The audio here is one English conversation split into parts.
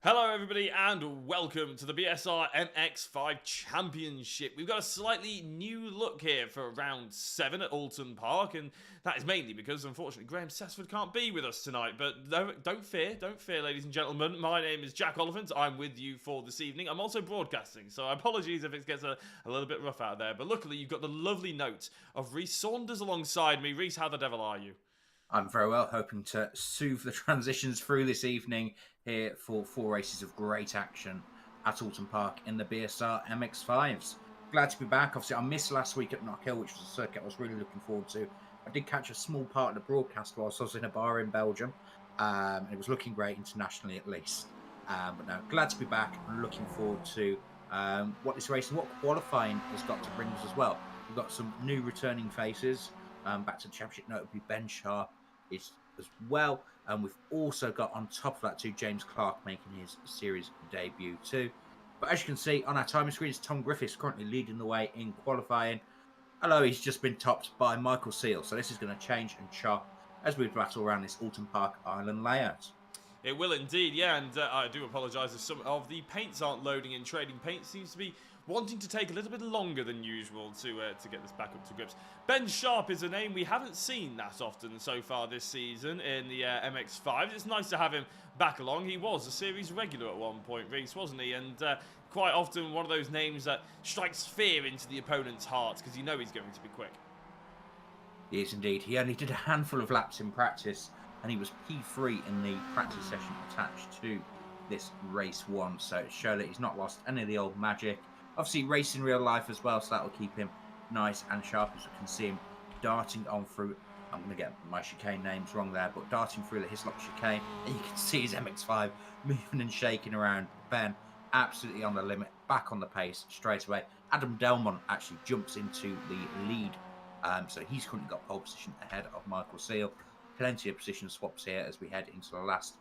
Hello everybody and welcome to the BSR MX5 Championship. We've got a slightly new look here for round 7 at Oulton Park, and that is mainly because unfortunately Graham Sessford can't be with us tonight. But don't fear ladies and gentlemen. My name is Jack Oliphant. I'm with you for this evening. I'm also broadcasting, so apologies if it gets a little bit rough out there. But luckily you've got the lovely note of Rhys Saunders alongside me. Rhys, how the devil are you? I'm very well, hoping to soothe the transitions through this evening here for 4 races of great action at Oulton Park in the BSR MX5s. Glad to be back. Obviously, I missed last week at Knockhill, which was a circuit I was really looking forward to. I did catch a small part of the broadcast whilst I was in a bar in Belgium. It was looking great internationally, at least. But no, glad to be back and looking forward to what this race and what qualifying has got to bring us as well. We've got some new returning faces. Back to the championship, notably Ben Sharp is as well. And we've also got on top of that too, James Clark making his series debut too. But as you can see on our timing screens, Tom Griffiths currently leading the way in qualifying. Although he's just been topped by Michael Seal. So this is going to change and chop as we battle around this Oulton Park Island layout. It will indeed, yeah, and I do apologise if some of the paints aren't loading in. Trading Paint seems to be wanting to take a little bit longer than usual to get this back up to grips. Ben Sharp is a name we haven't seen that often so far this season in the MX5. It's nice to have him back along. He was a series regular at one point, Rhys, wasn't he? And quite often one of those names that strikes fear into the opponent's hearts because you know he's going to be quick. He is indeed. He only did a handful of laps in practice, and he was P3 in the practice session attached to this race 1. So it showed that he's not lost any of the old magic. Obviously, racing real life as well, so that will keep him nice and sharp, as you can see him darting on through. I'm going to get my chicane names wrong there, but darting through the Hislop chicane, and you can see his MX5 moving and shaking around. Ben absolutely on the limit, back on the pace straight away. Adam Delmont actually jumps into the lead, so he's currently got pole position ahead of Michael Seal. Plenty of position swaps here as we head into the last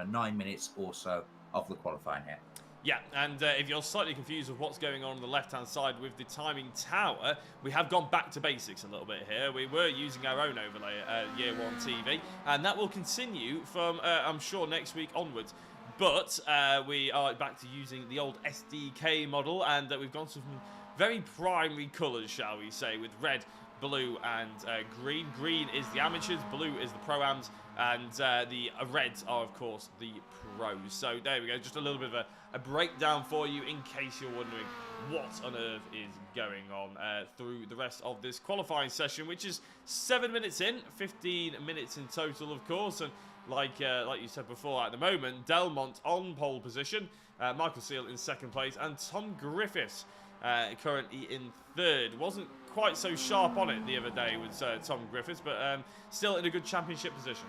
9 minutes or so of the qualifying here. Yeah, and if you're slightly confused with what's going on the left-hand side with the timing tower, we have gone back to basics a little bit here. We were using our own overlay Year 1 TV, and that will continue from, I'm sure, next week onwards. But we are back to using the old SDK model, and we've gone to some very primary colours, shall we say, with red, blue and green. Green is the amateurs, blue is the pro-ams, and the reds are, of course, the pros. So there we go, just a little bit of a breakdown for you in case you're wondering what on earth is going on through the rest of this qualifying session, which is 7 minutes in, 15 minutes in total, of course. And like you said before, at the moment, Delmont on pole position, Michael Seal in second place, and Tom Griffiths currently in third. Wasn't quite so sharp on it the other day with Tom Griffiths, but still in a good championship position.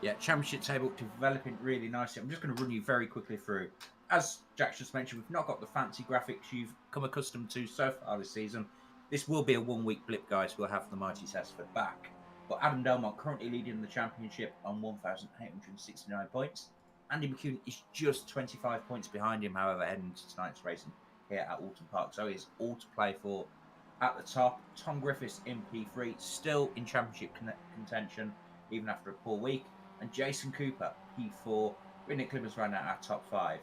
Yeah, championship table developing really nicely. I'm just going to run you very quickly through. As Jack just mentioned, we've not got the fancy graphics you've come accustomed to so far this season. This will be a 1-week blip, guys. We'll have the mighty Sessford back. But Adam Delmont currently leading the championship on 1,869 points. Andy McCune is just 25 points behind him, however, heading into tonight's racing here at Oulton Park. So he's all to play for at the top. Tom Griffiths in P3, still in championship contention, even after a poor week. And Jason Cooper, P4, with Nick Clippers round out our top 5.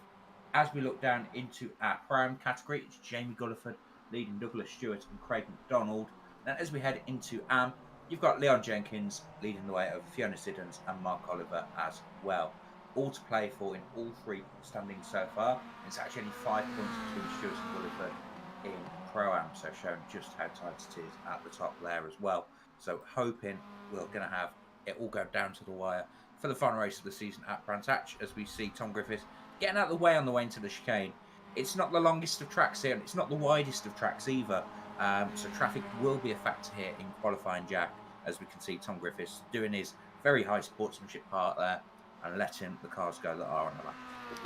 As we look down into our prime category, it's Jamie Gulliford leading Douglas Stewart and Craig McDonald. And as we head into AM, you've got Leon Jenkins leading the way over Fiona Siddons and Mark Oliver as well. All to play for in all 3 standings so far. It's actually only 5 points between Stewart and Gulliford in Pro-Am, so showing just how tight it is at the top there as well. So hoping we're going to have it all go down to the wire for the final race of the season at Brands Hatch, as we see Tom Griffiths getting out of the way on the way into the chicane. It's not the longest of tracks here, and it's not the widest of tracks either, so traffic will be a factor here in qualifying, Jack, as we can see Tom Griffiths doing his very high sportsmanship part there and letting the cars go that are on the lap.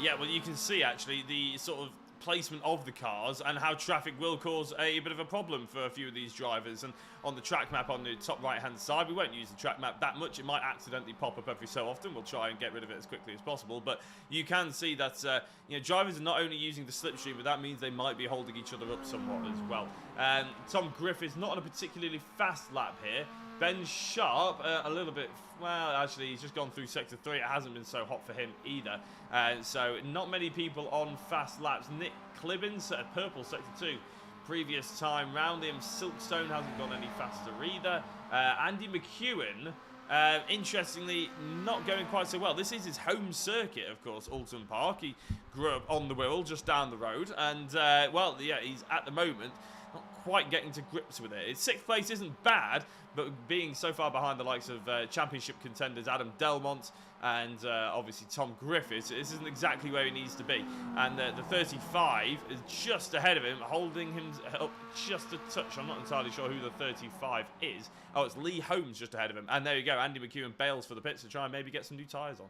Yeah, well, you can see actually the sort of placement of the cars and how traffic will cause a bit of a problem for a few of these drivers. And on the track map on the top right hand side, we won't use the track map that much. It might accidentally pop up every so often. We'll try and get rid of it as quickly as possible, but you can see that drivers are not only using the slipstream, but that means they might be holding each other up somewhat as well. Tom Griffiths not on a particularly fast lap here, Ben Sharp, a little bit, well, actually, he's just gone through Sector 3. It hasn't been so hot for him either. So not many people on fast laps. Nick Clibbins, purple Sector 2. Previous time round him, Silkstone hasn't gone any faster either. Andy McEwen, interestingly, not going quite so well. This is his home circuit, of course, Oulton Park. He grew up on the Wirral, just down the road. And, well, yeah, he's at the moment not quite getting to grips with it. His 6th place isn't bad, but being so far behind the likes of championship contenders Adam Delmont and obviously Tom Griffiths, this isn't exactly where he needs to be. And the 35 is just ahead of him, holding him up just a touch. I'm not entirely sure who the 35 is. Oh, it's Lee Holmes just ahead of him. And there you go, Andy McEwen bails for the pits to try and maybe get some new tyres on.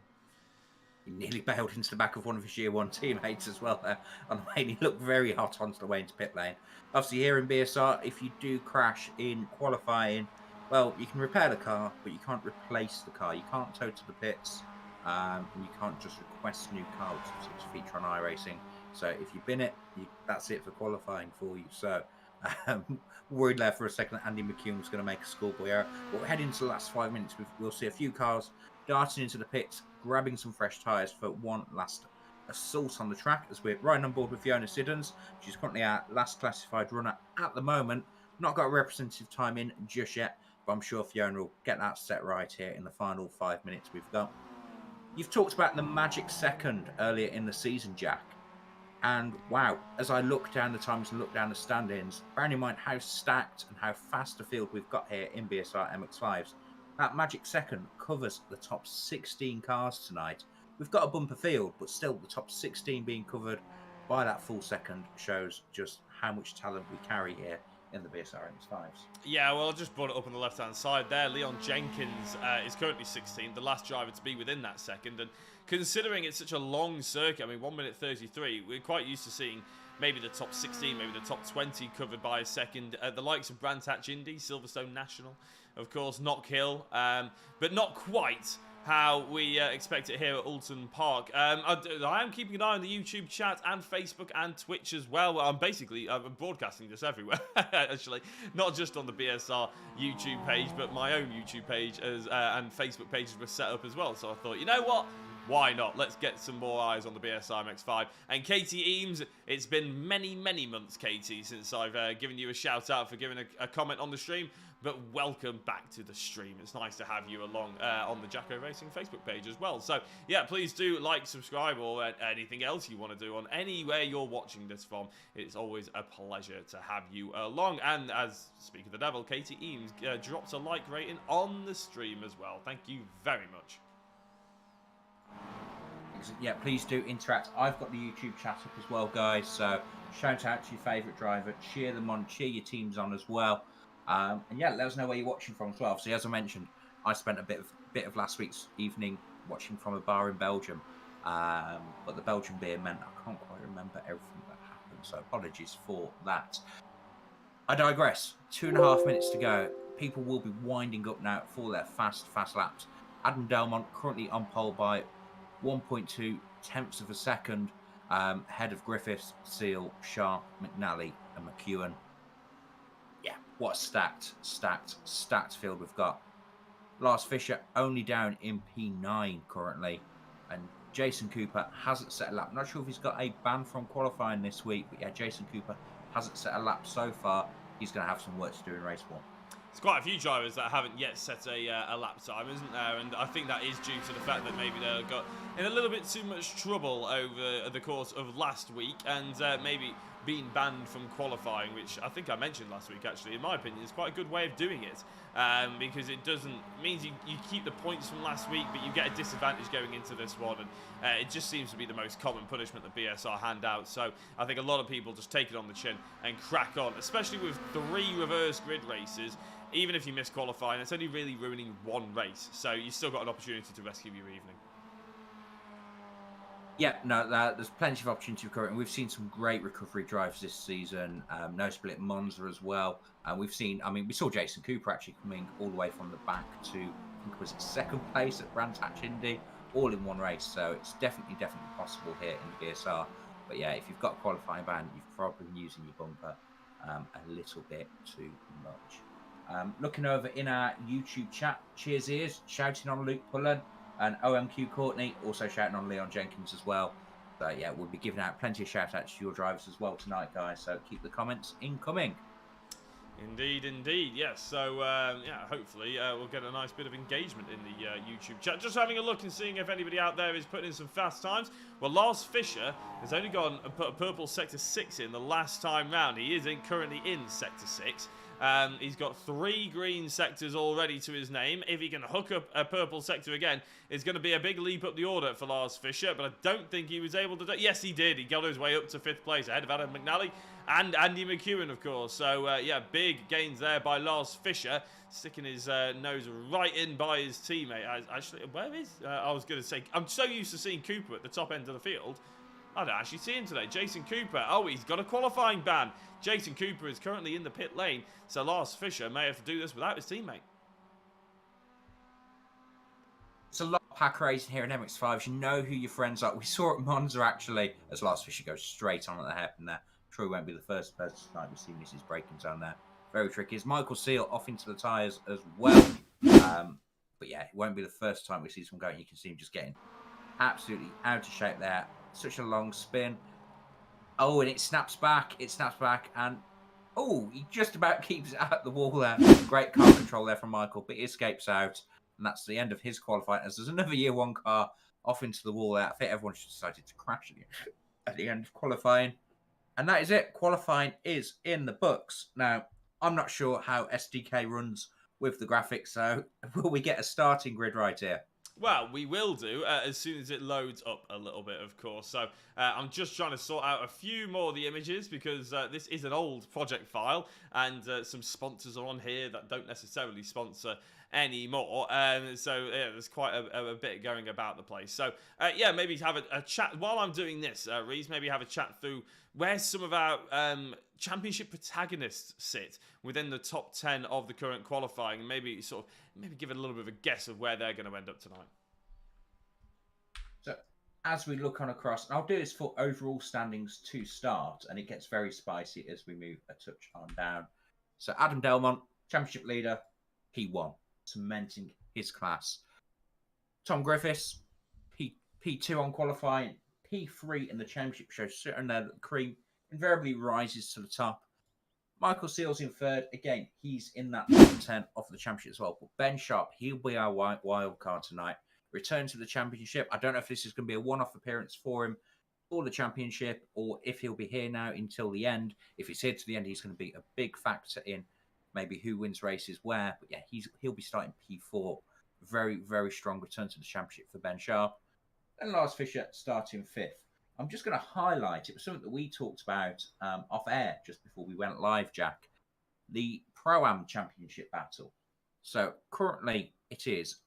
He nearly bailed into the back of one of his Year 1 teammates as well there on the way, and he looked very hot onto the way into pit lane. Obviously here in BSR, if you do crash in qualifying, well, you can repair the car, but you can't replace the car. You can't tow to the pits, and you can't just request a new car, which is a feature on iRacing. So if you bin it, that's it for qualifying for you. So worried there for a second that Andy McEwen was going to make a schoolboy error. But we're heading to the last 5 minutes. We'll see a few cars darting into the pits, grabbing some fresh tyres for one last assault on the track as we're riding on board with Fiona Siddons. She's currently our last classified runner at the moment. Not got a representative time in just yet, but I'm sure Fiona will get that set right here in the final 5 minutes we've got. You've talked about the magic second earlier in the season, Jack. And wow, as I look down the times and look down the standings, bearing in mind how stacked and how fast a field we've got here in BSR MX5s, that magic second covers the top 16 cars tonight. We've got a bumper field, but still the top 16 being covered by that full second shows just how much talent we carry here in the BSR MX5s. Yeah, well, I just brought it up on the left-hand side there. Leon Jenkins is currently 16th, the last driver to be within that second. And considering it's such a long circuit, I mean, 1 minute 33, we're quite used to seeing maybe the top 16, maybe the top 20 covered by a second. The likes of Brands Hatch Indy, Silverstone National, of course, Knock Hill, but not quite how we expect it here at Oulton Park. I am keeping an eye on the YouTube chat and Facebook and Twitch as well. I'm broadcasting this everywhere, actually. Not just on the BSR YouTube page, but my own YouTube page and Facebook pages were set up as well. So I thought, you know what? Why not? Let's get some more eyes on the BSR MX5. And Katie Eames, it's been many, many months, Katie, since I've given you a shout out for giving a comment on the stream. But welcome back to the stream. It's nice to have you along on the Jacko Racing Facebook page as well. So, yeah, please do like, subscribe, or anything else you want to do on anywhere you're watching this from. It's always a pleasure to have you along. And as, speak of the devil, Katie Eames drops a like rating on the stream as well. Thank you very much. Yeah, please do interact. I've got the YouTube chat up as well, guys. So shout out to your favourite driver, cheer them on, cheer your teams on as well. And yeah, let us know where you're watching from as well. So as I mentioned, I spent a bit of last week's evening watching from a bar in Belgium. But the Belgian beer meant I can't quite remember everything that happened. So apologies for that. I digress. 2.5 minutes to go. People will be winding up now for their fast laps. Adam Delmont currently on pole by 1.2 tenths of a second, ahead of Griffiths, Seal, Sharp, McNally, and McEwen. Yeah, what a stacked field we've got. Lars Fisher only down in P9 currently, and Jason Cooper hasn't set a lap. I'm not sure if he's got a ban from qualifying this week, but yeah, Jason Cooper hasn't set a lap so far. He's going to have some work to do in race 1. There's quite a few drivers that haven't yet set a lap time, isn't there? And I think that is due to the fact that maybe they got in a little bit too much trouble over the course of last week, and maybe being banned from qualifying, which I think I mentioned last week, actually, in my opinion, is quite a good way of doing it, because it means you keep the points from last week, but you get a disadvantage going into this one, and it just seems to be the most common punishment that BSR hand out. So I think a lot of people just take it on the chin and crack on, especially with 3 reverse grid races. Even if you miss qualifying, it's only really ruining 1 race, so you've still got an opportunity to rescue your evening. Yeah, no, there's plenty of opportunity to recover, and we've seen some great recovery drives this season. No split Monza as well. And we saw Jason Cooper actually coming all the way from the back to, I think it was 2nd place at Brands Hatch Indy, all in 1 race. So it's definitely possible here in the BSR. But yeah, if you've got a qualifying ban, you've probably been using your bumper a little bit too much. Looking over in our YouTube chat, cheers ears, shouting on Luke Pullen and OMQ Courtney, also shouting on Leon Jenkins as well. So yeah, we'll be giving out plenty of shout outs to your drivers as well tonight, guys. So keep the comments incoming. Indeed, indeed, yes. So, yeah, hopefully we'll get a nice bit of engagement in the YouTube chat. Just having a look and seeing if anybody out there is putting in some fast times. Well, Lars Fisher has only gone and put a purple Sector 6 in the last time round. He is currently in Sector 6. He's got 3 green sectors already to his name. If he can hook up a purple sector again, it's going to be a big leap up the order for Lars Fisher, but I don't think he was able to do it. Yes, he did. He got his way up to 5th place ahead of Adam McNally and Andy McEwen, of course. So, yeah, big gains there by Lars Fisher, sticking his nose right in by his teammate. Actually, where is... I was going to say, I'm so used to seeing Cooper at the top end of the field. I don't actually see him today. Jason Cooper. Oh, he's got a qualifying ban. Jason Cooper is currently in the pit lane, so Lars Fisher may have to do this without his teammate. It's a lot of pack racing here in MX5. You know who your friends are. We saw it at Monza, actually, as Lars Fisher goes straight on at the hairpin there. Troy won't be the first person tonight to see Mrs. Braking Zone there. Very tricky. As Michael Seal off into the tyres as well. But yeah, it won't be the first time we see someone going. You can see him just getting absolutely out of shape there. Such a long spin. Oh, and it snaps back. It snaps back. And, oh, he just about keeps it out the wall there. Great car control there from Michael, but he escapes out. And that's the end of his qualifying. As there's another Year 1 car off into the wall there. I think everyone just decided to crash at the end of qualifying. And that is it. Qualifying is in the books. Now, I'm not sure how SDK runs with the graphics, so will we get a starting grid right here? Well, we will do as soon as it loads up a little bit, of course. So I'm just trying to sort out a few more of the images because this is an old project file and some sponsors are on here that don't necessarily sponsor anymore. So yeah, there's quite a bit going about the place. So yeah, maybe have a chat while I'm doing this, Reese, maybe have a chat through where some of our championship protagonists sit within the top 10 of the current qualifying, and maybe give it a little bit of a guess of where they're going to end up tonight. So as we look on across, and I'll do this for overall standings to start, and it gets very spicy as we move a touch on down. So Adam Delmont, championship leader, P1, cementing his class. Tom Griffiths, P2 on qualifying, P3 in the championship show, sitting there, the cream invariably rises to the top. Michael Seals in 3rd. Again, he's in that top 10 of the championship as well. But Ben Sharp, he'll be our wild card tonight. Return to the championship. I don't know if this is going to be a one-off appearance for him for the championship or if he'll be here now until the end. If he's here to the end, he's going to be a big factor in maybe who wins races where. But yeah, he'll be starting P4. Very, very strong return to the championship for Ben Sharp. And Lars Fisher starting 5th. I'm just going to highlight, it was something that we talked about off air just before we went live, Jack, the Pro-Am Championship battle. So currently it is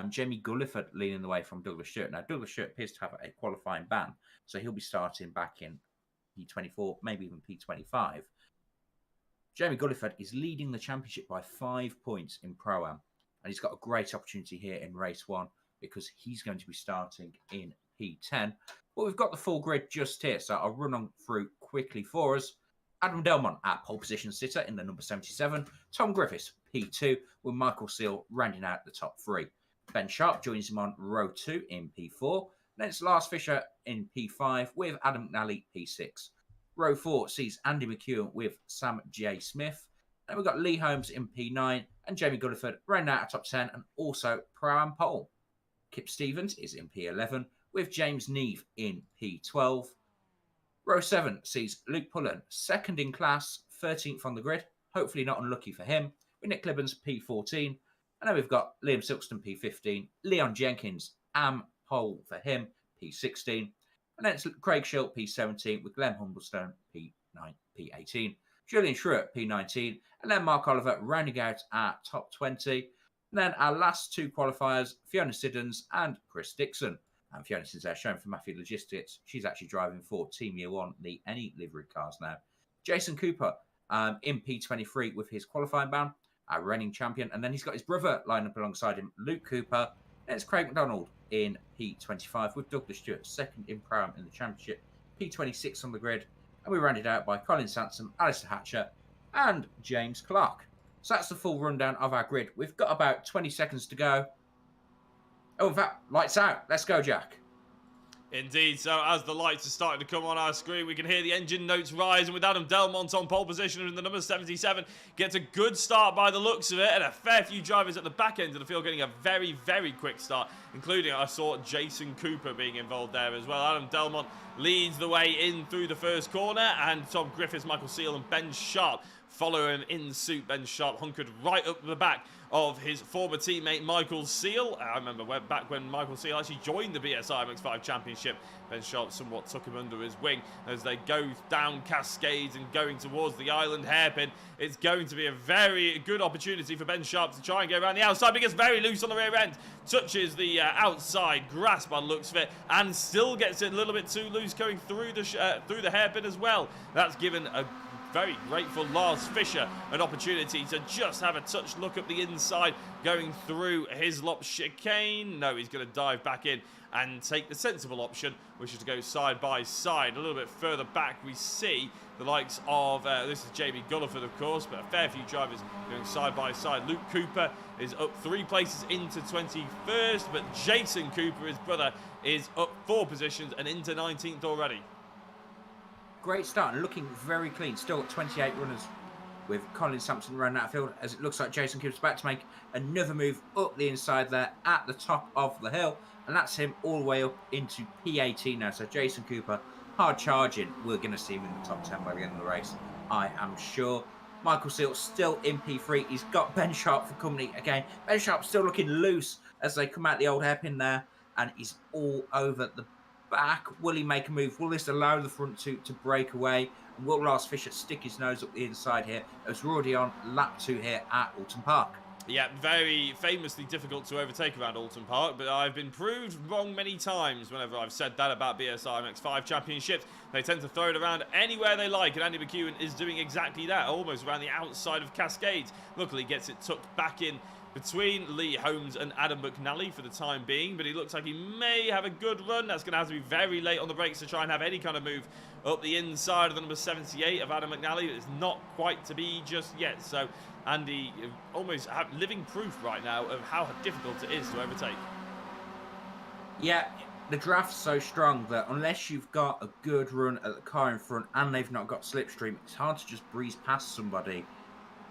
Jamie Gulliford leading the way from Douglas Stewart. Now, Douglas Stewart appears to have a qualifying ban, so he'll be starting back in P24, maybe even P25. Jamie Gulliford is leading the championship by 5 points in Pro-Am, and he's got a great opportunity here in race 1 because he's going to be starting in P10. But we've got the full grid just here, so I'll run on through quickly for us. Adam Delmont at pole position sitter in the number 77. Tom Griffiths, P2, with Michael Seal rounding out the top 3. Ben Sharp joins him on row 2 in P4. Then it's Lars Fisher in P5 with Adam McNally, P6. Row 4 sees Andy McEwen with Sam J. Smith. Then we've got Lee Holmes in P9 and Jamie Gulliford rounding out a top 10 and also Pro-Am pole. Kip Stevens is in P11 with James Neve in P12. Row 7 sees Luke Pullen, 2nd in class, 13th on the grid. Hopefully not unlucky for him. With Nick Clibbans, P14. And then we've got Liam Silkston, P15. Leon Jenkins, AM pole for him, P16. And then it's Craig Schilt, P17, with Glenn Humblestone, P18. Julian Schruer, P19. And then Mark Oliver rounding out our top 20. And then our last 2 qualifiers, Fiona Siddons and Chris Dixon. And Fiona Siddons there shown for Matthew Logistics. She's actually driving for Team Year 1, the any livery cars now. Jason Cooper in P23 with his qualifying ban, our reigning champion. And then he's got his brother lined up alongside him, Luke Cooper. And it's Craig McDonald in P25 with Douglas Stewart, 2nd in Pro-Am in the championship, P26 on the grid. And we're rounded out by Colin Sansom, Alistair Hatcher, and James Clark. So that's the full rundown of our grid. We've got about 20 seconds to go. Oh, in fact, lights out. Let's go, Jack. Indeed, so as the lights are starting to come on our screen, we can hear the engine notes rise, and with Adam Delmont on pole position in the number 77, gets a good start by the looks of it, and a fair few drivers at the back end of the field getting a very, very quick start, including, I saw Jason Cooper being involved there as well. Adam Delmont leads the way in through the first corner, and Tom Griffiths, Michael Seal and Ben Sharp follow him in suit. Ben Sharp hunkered right up the back of his former teammate Michael Seal. I remember back when Michael Seal actually joined the BSR MX5 Championship. Ben Sharp somewhat took him under his wing as they go down Cascades and going towards the island hairpin. It's going to be a very good opportunity for Ben Sharp to try and go around the outside, but gets very loose on the rear end. Touches the outside grass by the looks of it, and still gets it a little bit too loose going through the hairpin as well. That's given a very grateful Lars Fischer an opportunity to just have a touch look at the inside going through Hislop chicane. No, he's going to dive back in and take the sensible option, which is to go side by side. A little bit further back we see the likes of, this is Jamie Gulliford of course, but a fair few drivers going side by side. Luke Cooper is up 3 places into 21st, but Jason Cooper, his brother, is up 4 positions and into 19th already. Great start and looking very clean. Still got 28 runners with Colin Sampson running that field, as it looks like Jason Cooper's about to make another move up the inside there at the top of the hill, and that's him all the way up into P18 now. So Jason Cooper hard charging. We're going to see him in the top 10 by the end of the race, I am sure. Michael Seal still in P3. He's got Ben Sharp for company again. Ben Sharp still looking loose as they come out the old hairpin there, and he's all over the back. Will he make a move? Will this allow the front two to break away? And will Lars Fischer stick his nose up the inside here, as we're already on lap 2 here at Oulton Park? Yeah, very famously difficult to overtake around Oulton Park, but I've been proved wrong many times whenever I've said that about BSR MX5 Championships. They tend to throw it around anywhere they like, and Andy McEwen is doing exactly that, almost around the outside of Cascades. Luckily gets it tucked back in between Lee Holmes and Adam McNally for the time being, but he looks like he may have a good run. That's going to have to be very late on the brakes to try and have any kind of move up the inside of the number 78 of Adam McNally. It's not quite to be just yet, so Andy almost living proof right now of how difficult it is to overtake. Yeah, the draft's so strong that unless you've got a good run at the car in front and they've not got slipstream, it's hard to just breeze past somebody.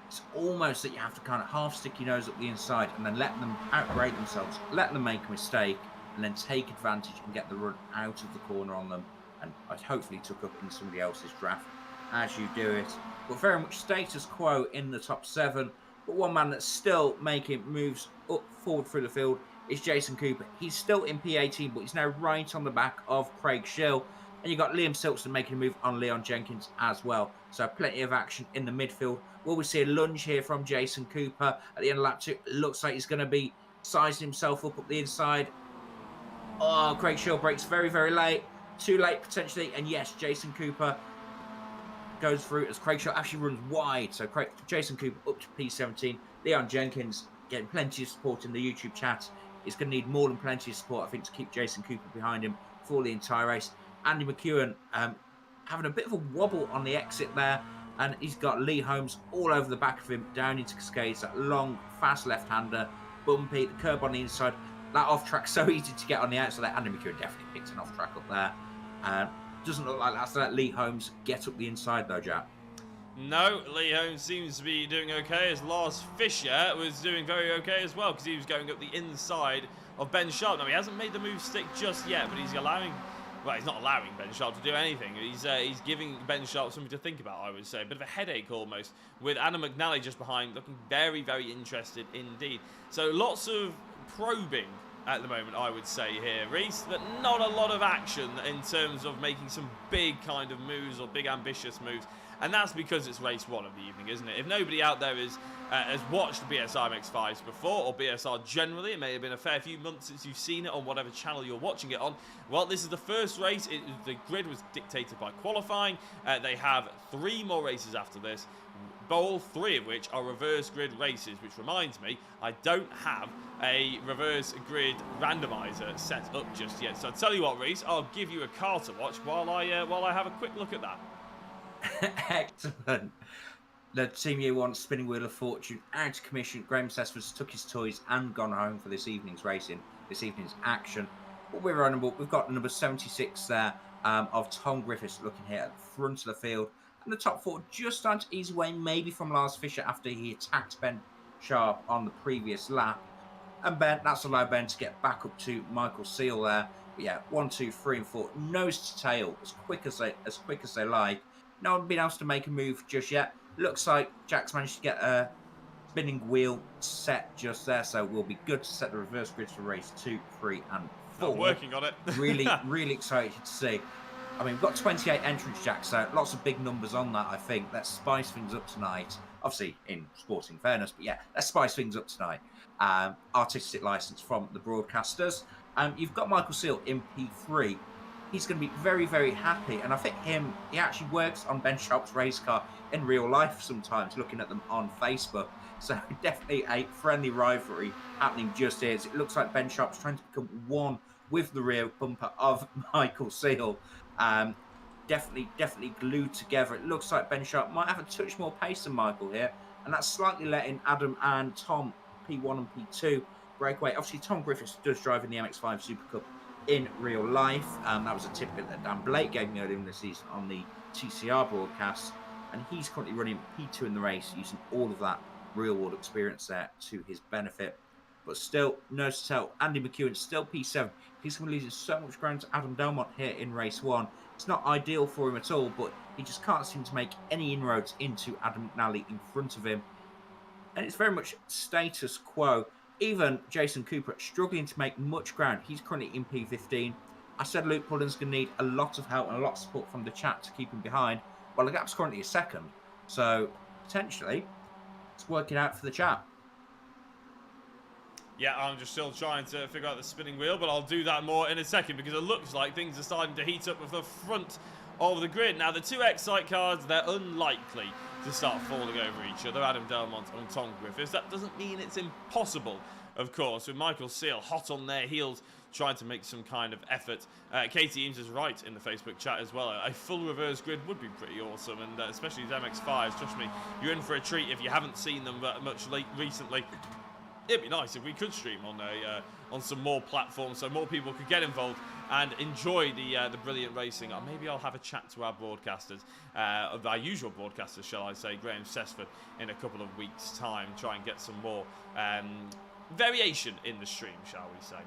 It's almost that you have to kind of half stick your nose up the inside and then let them outbrake themselves, let them make a mistake, and then take advantage and get the run out of the corner on them. And I hopefully took up in somebody else's draft as you do it. But very much status quo in the top 7. But one man that's still making moves up forward through the field is Jason Cooper. He's still in P18, but he's now right on the back of Craig Schill. And you've got Liam Silkson making a move on Leon Jenkins as well. So plenty of action in the midfield. Will we see a lunge here from Jason Cooper at the end of lap 2? It looks like he's going to be sizing himself up the inside. Oh, Craig Schill breaks very, very late. Too late potentially. And yes, Jason Cooper goes through as Craig Schill actually runs wide. So Jason Cooper up to P17. Leon Jenkins getting plenty of support in the YouTube chat. He's going to need more than plenty of support, I think, to keep Jason Cooper behind him for the entire race. Andy McEwen having a bit of a wobble on the exit there, and he's got Lee Holmes all over the back of him down into Cascades. That long, fast left-hander, bumpy, the curb on the inside. That off-track so easy to get on the outside there. Andy McEwen definitely picked an off-track up there. Doesn't look like that's let Lee Holmes get up the inside though, Jack. No, Lee Holmes seems to be doing okay, as Lars Fischer was doing very okay as well, because he was going up the inside of Ben Sharp. Now, he hasn't made the move stick just yet, but he's allowing... Well, he's not allowing Ben Sharp to do anything. He's giving Ben Sharp something to think about, I would say. A bit of a headache almost, with Adam McNally just behind, looking very, very interested indeed. So lots of probing at the moment, I would say here, Reese, but not a lot of action in terms of making some big kind of moves or big ambitious moves. And that's because it's race 1 of the evening, isn't it? If nobody out there has watched BSR MX5s before, or BSR generally, it may have been a fair few months since you've seen it on whatever channel you're watching it on. Well, this is the first race. The grid was dictated by qualifying. They have 3 more races after this, all 3 of which are reverse grid races, which reminds me, I don't have a reverse grid randomizer set up just yet. So I'll tell you what, Reese, I'll give you a car to watch while I have a quick look at that. Excellent. The Team Year 1 Spinning Wheel of Fortune out of commission. Graham Sesford's took his toys and gone home for this evening's racing, this evening's action. But we're on, we've got number 76 there of Tom Griffiths looking here at the front of the field. And the top 4 just starting to ease away, maybe from Lars Fisher after he attacked Ben Sharp on the previous lap. And that's allowed Ben to get back up to Michael Seal there. But yeah, 1, 2, 3, and 4, nose to tail, as quick as they like. No one been able to make a move just yet. Looks like Jack's managed to get a spinning wheel set just there, so we'll be good to set the reverse grids for race 2, 3, and 4. I'm working on it. really excited to see. I mean, we've got 28 entrants, Jack, so lots of big numbers on that, I think. Let's spice things up tonight. Obviously, in sporting fairness, but yeah, let's spice things up tonight. Artistic license from the broadcasters. You've got Michael Seal in P3. He's going to be very, very happy. And I think he actually works on Ben Sharp's race car in real life sometimes, looking at them on Facebook. So definitely a friendly rivalry happening just here. It looks like Ben Sharp's trying to become one with the rear bumper of Michael Seal. Definitely glued together. It looks like Ben Sharp might have a touch more pace than Michael here. And that's slightly letting Adam and Tom, P1 and P2, break away. Obviously, Tom Griffiths does drive in the MX5 Super Cup in real life. That was a tip that Dan Blake gave me earlier in the season on the TCR broadcast, and he's currently running P2 in the race, using all of that real world experience there to his benefit. But still, nose to tail, Andy McEwen still P7. He's going to lose so much ground to Adam Delmont here in race 1. It's not ideal for him at all, but he just can't seem to make any inroads into Adam McNally in front of him, and it's very much status quo. Even Jason Cooper struggling to make much ground. He's currently in P15. I said Luke Pullen's going to need a lot of help and a lot of support from the chat to keep him behind. Well, the gap's currently a second. So, potentially, it's working out for the chat. Yeah, I'm just still trying to figure out the spinning wheel, but I'll do that more in a second because it looks like things are starting to heat up with the front of the grid. Now, the 2 Excite cars, they're unlikely to start falling over each other, Adam Delmont and Tom Griffiths. That doesn't mean it's impossible, of course, with Michael Seal hot on their heels trying to make some kind of effort. Katie Eames is right in the Facebook chat as well. A full reverse grid would be pretty awesome, and especially these MX5s. Trust me, you're in for a treat if you haven't seen them much recently. It'd be nice if we could stream on some more platforms so more people could get involved and enjoy the brilliant racing. Or maybe I'll have a chat to our broadcasters, our usual broadcasters, shall I say, Graham Sesford, in a couple of weeks' time. Try and get some more variation in the stream, shall we say.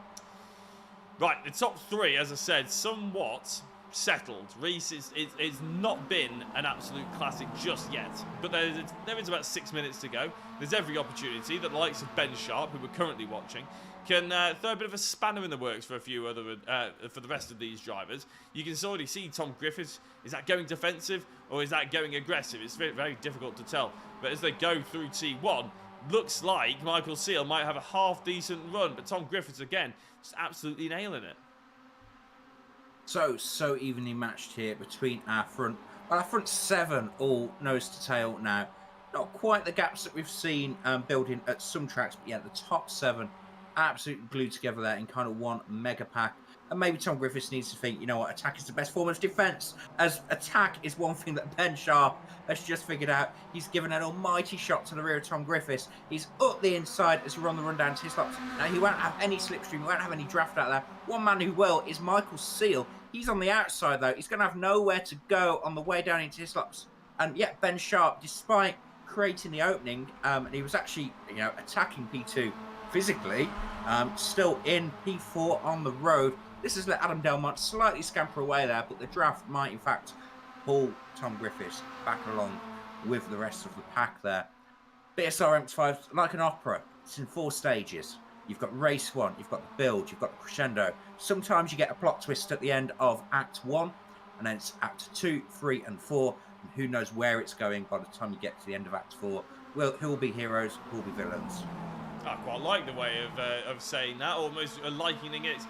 Right, the top 3, as I said, somewhat settled. Reese it's not been an absolute classic just yet, but there is about 6 minutes to go. There's every opportunity that the likes of Ben Sharp, who we're currently watching, can throw a bit of a spanner in the works for a few other for the rest of these drivers. You can already see Tom Griffiths. Is that going defensive or is that going aggressive? It's very, very difficult to tell. But as they go through T1, looks like Michael Seal might have a half decent run, but Tom Griffiths again just absolutely nailing it. So evenly matched here between our front 7 all nose to tail now. Not quite the gaps that we've seen building at some tracks, but yeah, the top 7 absolutely glued together there in kind of one mega pack. And maybe Tom Griffiths needs to think, you know what, attack is the best form of defence, as attack is one thing that Ben Sharp has just figured out. He's given an almighty shot to the rear of Tom Griffiths. He's up the inside as we run the rundown to his laps. Now, he won't have any slipstream, he won't have any draft out there. One man who will is Michael Seal. He's on the outside, though. He's going to have nowhere to go on the way down into his laps. And yet, Ben Sharp, despite creating the opening, and he was actually, you know, attacking P2 physically, still in P4 on the road. This has let Adam Delmont slightly scamper away there, but the draft might, in fact, pull Tom Griffiths back along with the rest of the pack there. BSR MX5, like an opera, it's in 4 stages. You've got race 1, you've got the build, you've got the crescendo. Sometimes you get a plot twist at the end of Act 1, and then it's Act 2, 3, and 4. And who knows where it's going by the time you get to the end of Act 4. Well, who will be heroes, who will be villains? I quite like the way of saying that, almost likening it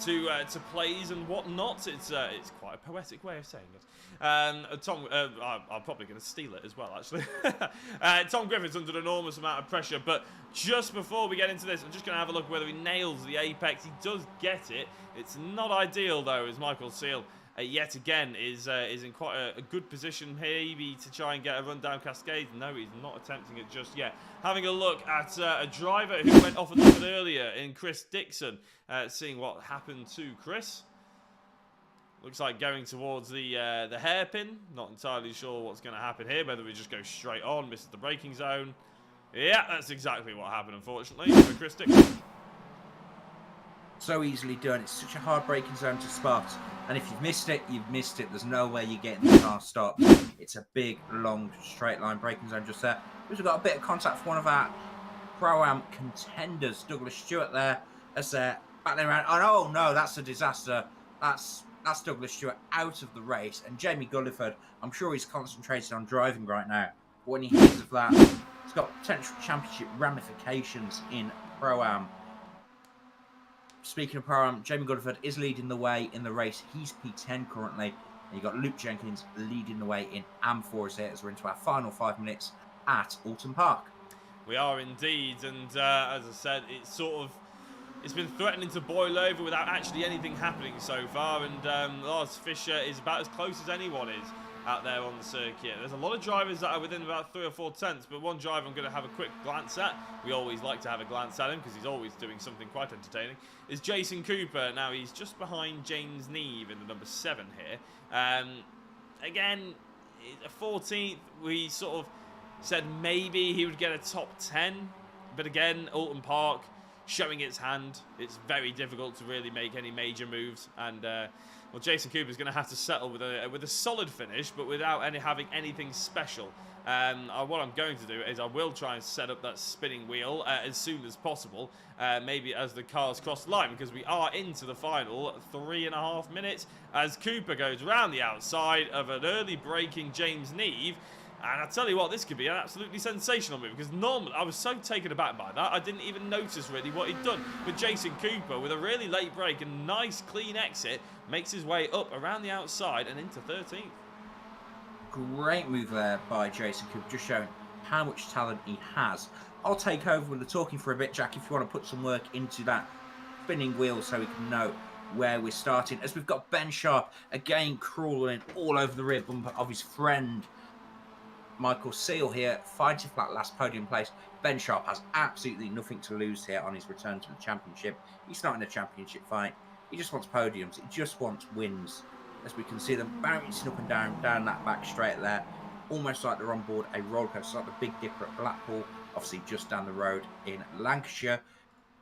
to plays and whatnot. It's quite a poetic way of saying it. Tom, I'm probably going to steal it as well, actually. Tom Griffiths under an enormous amount of pressure, but just before we get into this, I'm just going to have a look whether he nails the apex. He does get it. It's not ideal, though, as Michael Seal yet again is in quite a good position maybe to try and get a run down Cascade. No, he's not attempting it just yet. Having a look at a driver who went off a little bit earlier in Chris Dixon, seeing what happened to Chris. Looks like going towards the hairpin. Not entirely sure what's going to happen here, whether we just go straight on, misses the braking zone. Yeah, that's exactly what happened, unfortunately, for Chris Dixon. So easily done. It's such a hard braking zone to spot. And if you've missed it, you've missed it. There's no way you're getting the car stopped. It's a big, long, straight line braking zone just there. We've got a bit of contact for one of our Pro-Am contenders, Douglas Stewart there, as they're battling around. Oh, no, that's a disaster. That's Douglas Stewart out of the race. And Jamie Gulliford, I'm sure he's concentrated on driving right now. But when he hears of that, it's got potential championship ramifications in Pro-Am. Speaking of Pro-Am, Jamie Gulliford is leading the way in the race. He's P10 currently. And you've got Luke Jenkins leading the way in AM4 here as we're into our final 5 minutes at Oulton Park. We are indeed, and as I said, it's been threatening to boil over without actually anything happening so far, and Lars Fischer is about as close as anyone is out there on the circuit. There's a lot of drivers that are within about 3 or 4 tenths, but one driver I'm going to have a quick glance at, we always like to have a glance at him because he's always doing something quite entertaining, is Jason Cooper. Now he's just behind James Neve in the number 7 here. Again, a 14th, we sort of said maybe he would get a top 10, but again, Oulton Park showing its hand. It's very difficult to really make any major moves, and well, Jason Cooper's going to have to settle with a solid finish, but without having anything special. What I'm going to do is I will try and set up that spinning wheel as soon as possible, maybe as the cars cross the line, because we are into the final 3.5 minutes as Cooper goes around the outside of an early braking James Neve. And I tell you what, this could be an absolutely sensational move, because normally I was so taken aback by that, I didn't even notice really what he'd done. But Jason Cooper, with a really late break and nice clean exit, makes his way up around the outside and into 13th. Great move there by Jason Cooper, just showing how much talent he has. I'll take over with the talking for a bit, Jack, if you want to put some work into that spinning wheel so we can know where we're starting. As we've got Ben Sharp again crawling all over the rear bumper of his friend Michael Seal here, fighting for that last podium place. Ben Sharp has absolutely nothing to lose here on his return to the championship. He's not in a championship fight. He just wants podiums. He just wants wins. As we can see them bouncing up and down that back straight there. Almost like they're on board a roller coaster, like the Big Dipper at Blackpool, obviously just down the road in Lancashire.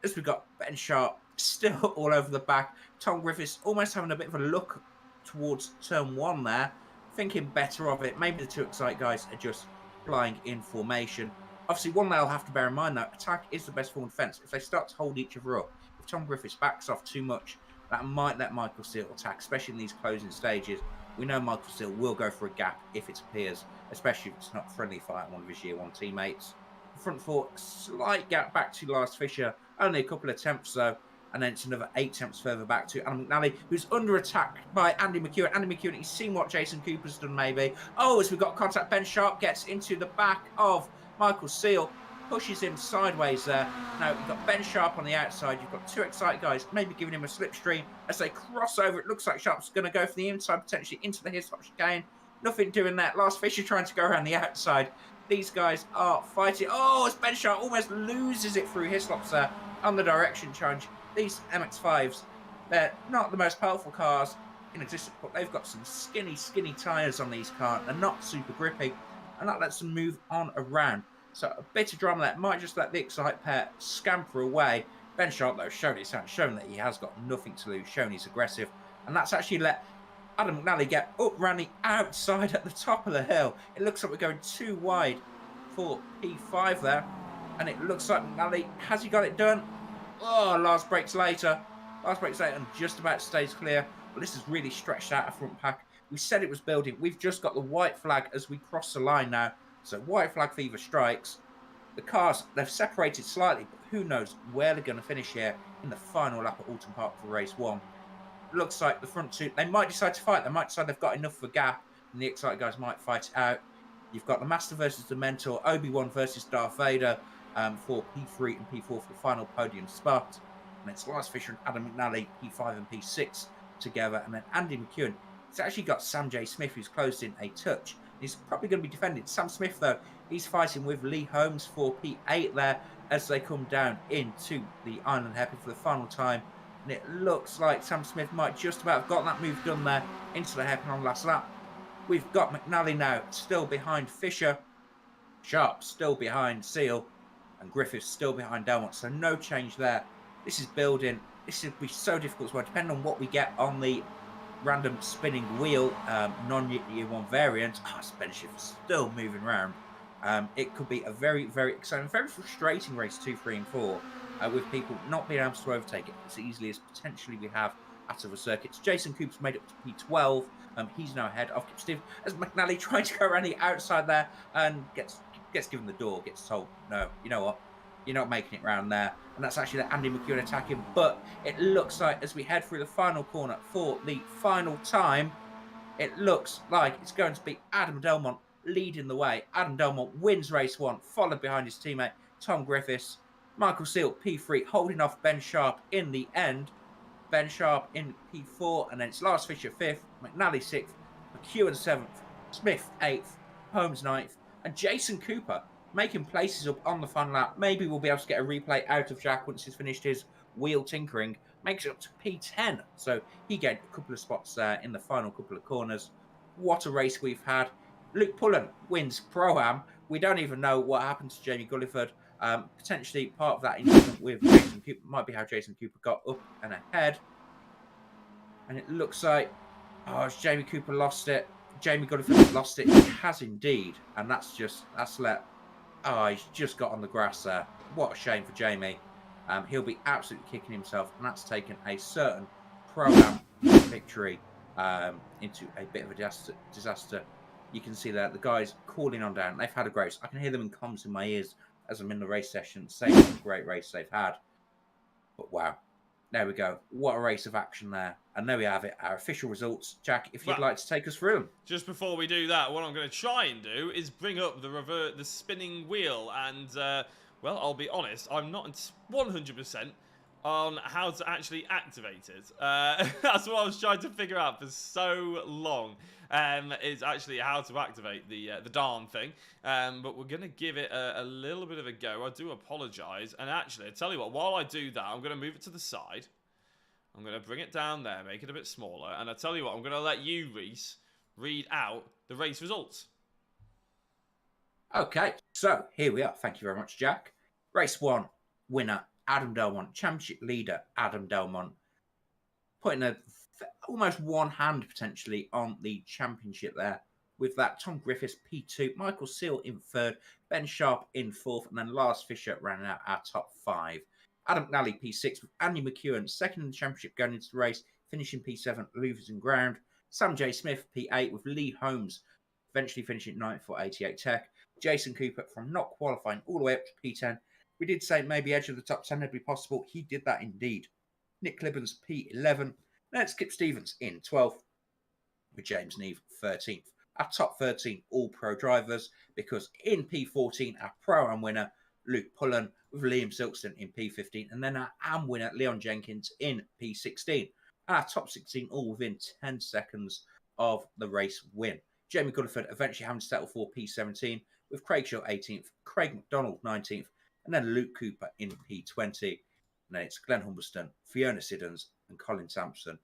As we've got Ben Sharp still all over the back. Tom Griffiths almost having a bit of a look towards turn 1 there. Thinking better of it. Maybe the 2 Excite guys are just flying in formation. Obviously, one they'll have to bear in mind, though, attack is the best form of defence. If they start to hold each other up, if Tom Griffiths backs off too much, that might let Michael Seal attack, especially in these closing stages. We know Michael Seal will go for a gap if it appears, especially if it's not a friendly fight on one of his Year 1 teammates. The front 4, slight gap back to Lars Fischer. Only a couple of attempts, though. And then it's another 8 attempts further back to Adam McNally, who's under attack by Andy McEwen. Andy McEwen, he's seen what Jason Cooper's done, maybe. Oh, as we've got contact, Ben Sharp gets into the back of Michael Seal, pushes him sideways there. Now, you've got Ben Sharp on the outside. You've got 2 Excite guys maybe giving him a slipstream. As they cross over, it looks like Sharp's going to go for the inside, potentially into the hislop chicane. Nothing doing that. Lars Fischer trying to go around the outside. These guys are fighting. Oh, as Ben Sharp almost loses it through hislops there on the direction change. These MX5s, they're not the most powerful cars in existence, but they've got some skinny tyres on these cars. They're not super grippy, and that lets them move on around. So a bit of drama there might just let the Excite pair scamper away. Ben Sharp, though, showed his hand, shown that he has got nothing to lose, shown he's aggressive, and that's actually let Adam McNally get up around the outside at the top of the hill. It looks like we're going too wide for P5 there, and it looks like McNally, has he got it done? Oh, Lars brakes later. Lars brakes later and just about stays clear. But this has really stretched out a front pack. We said it was building. We've just got the white flag as we cross the line now. So white flag fever strikes. The cars, they've separated slightly, but who knows where they're going to finish here in the final lap at Oulton Park for race 1. Looks like the front 2, they might decide to fight. They might decide they've got enough of a gap, and the Excite guys might fight it out. You've got the Master versus the Mentor, Obi-Wan versus Darth Vader. For P3 and P4 for the final podium spot. And it's Lars Fischer and Adam McNally, P5 and P6 together. And then Andy McEwen It's actually got Sam J. Smith, who's closed in a touch. He's probably going to be defended. Sam Smith, though, he's fighting with Lee Holmes for P8 there as they come down into the Island Happy for the final time. And it looks like Sam Smith might just about have got that move done there into the hairpin on last lap. We've got McNally now still behind Fisher. Sharp still behind Seal. And Griffiths still behind Delmont. So no change there. This is building. This will be so difficult as well, depending on what we get on the random spinning wheel, non-year one variant. Spin shift is still moving around. It could be a very, very exciting, very frustrating race 2, 3, and 4 with people not being able to overtake it as easily as potentially we have at other circuits. Jason Cooper's made it up to P12. He's now ahead of Steve as McNally trying to go around the outside there and gets given the door, gets told, no, you know what? You're not making it round there. And that's actually Andy McEwen attacking. But it looks like as we head through the final corner for the final time, it looks like it's going to be Adam Delmont leading the way. Adam Delmont wins race 1, followed behind his teammate Tom Griffiths. Michael Seal, P3, holding off Ben Sharp in the end. Ben Sharp in P4, and then it's Lars Fisher 5th, McNally 6th, McEwen 7th, Smith 8th, Holmes 9th, and Jason Cooper making places up on the final lap. Maybe we'll be able to get a replay out of Jack once he's finished his wheel tinkering. Makes it up to P10. So he gained a couple of spots there in the final couple of corners. What a race we've had. Luke Pullen wins Pro-Am. We don't even know what happened to Jamie Gulliford. Potentially part of that incident with Jason Cooper might be how Jason Cooper got up and ahead. And it looks like, Jamie Cooper lost it. Jamie Gulliford lost it. He has indeed. And that's he's just got on the grass there. What a shame for Jamie. He'll be absolutely kicking himself, and that's taken a certain Pro-Am victory into a bit of a disaster. You can see that the guys calling on down. They've had a great. I can hear them in comms in my ears as I'm in the race session, saying what a great race they've had. But wow, there we go. What a race of action there. And there we have it. Our official results. Jack, if you'd like to take us through them. Just before we do that, what I'm going to try and do is bring up the spinning wheel. And, well, I'll be honest, I'm not 100% on how to actually activate it. That's what I was trying to figure out for so long. Is actually how to activate the darn thing. But we're going to give it a little bit of a go. I do apologise. And actually, I tell you what, while I do that, I'm going to move it to the side. I'm going to bring it down there, make it a bit smaller. And I tell you what, I'm going to let you, Reese, read out the race results. Okay, so here we are. Thank you very much, Jack. Race 1, winner, Adam Delmont. Championship leader, Adam Delmont. Putting almost one hand, potentially, on the championship there. With that, Tom Griffiths, P2. Michael Seal in 3rd. Ben Sharp in 4th. And then Lars Fisher rounding out our top 5. Adam McNally, P6, with Andy McEwen, 2nd in the championship going into the race, finishing P7, losing ground. Sam J. Smith, P8, with Lee Holmes, eventually finishing 9th for 88 Tech. Jason Cooper from not qualifying all the way up to P10. We did say maybe edge of the top 10 would be possible. He did that indeed. Nick Clibbons, P11. Then it's Kip Stevens in 12th, with James Neve, 13th. Our top 13 all-pro drivers, because in P14, our Pro-Am winner, Luke Pullen, with Liam Silkston in P15, and then our AM winner, Leon Jenkins, in P16. And our top 16 all within 10 seconds of the race win. Jamie Gulliford eventually having to settle for P17, with Craig Shaw 18th, Craig McDonald 19th, and then Luke Cooper in P20. And then it's Glenn Humberston, Fiona Siddons, and Colin Sampson,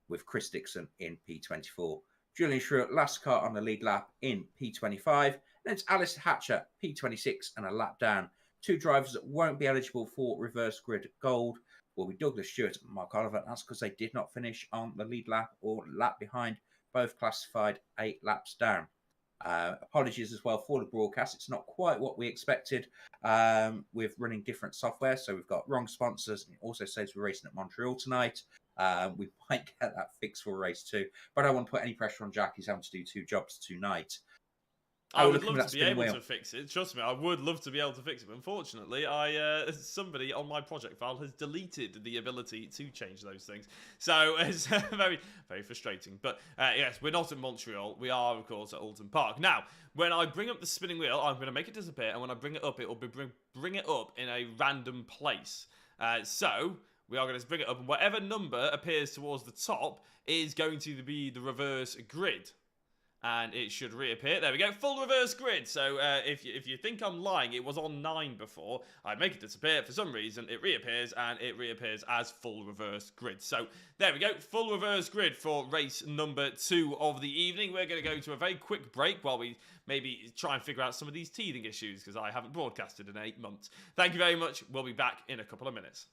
with Chris Dixon in P24. Julian Shrew, last car on the lead lap in P25. Then it's Alice Hatcher, P26, and a lap down. 2 drivers that won't be eligible for reverse grid gold will be Douglas Stewart and Mark Oliver. That's because they did not finish on the lead lap or lap behind, both classified 8 laps down. Apologies as well for the broadcast. It's not quite what we expected with running different software. So we've got wrong sponsors. And it also says we're racing at Montreal tonight. We might get that fixed for race 2. But I don't want to put any pressure on Jack. He's having to do 2 jobs tonight. I would love to be able to fix it. Trust me, I would love to be able to fix it. But unfortunately, somebody on my project file has deleted the ability to change those things. So it's very, very frustrating. But yes, we're not in Montreal. We are, of course, at Oulton Park. Now, when I bring up the spinning wheel, I'm going to make it disappear. And when I bring it up, it will bring it up in a random place. So we are going to bring it up, and whatever number appears towards the top is going to be the reverse grid. And it should reappear. There we go, full reverse grid. So if you think I'm lying, it was on 9 before. I make it disappear. For some reason, it reappears, and it reappears as full reverse grid. So there we go, full reverse grid for race number 2 of the evening. We're going to go to a very quick break while we maybe try and figure out some of these teething issues, because I haven't broadcasted in 8 months. Thank you very much. We'll be back in a couple of minutes.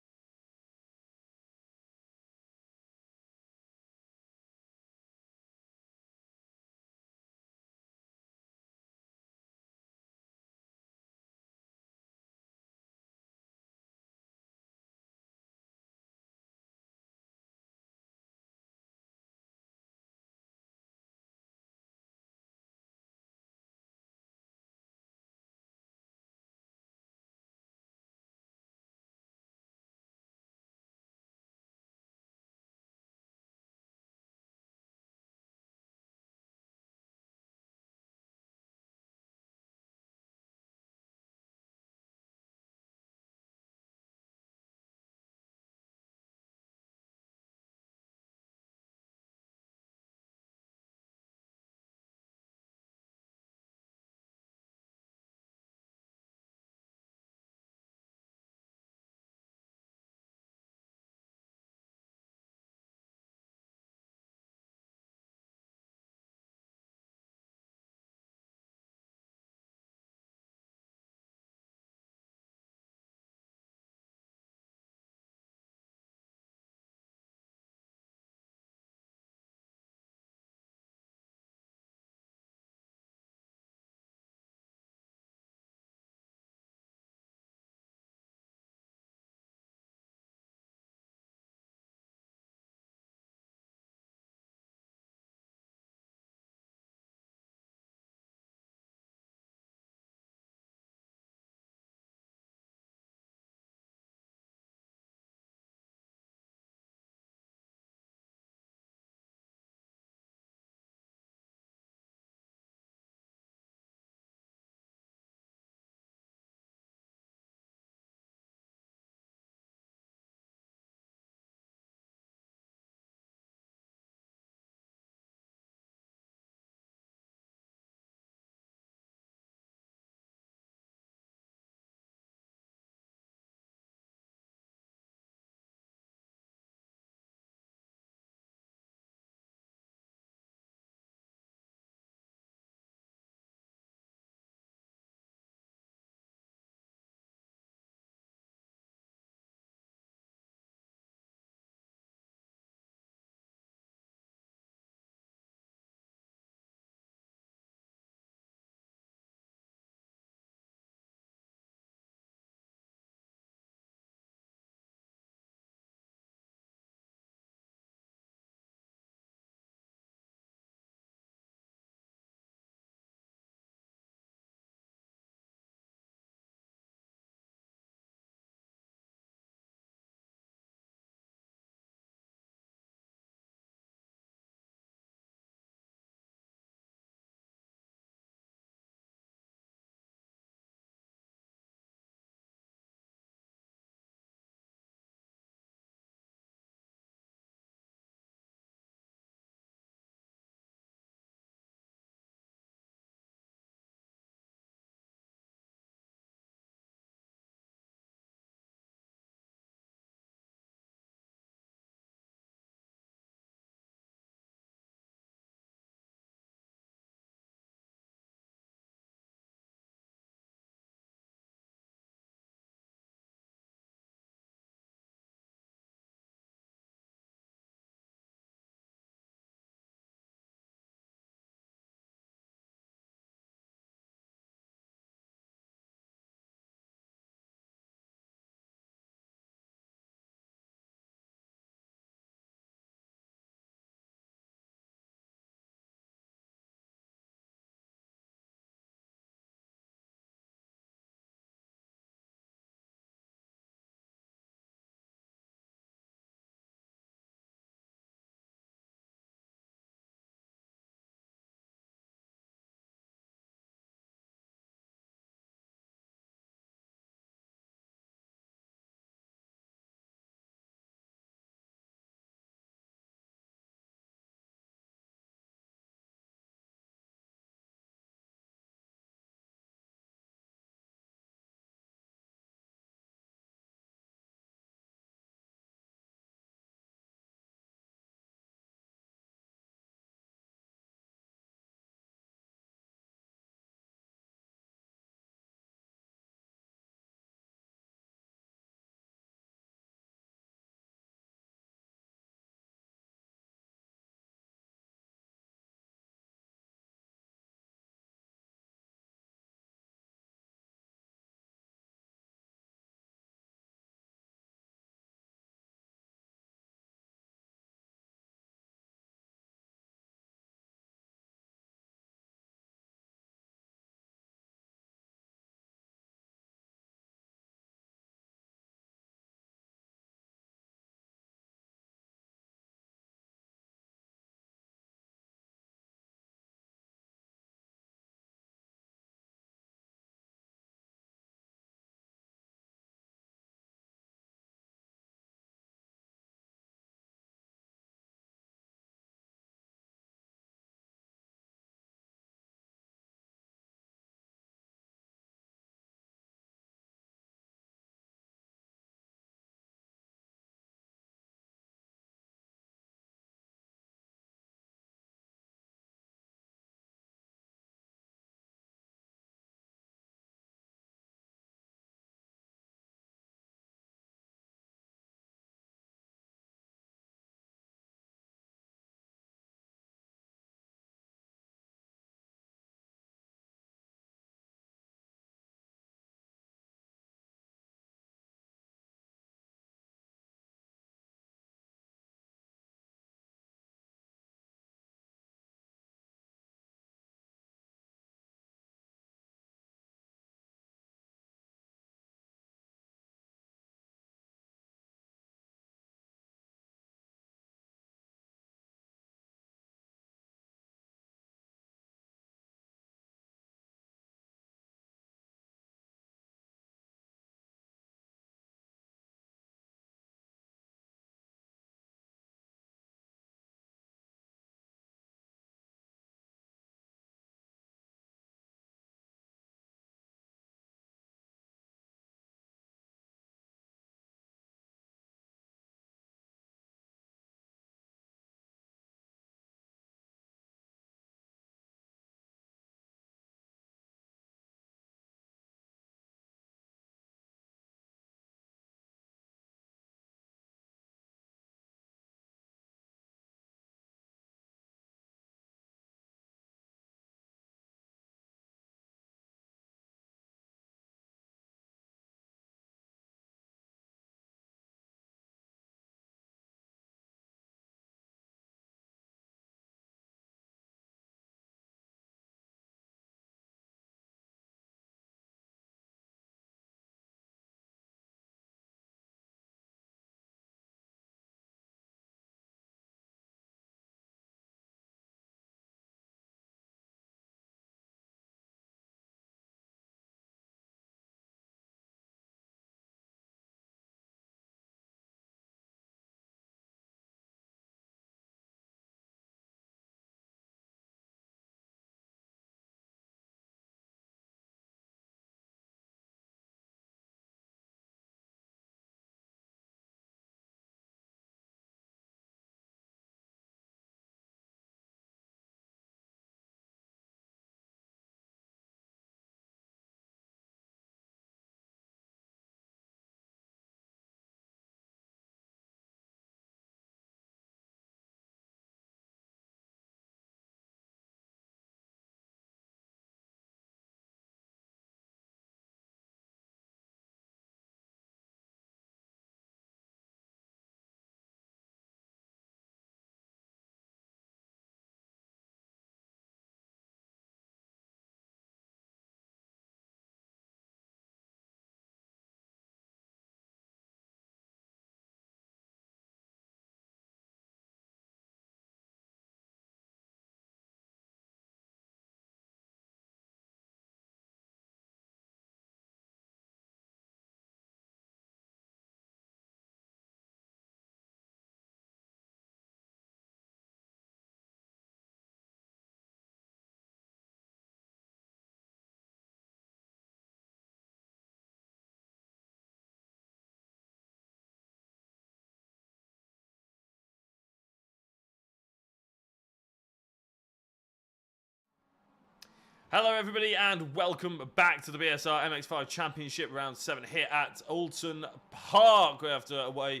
Hello everybody and welcome back to the BSR MX5 Championship Round 7 here at Oulton Park. We're after away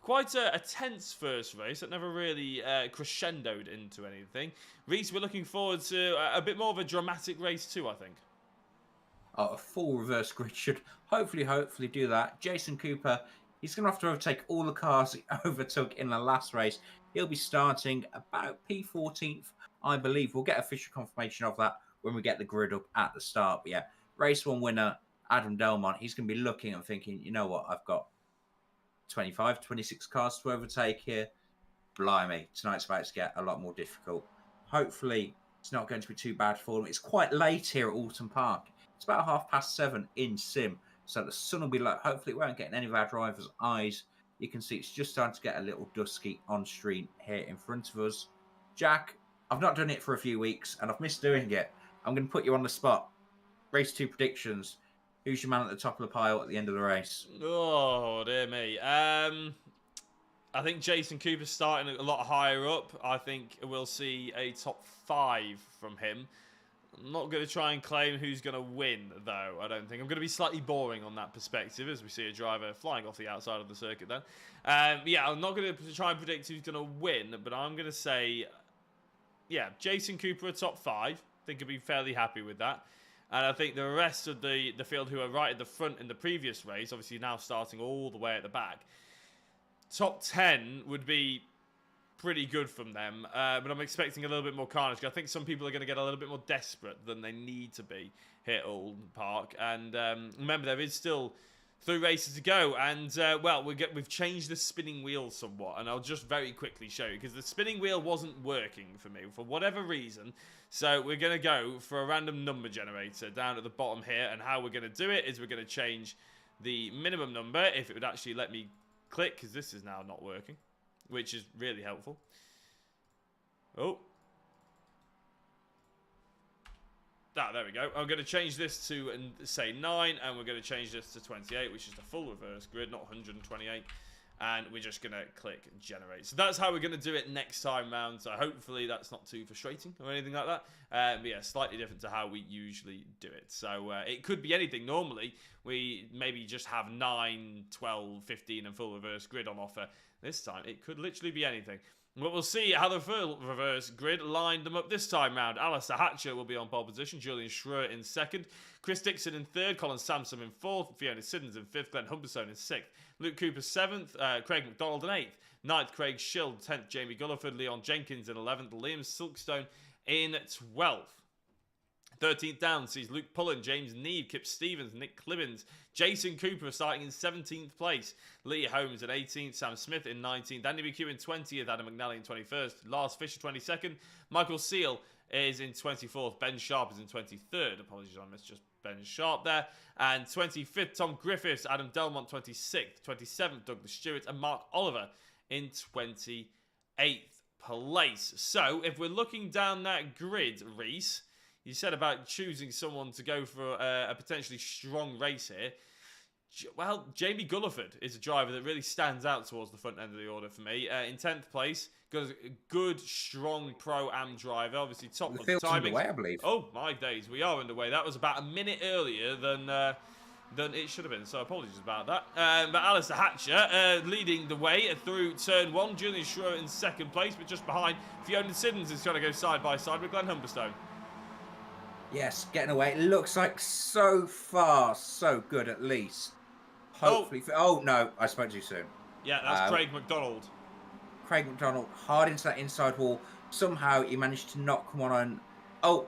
quite a tense first race that never really crescendoed into anything. Reese, we're looking forward to a bit more of a dramatic race too, I think. A full reverse grid should hopefully do that. Jason Cooper, he's going to have to overtake all the cars he overtook in the last race. He'll be starting about P14th, I believe. We'll get official confirmation of that when we get the grid up at the start. But yeah, race 1 winner, Adam Delmont, he's going to be looking and thinking, you know what, I've got 25, 26 cars to overtake here. Blimey, tonight's about to get a lot more difficult. Hopefully, it's not going to be too bad for them. It's quite late here at Oulton Park. It's about 7:30 in sim, so the sun will be low. Hopefully, it won't get in any of our drivers' eyes. You can see it's just starting to get a little dusky on stream here in front of us. Jack, I've not done it for a few weeks, and I've missed doing it. I'm going to put you on the spot. Race 2 predictions. Who's your man at the top of the pile at the end of the race? Oh, dear me. I think Jason Cooper's starting a lot higher up. I think we'll see a top 5 from him. I'm not going to try and claim who's going to win, though, I don't think. I'm going to be slightly boring on that perspective as we see a driver flying off the outside of the circuit then. Yeah, I'm not going to try and predict who's going to win, but I'm going to say, yeah, Jason Cooper at top 5. I think I'd be fairly happy with that. And I think the rest of the field who are right at the front in the previous race, obviously now starting all the way at the back, top 10 would be pretty good from them, but I'm expecting a little bit more carnage. I think some people are going to get a little bit more desperate than they need to be here at Oulton Park. And remember, there is still 3 races to go, and well, we've changed the spinning wheel somewhat, and I'll just very quickly show you, because the spinning wheel wasn't working for me for whatever reason. So we're going to go for a random number generator down at the bottom here, and how we're going to do it is we're going to change the minimum number, if it would actually let me click, because this is now not working, which is really helpful. Oh. Ah, there we go. I'm going to change this to, say, 9, and we're going to change this to 28, which is the full reverse grid, not 128. And we're just going to click generate. So that's how we're going to do it next time round. So hopefully that's not too frustrating or anything like that. But yeah, slightly different to how we usually do it. So it could be anything. Normally, we maybe just have 9, 12, 15 and full reverse grid on offer. This time, it could literally be anything. But we'll see how the full reverse grid lined them up this time round. Alistair Hatcher will be on pole position. Julian Schroer in 2nd. Chris Dixon in 3rd. Colin Sampson in 4th. Fiona Siddons in 5th. Glenn Humberstone in 6th. Luke Cooper 7th. Craig McDonald in 8th. 9th, Craig Schild. 10th, Jamie Gulliford. Leon Jenkins in 11th. Liam Silkstone in 12th. 13th down sees Luke Pullen, James Neve, Kip Stevens, Nick Clibbins, Jason Cooper starting in 17th place, Lee Holmes in 18th, Sam Smith in 19th, Andy McHugh in 20th, Adam McNally in 21st, Lars Fisher 22nd, Michael Seal is in 24th, Ben Sharp is in 23rd, apologies I missed just Ben Sharp there, and 25th, Tom Griffiths, Adam Delmont 26th, 27th, Douglas Stewart, and Mark Oliver in 28th place. So, if we're looking down that grid, Reese, you said about choosing someone to go for a potentially strong race here. Well, Jamie Gulliford is a driver that really stands out towards the front end of the order for me. In 10th place, got a good, strong Pro-Am driver. Obviously, top of the field's timing. underway, I believe. Oh, my days. We are underway. That was about a minute earlier than it should have been. So apologies about that. But Alistair Hatcher leading the way through turn 1. Julian Schroer in 2nd place, but just behind. Fiona Siddons is trying to go side by side with Glenn Humberstone. Yes, getting away. It looks like so far, so good at least. Hopefully. Oh, no, I spoke too soon. Yeah, that's Craig McDonald. Craig McDonald, hard into that inside wall. Somehow he managed to not come on. Oh,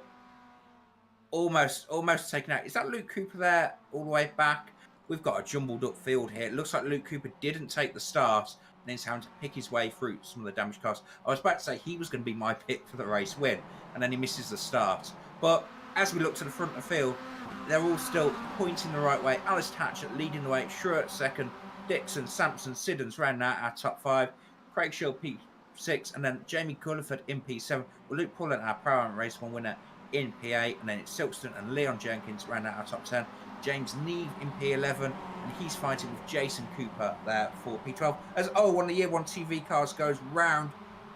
almost taken out. Is that Luke Cooper there all the way back? We've got a jumbled up field here. It looks like Luke Cooper didn't take the start and he's having to pick his way through some of the damaged cars. I was about to say he was going to be my pick for the race win, and then he misses the start. But as we look to the front of the field, they're all still pointing the right way. Alistair Hatcher leading the way. Schroer at 2nd. Dixon, Sampson, Siddons round out our top 5. Craig Schill P6. And then Jamie Gulliford in P7. Well, Luke Pullen, our Pro-Am Race 1 winner, in P8. And then it's Silkston and Leon Jenkins round out our top 10. James Neve in P11. And he's fighting with Jason Cooper there for P12. As, one of the Year 1 TV cars goes round.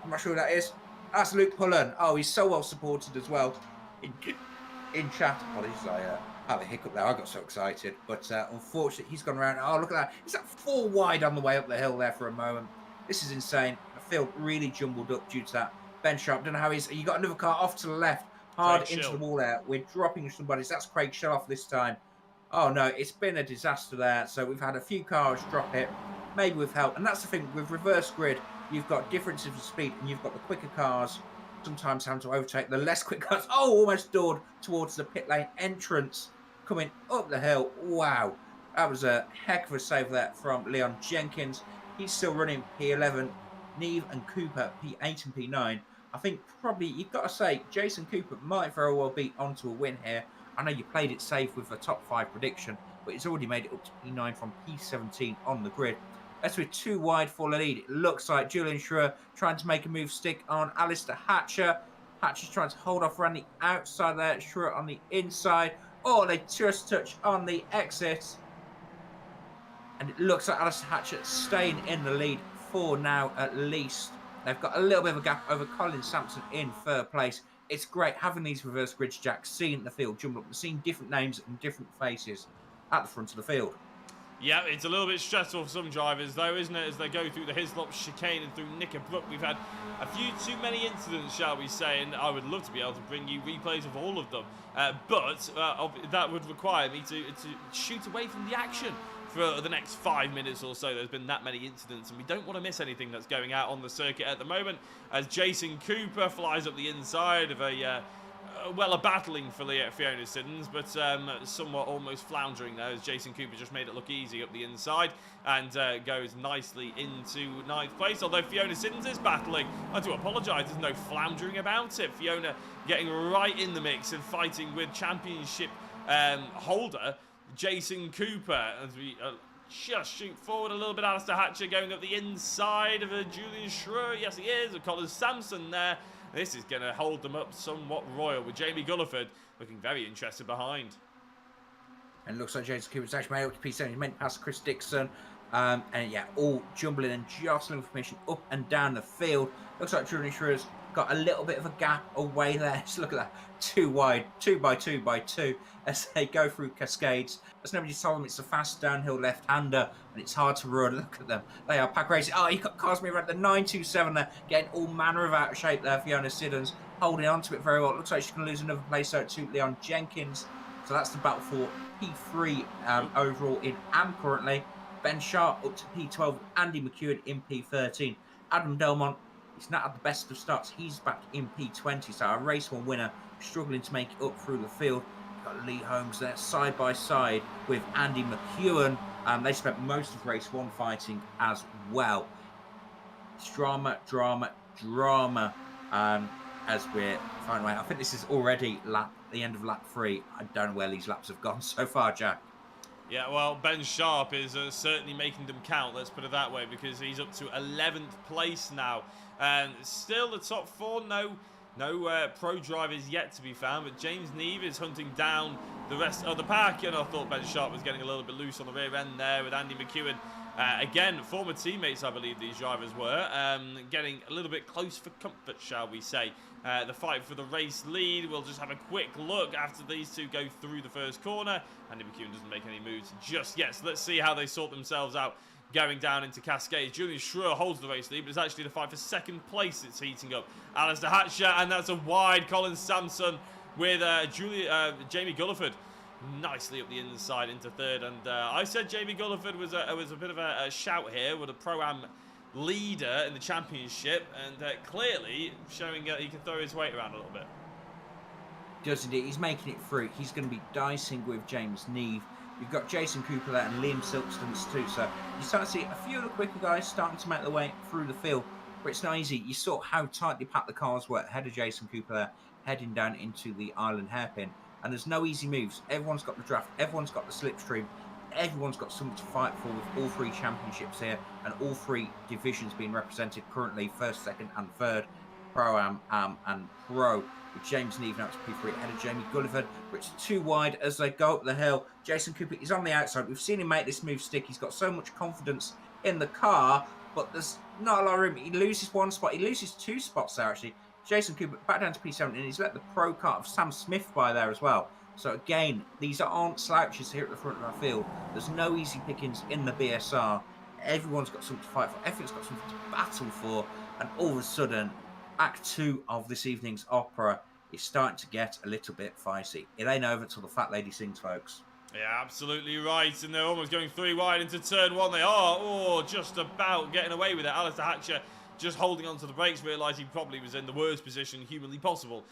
I'm not sure who that is. That's Luke Pullen. Oh, he's so well supported as well. in chat, apologies, I had a hiccup there. I got so excited, but unfortunately, he's gone around. Oh, look at that! Is that 4 wide on the way up the hill there for a moment? This is insane. The field really jumbled up due to that. Ben Sharp, don't know how he's. You got another car off to the left, Craig hard into Schill. the wall there. We're dropping somebody. That's Craig Shell off this time. Oh no, it's been a disaster there. So we've had a few cars drop it. Maybe with help, and that's the thing with reverse grid. You've got differences of speed, and you've got the quicker cars sometimes having to overtake the less quick cars. Oh, almost doored towards the pit lane entrance coming up the hill. Wow, that was a heck of a save there from Leon Jenkins. He's still running P11. Neve and Cooper P8 and P9. I think probably you've got to say Jason Cooper might very well be onto a win here. I know you played it safe with a top 5 prediction, but he's already made it up to P9 from P17 on the grid. That's with 2 wide for the lead. It looks like Julian Schreier trying to make a move stick on Alistair Hatcher. Hatcher's trying to hold off around the outside there. Schreier on the inside. Oh, they just touch on the exit. And it looks like Alistair Hatcher staying in the lead for now at least. They've got a little bit of a gap over Colin Sampson in third place. It's great having these reverse grids, Jack, seeing the field jumble up and seeing different names and different faces at the front of the field. Yeah, it's a little bit stressful for some drivers, though, isn't it? As they go through the Hislop chicane and through Knickerbrook, we've had a few too many incidents, shall we say, and I would love to be able to bring you replays of all of them. But that would require me to shoot away from the action for the next 5 minutes or so. There's been that many incidents, and we don't want to miss anything that's going out on the circuit at the moment. As Jason Cooper flies up the inside of a battling for Fiona Siddons, but somewhat almost floundering there, as Jason Cooper just made it look easy up the inside and goes nicely into 9th place. Although Fiona Siddons is battling, I do apologise, there's no floundering about it. Fiona getting right in the mix and fighting with championship holder Jason Cooper, as we just shoot forward a little bit. Alistair Hatcher going up the inside of Julian Schreier. Yes, he is. Colin Sampson there. This is going to hold them up somewhat royal, with Jamie Gulliford looking very interested behind. And it looks like Jason Cooper's actually made up to P7. He's meant past Chris Dixon. And yeah, all jumbling and jostling for permission up and down the field. Looks like Julian Schreier's got a little bit of a gap away there. Just look at that. 2 wide, 2 by 2 by 2 as they go through Cascades. As nobody told them, it's a fast downhill left-hander and it's hard to run. Look at them. They are pack racing. Oh, you got Cosme at the 927 there, getting all manner of out of shape there. Fiona Siddons holding on to it very well. It looks like she's going to lose another place out to Leon Jenkins. So that's the battle for P3 overall in AM currently. Ben Sharp up to P12. Andy McEwen in P13. Adam Delmont, he's not had the best of starts. He's back in P20. So a race 1 winner struggling to make it up through the field. Got Lee Holmes there side by side with Andy McEwen. They spent most of race 1 fighting as well. It's drama, drama, drama as we're finding away. I think this is already the end of lap 3. I don't know where these laps have gone so far, Jack. Yeah, well, Ben Sharp is certainly making them count, let's put it that way, because he's up to 11th place now. And still the top 4, no pro drivers yet to be found, but James Neve is hunting down the rest of the pack, and I thought Ben Sharp was getting a little bit loose on the rear end there with Andy McEwen. Again, former teammates, I believe these drivers were, getting a little bit close for comfort, shall we say. The fight for the race lead, we'll just have a quick look after these two go through the first corner. Andy McEwen doesn't make any moves just yet, so let's see how they sort themselves out going down into Cascades. Julian Schreier holds the race lead, but it's actually the fight for 2nd place that's heating up. Alistair Hatcher, and that's a wide Colin Sampson with Jamie Gulliford nicely up the inside into 3rd. And I said Jamie Gulliford was a bit of a shout here with a Pro-Am leader in the championship, and clearly showing he can throw his weight around a little bit. Does indeed. He's making it through. He's going to be dicing with James Neve. You've got Jason Cooper there and Liam Silkstons too. So you start to see a few of the quicker guys starting to make their way through the field. But it's not easy. You saw how tightly packed the cars were ahead of Jason Cooper there, heading down into the Island hairpin. And there's no easy moves. Everyone's got the draft. Everyone's got the slipstream. Everyone's got something to fight for with all 3 championships here and all 3 divisions being represented currently, 1st, 2nd and 3rd, Pro-Am, and Pro, with James Neve now to P3 ahead of Jamie Gulliford, but it's 2 wide as they go up the hill. Jason Cooper is on the outside. We've seen him make this move stick. He's got so much confidence in the car, but there's not a lot of room. He loses 1 spot. He loses 2 spots there, actually. Jason Cooper back down to P7, and he's let the pro kart of Sam Smith by there as well. So again, these aren't slouches here at the front of our field. There's no easy pickings in the BSR. Everyone's got something to fight for. Everyone's got something to battle for. And all of a sudden, Act 2 of this evening's opera is starting to get a little bit feisty. It ain't over till the fat lady sings, folks. Yeah, absolutely right. And they're almost going 3 wide into turn 1. They are, just about getting away with it. Alistair Hatcher just holding onto the brakes, realised he probably was in the worst position humanly possible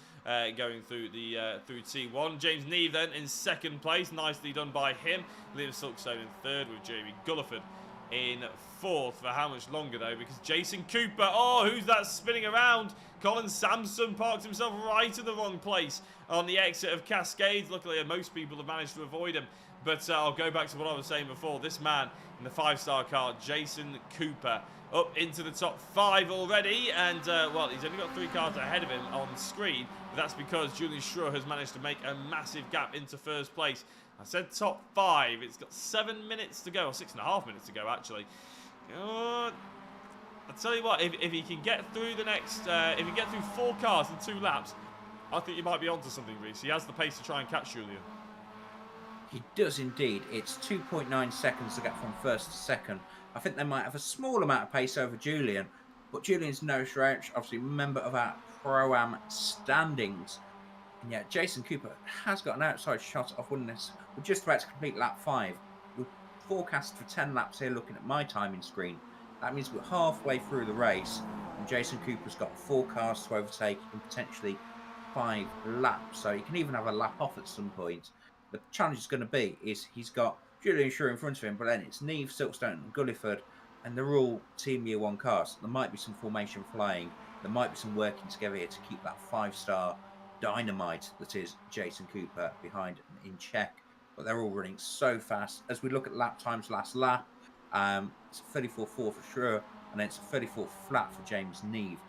going through the through T1. James Neve then in 2nd place, nicely done by him. Liam Silkstone in 3rd with Jamie Gulliford in 4th. For how much longer though? Because Jason Cooper, who's that spinning around? Colin Sampson parked himself right in the wrong place on the exit of Cascades. Luckily, most people have managed to avoid him. But I'll go back to what I was saying before. This man in the 5-star car, Jason Cooper, up into the top 5 already. And, well, he's only got 3 cars ahead of him on screen. But that's because Julian Schroer has managed to make a massive gap into 1st place. I said top 5. It's got 7 minutes to go, or 6.5 minutes to go, actually. I'll tell you what, if he can get through the next, if he can get through 4 cars in 2 laps, I think you might be onto something, Reece. He has the pace to try and catch Julian. He does indeed. It's 2.9 seconds to get from 1st to 2nd. I think they might have a small amount of pace over Julian, but Julian's no slouch, obviously member of our Pro-Am standings. And yet Jason Cooper has got an outside shot of winning this. We're just about to complete lap 5. We're forecast for 10 laps here looking at my timing screen. That means we're halfway through the race, and Jason Cooper's got 4 cars to overtake in potentially 5 laps. So he can even have a lap off at some point. The challenge is going to be is he's got Julian Schroer in front of him, but then it's Neve, Silkstone and Gulliford, and they're all Team Year 1 cars. There might be some formation flying. There might be some working together here to keep that 5-star dynamite that is Jason Cooper behind in check. But they're all running so fast. As we look at lap times last lap, it's a 34.4 for Schroer, and then it's a 34 flat for James Neve.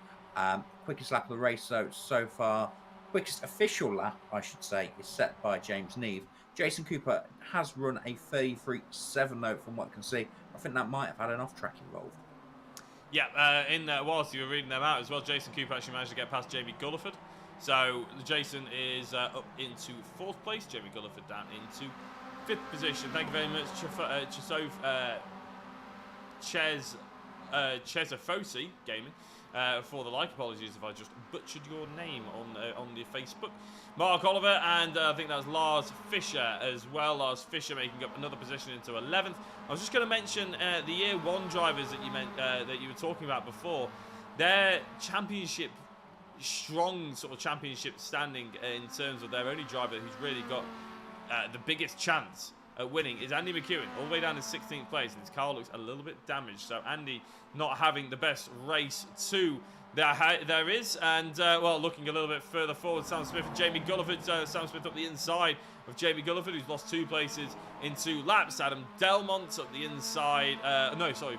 Quickest lap of the race, though, so far. Quickest official lap, I should say, is set by James Neve. Jason Cooper has run a 33.7 though, from what I can see. I think that might have had an off-track involved. Yeah, whilst you were reading them out as well, Jason Cooper actually managed to get past Jamie Gulliford. So Jason is up into 4th place. Jamie Gulliford down into 5th position. Thank you very much, Chesafosi Gaming. For the like. Apologies if I just butchered your name on the Facebook. Mark Oliver, and I think that's Lars Fisher as well. Lars Fisher making up another position into 11th. I was just going to mention the Year 1 drivers that you were talking about before. Their championship, strong sort of championship standing in terms of their only driver who's really got the biggest chance at winning is Andy McEwen, all the way down to 16th place, and his car looks a little bit damaged. So Andy not having the best race there is, and well, looking a little bit further forward, Sam Smith and Jamie Gulliford. Sam Smith up the inside of Jamie Gulliford, who's lost 2 places in 2 laps. Adam Delmont up the inside,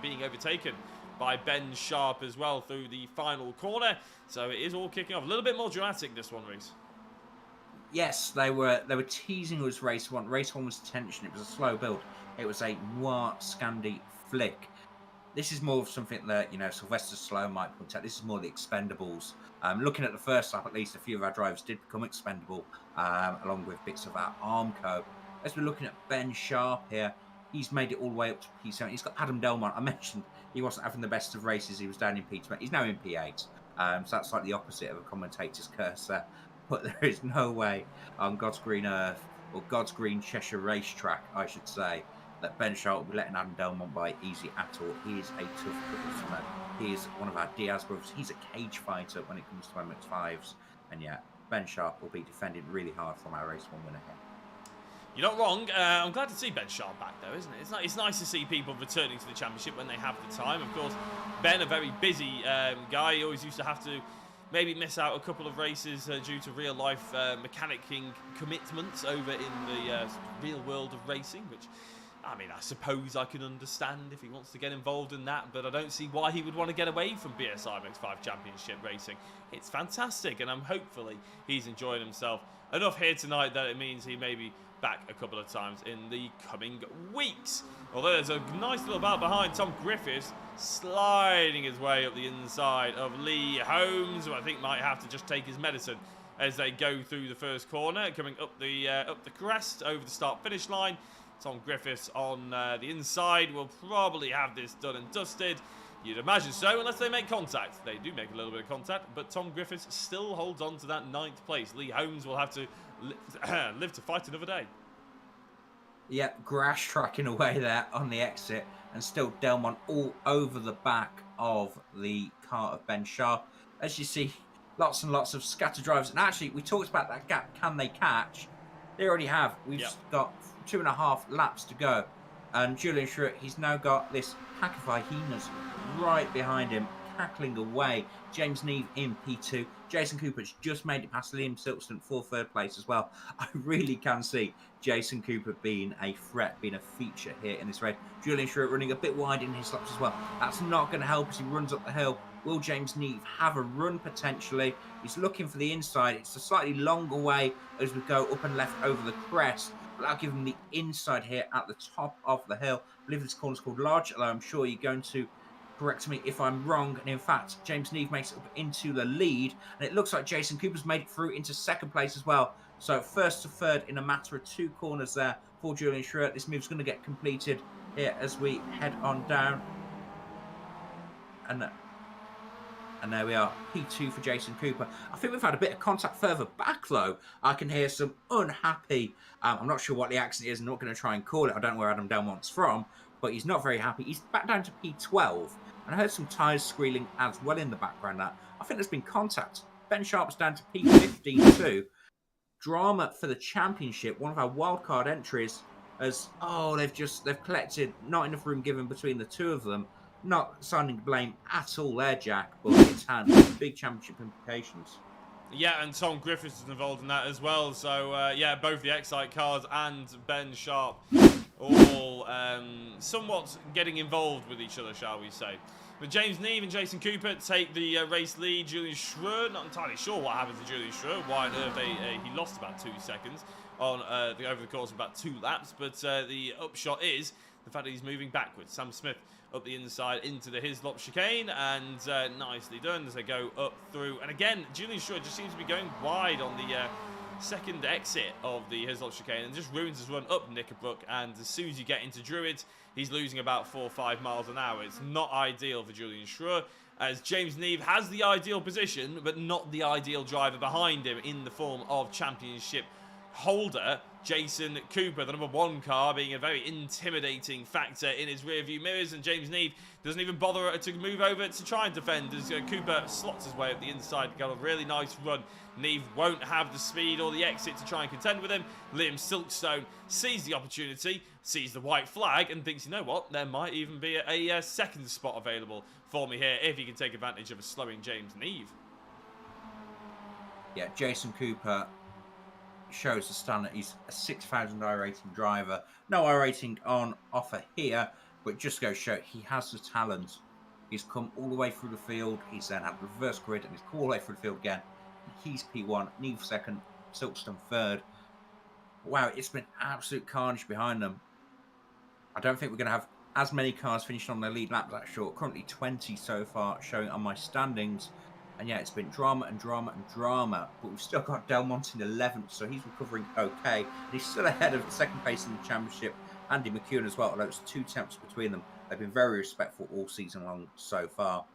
being overtaken by Ben Sharp as well through the final corner. So it is all kicking off a little bit more dramatic, this one, Reece. Yes, they were teasing us race 1. Race 1 was tension. It was a slow build. It was a noir Scandi flick. This is more of something that, Sylvester Stallone might point out. This is more the Expendables. Looking at the first lap, at least a few of our drivers did become expendable, along with bits of our Armco. As we're looking at Ben Sharp here, he's made it all the way up to P7. He's got Adam Delmont. I mentioned he wasn't having the best of races. He was down in P20. He's now in P8. So that's like the opposite of a commentator's curse there. But there is no way on God's green earth, or God's green Cheshire racetrack, I should say, that Ben Sharp will be letting Adam Delmont by easy at all. He is a tough customer. He is one of our Diaz brothers. He's a cage fighter when it comes to MX5s. And yeah, Ben Sharp will be defending really hard from our race 1 winner here. You're not wrong. I'm glad to see Ben Sharp back, though, isn't it? It's nice to see people returning to the championship when they have the time. Of course, Ben, a very busy guy. He always used to have to maybe miss out a couple of races due to real-life mechanicking commitments over in the real world of racing, which, I mean, I suppose I can understand if he wants to get involved in that, but I don't see why he would want to get away from BSR MX5 Championship racing. It's fantastic, and hopefully he's enjoying himself enough here tonight that it means he maybe back a couple of times in the coming weeks. Although there's a nice little battle behind. Tom Griffiths sliding his way up the inside of Lee Holmes, who I think might have to just take his medicine as they go through the first corner, coming up the crest over the start-finish line. Tom Griffiths on the inside will probably have this done and dusted. You'd imagine so, unless they make contact. They do make a little bit of contact, but Tom Griffiths still holds on to that 9th place. Lee Holmes will have to live to fight another day. Yeah, Grash tracking away there on the exit, and still Delmont all over the back of the car of Ben Sharp. As you see, lots and lots of scatter drivers. And actually, we talked about that gap. Can they catch? They already have. We've got 2.5 laps to go. And Julian Schrutt, he's now got this pack of hyenas right behind him, cackling away. James Neve in P2. Jason Cooper's just made it past Liam Silverstone for 3rd place as well. I really can see Jason Cooper being a threat, being a feature here in this race. Julian Schrutt running a bit wide in his laps as well. That's not going to help as he runs up the hill. Will James Neve have a run potentially? He's looking for the inside. It's a slightly longer way as we go up and left over the crest. But I'll give him the inside here at the top of the hill. I believe this corner's called Large, although I'm sure you're going to correct me if I'm wrong. And in fact, James Neve makes it up into the lead. And it looks like Jason Cooper's made it through into 2nd place as well. So 1st to 3rd in a matter of 2 corners there for Julian Schrutt. This move's going to get completed here as we head on down. And there we are, P2 for Jason Cooper. I think we've had a bit of contact further back, though. I can hear some unhappy... I'm not sure what the accent is. I'm not going to try and call it. I don't know where Adam Delmont's from, but he's not very happy. He's back down to P12. And I heard some tyres squealing as well in the background there. I think there's been contact. Ben Sharp's down to P15 too. Drama for the championship. One of our wildcard entries as, they've collected not enough room given between the two of them. Not assigning blame at all there, Jack, but it's had big championship implications. Yeah, and Tom Griffiths is involved in that as well. So, both the Excite cars and Ben Sharp all somewhat getting involved with each other, shall we say. But James Neve and Jason Cooper take the race lead. Julian Schrutt, not entirely sure what happened to Julian Schrutt. Why on earth he lost about 2 seconds on over the course of about 2 laps. But the upshot is the fact that he's moving backwards. Sam Smith up the inside into the Hislop chicane, and nicely done as they go up through. And again, Julian Schrutt just seems to be going wide on the 2nd exit of the Hislop chicane and just ruins his run up Knickerbrook. And as soon as you get into Druids, he's losing about 4 or 5 miles an hour. It's not ideal for Julian Schrutt, as James Neve has the ideal position, but not the ideal driver behind him in the form of championship holder Jason Cooper, the number 1 car, being a very intimidating factor in his rear-view mirrors, and James Neve doesn't even bother to move over to try and defend as Cooper slots his way up the inside, got a really nice run. Neve won't have the speed or the exit to try and contend with him. Liam Silkstone sees the opportunity, sees the white flag, and thinks, you know what, there might even be a 2nd spot available for me here if he can take advantage of a slowing James Neve. Yeah, Jason Cooper shows the standard. He's a 6,000 I rating driver. No I rating on offer here, but just goes to show he has the talent. He's come all the way through the field. He's then had reverse grid and he's come all the way through the field again. He's P1, Neve 2nd, Silkstone 3rd. Wow, it's been absolute carnage behind them. I don't think we're going to have as many cars finished on their lead lap that short. Currently 20 so far showing on my standings. And yeah, it's been drama and drama and drama. But we've still got Delmont in 11th, so he's recovering okay. And he's still ahead of 2nd place in the championship. Andy McEwen as well, although it's 2 temps between them. They've been very respectful all season long so far.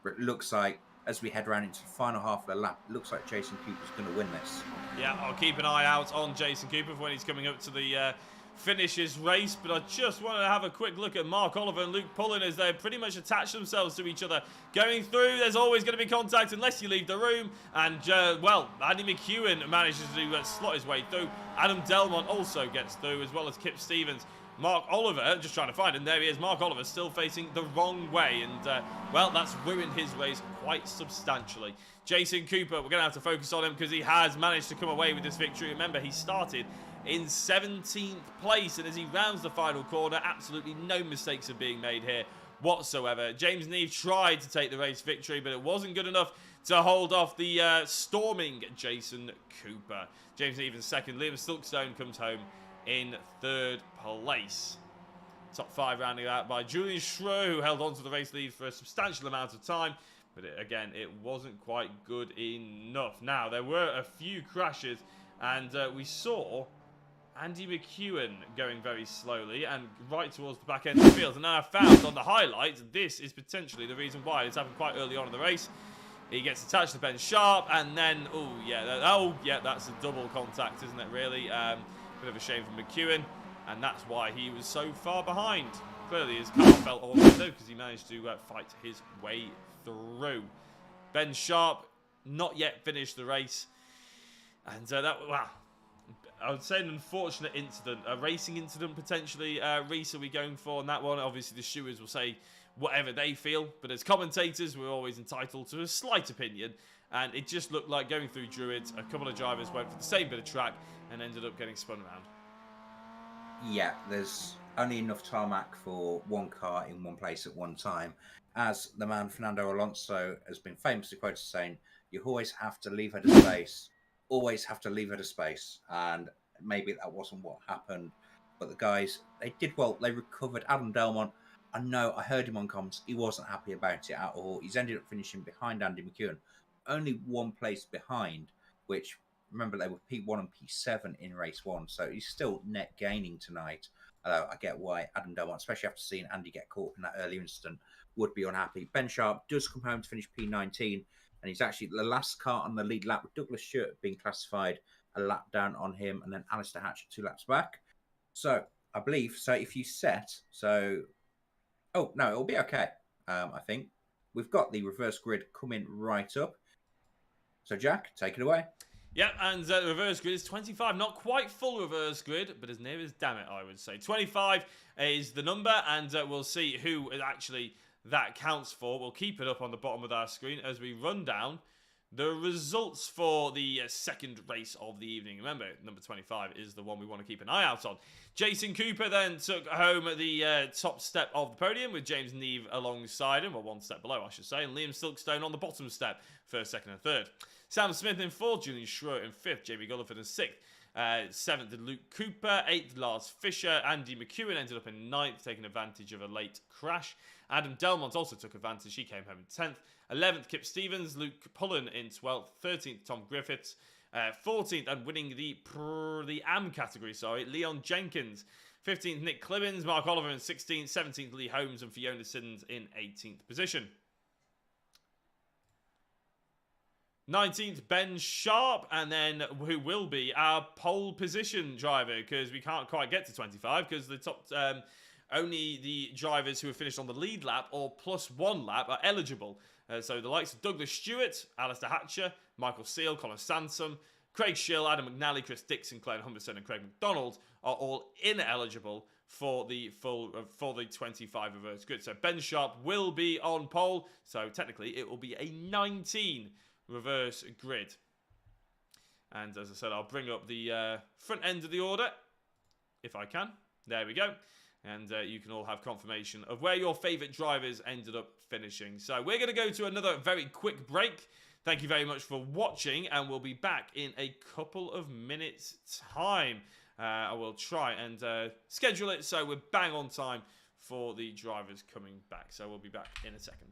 But it looks like, as we head around into the final half of the lap, it looks like Jason Cooper's going to win this. Yeah, I'll keep an eye out on Jason Cooper for when he's coming up to the finish his race, but I just wanted to have a quick look at Mark Oliver and Luke Pullen as they pretty much attach themselves to each other. Going through, there's always going to be contact unless you leave the room, and Andy McEwen manages to slot his way through. Adam Delmont also gets through, as well as Kip Stevens. Mark Oliver, just trying to find him, there he is. Mark Oliver still facing the wrong way, and that's ruined his race quite substantially. Jason Cooper, we're going to have to focus on him because he has managed to come away with this victory. Remember, he started in 17th place, and as he rounds the final corner, absolutely no mistakes are being made here whatsoever. James Neve tried to take the race victory, but it wasn't good enough to hold off the storming Jason Cooper. James Neve in 2nd, Liam Silkstone comes home in third place. Top 5 rounding out by Julian Schroe, who held on to the race lead for a substantial amount of time. But again, it wasn't quite good enough. Now, there were a few crashes, and we saw Andy McEwen going very slowly and right towards the back end of the field. And now I found on the highlights, this is potentially the reason why. It's happened quite early on in the race. He gets attached to Ben Sharp, and then, that's a double contact, isn't it, really? Bit of a shame for McEwen, and that's why he was so far behind. Clearly, his car felt all right, though, because he managed to fight his way through. Ben Sharp, not yet finished the race, and I would say an unfortunate incident, a racing incident potentially. Reese, are we going for on that one? Obviously, the stewards will say whatever they feel, but as commentators, we're always entitled to a slight opinion. And it just looked like going through Druids, a couple of drivers went for the same bit of track and ended up getting spun around. Yeah, there's only enough tarmac for one car in one place at one time. As the man Fernando Alonso has been famously quoted saying, you always have to leave her to space. Always have to leave her to space. And maybe that wasn't what happened. But the guys, they did well. They recovered. Adam Delmont, I know, I heard him on comms. He wasn't happy about it at all. He's ended up finishing behind Andy McEwen. Only one place behind, which, remember, they were P1 and P7 in race 1. So he's still net gaining tonight. I get why Adam Delmont, especially after seeing Andy get caught in that early incident, would be unhappy. Ben Sharp does come home to finish P19. And he's actually the last car on the lead lap, with Douglas Stewart being classified a lap down on him, and then Alistair Hatch 2 laps back. So I believe, so if you set, oh no, it'll be okay. I think we've got the reverse grid coming right up. So Jack, take it away. Yeah, and the reverse grid is 25. Not quite full reverse grid, but as near as damn it, I would say. 25 is the number, and we'll see who actually that counts for. We'll keep it up on the bottom of our screen as we run down the results for the second race of the evening. Remember, number 25 is the one we want to keep an eye out on. Jason Cooper then took home the top step of the podium with James Neve alongside him, or one step below, I should say, and Liam Silkstone on the bottom step, first, second, and third. Sam Smith in fourth, Julian Schroer in fifth, Jamie Gulliford in sixth. Seventh, Luke Cooper. Eighth, Lars Fisher. Andy McEwen ended up in ninth, taking advantage of a late crash. Adam Delmont also took advantage. He came home in 10th. 11th, Kip Stevens. Luke Pullen in 12th. 13th, Tom Griffiths. 14th, and winning the AM category, Leon Jenkins. 15th, Nick Clibbins. Mark Oliver in 16th. 17th, Lee Holmes, and Fiona Siddons in 18th position. 19th, Ben Sharp, and then who will be our pole position driver, because we can't quite get to 25, because the top, only the drivers who have finished on the lead lap or plus one lap are eligible. So the likes of Douglas Stewart, Alistair Hatcher, Michael Seal, Colin Sansom, Craig Schill, Adam McNally, Chris Dixon, Claire Humberson, and Craig McDonald are all ineligible for the 25 reverse grid. So Ben Sharp will be on pole, so technically it will be a 19 reverse grid. And as I said, I'll bring up the front end of the order if I can. There we go. And you can all have confirmation of where your favourite drivers ended up finishing. So we're going to go to another very quick break. Thank you very much for watching, and we'll be back in a couple of minutes' time. I will try and schedule it so we're bang on time for the drivers coming back. So we'll be back in a second.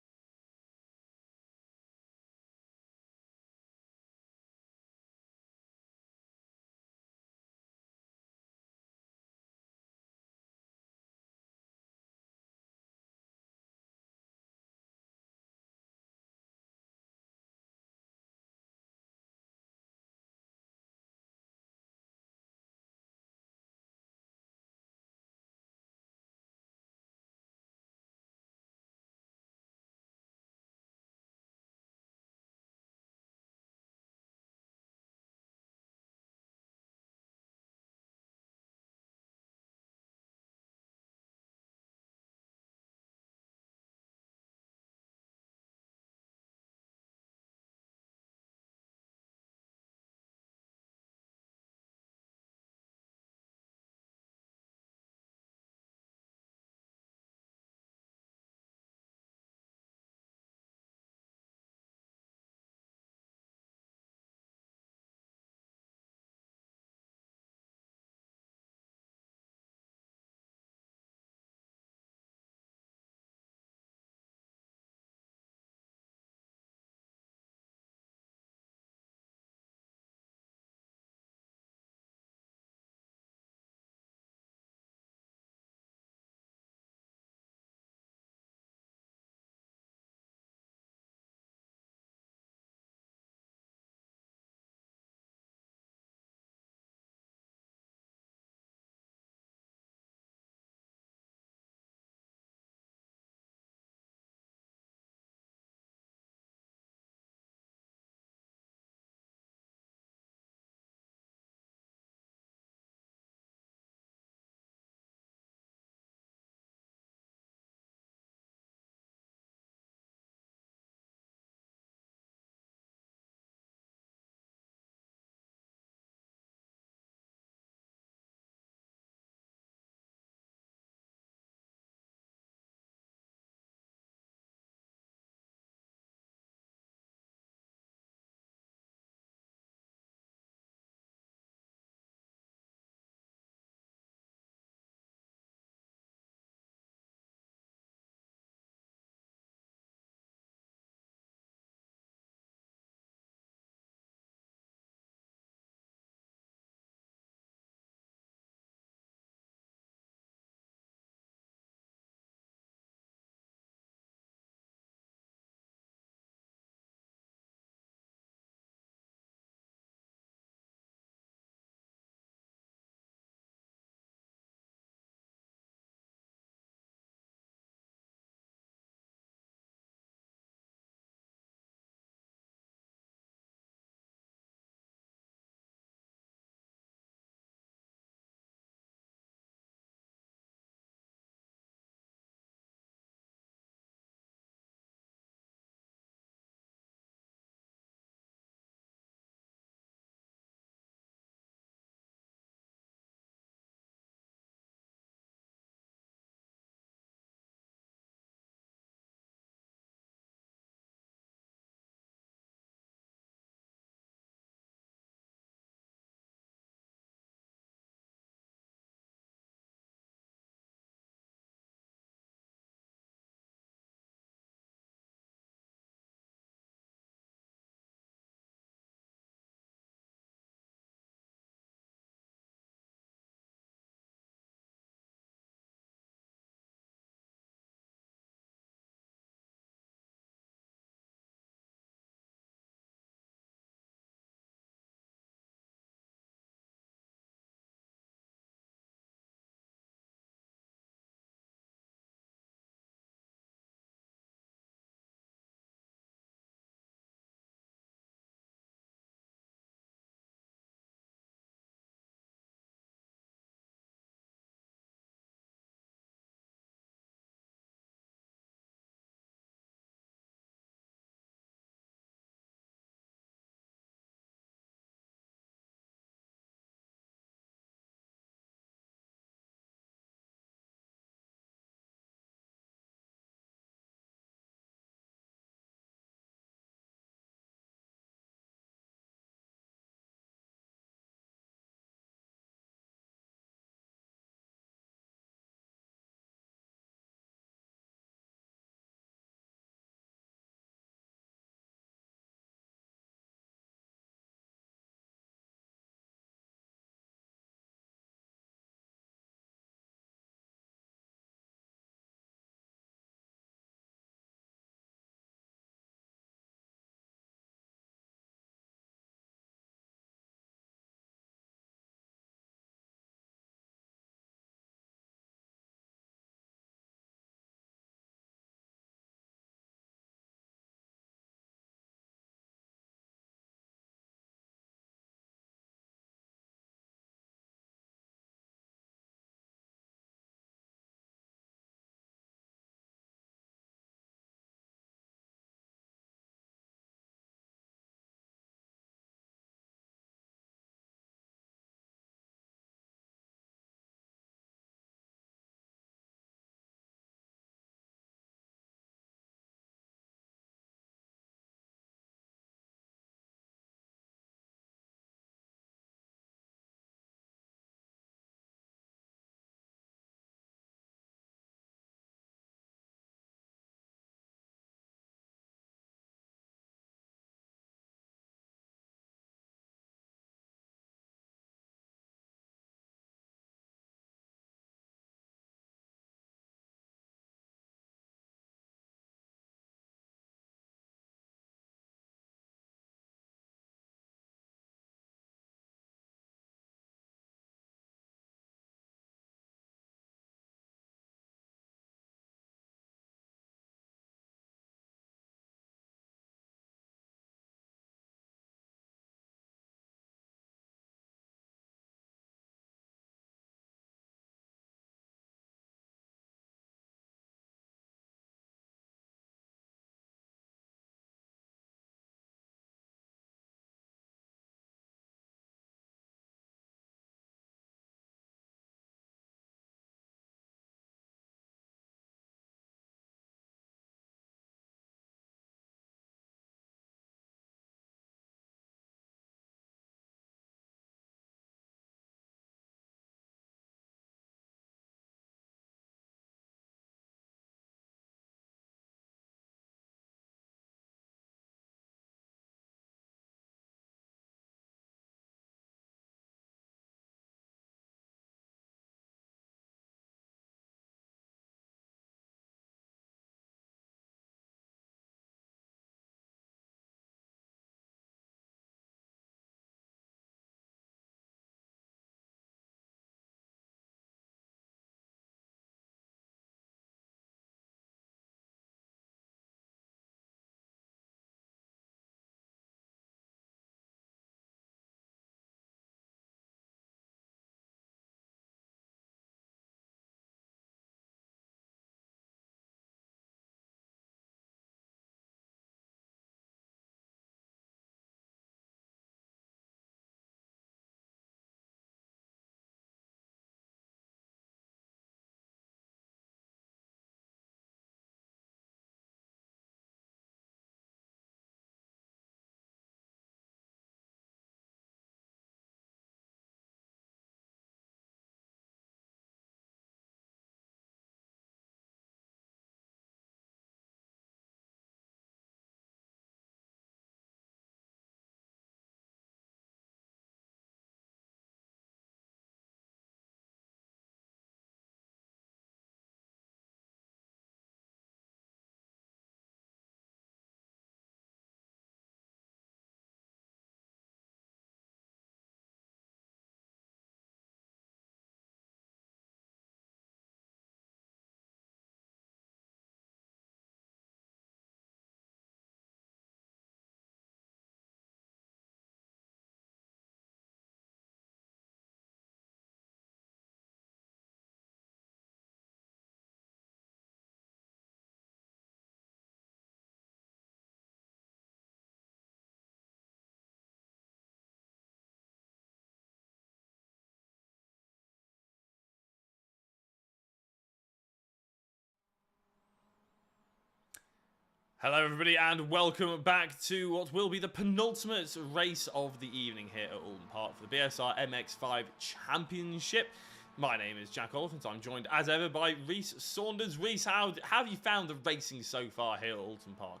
Hello everybody and welcome back to what will be the penultimate race of the evening here at Oulton Park for the BSR MX5 Championship. My name is Jack Oliphant. I'm joined as ever by Reese Saunders. Reese, how have you found the racing so far here at Oulton Park?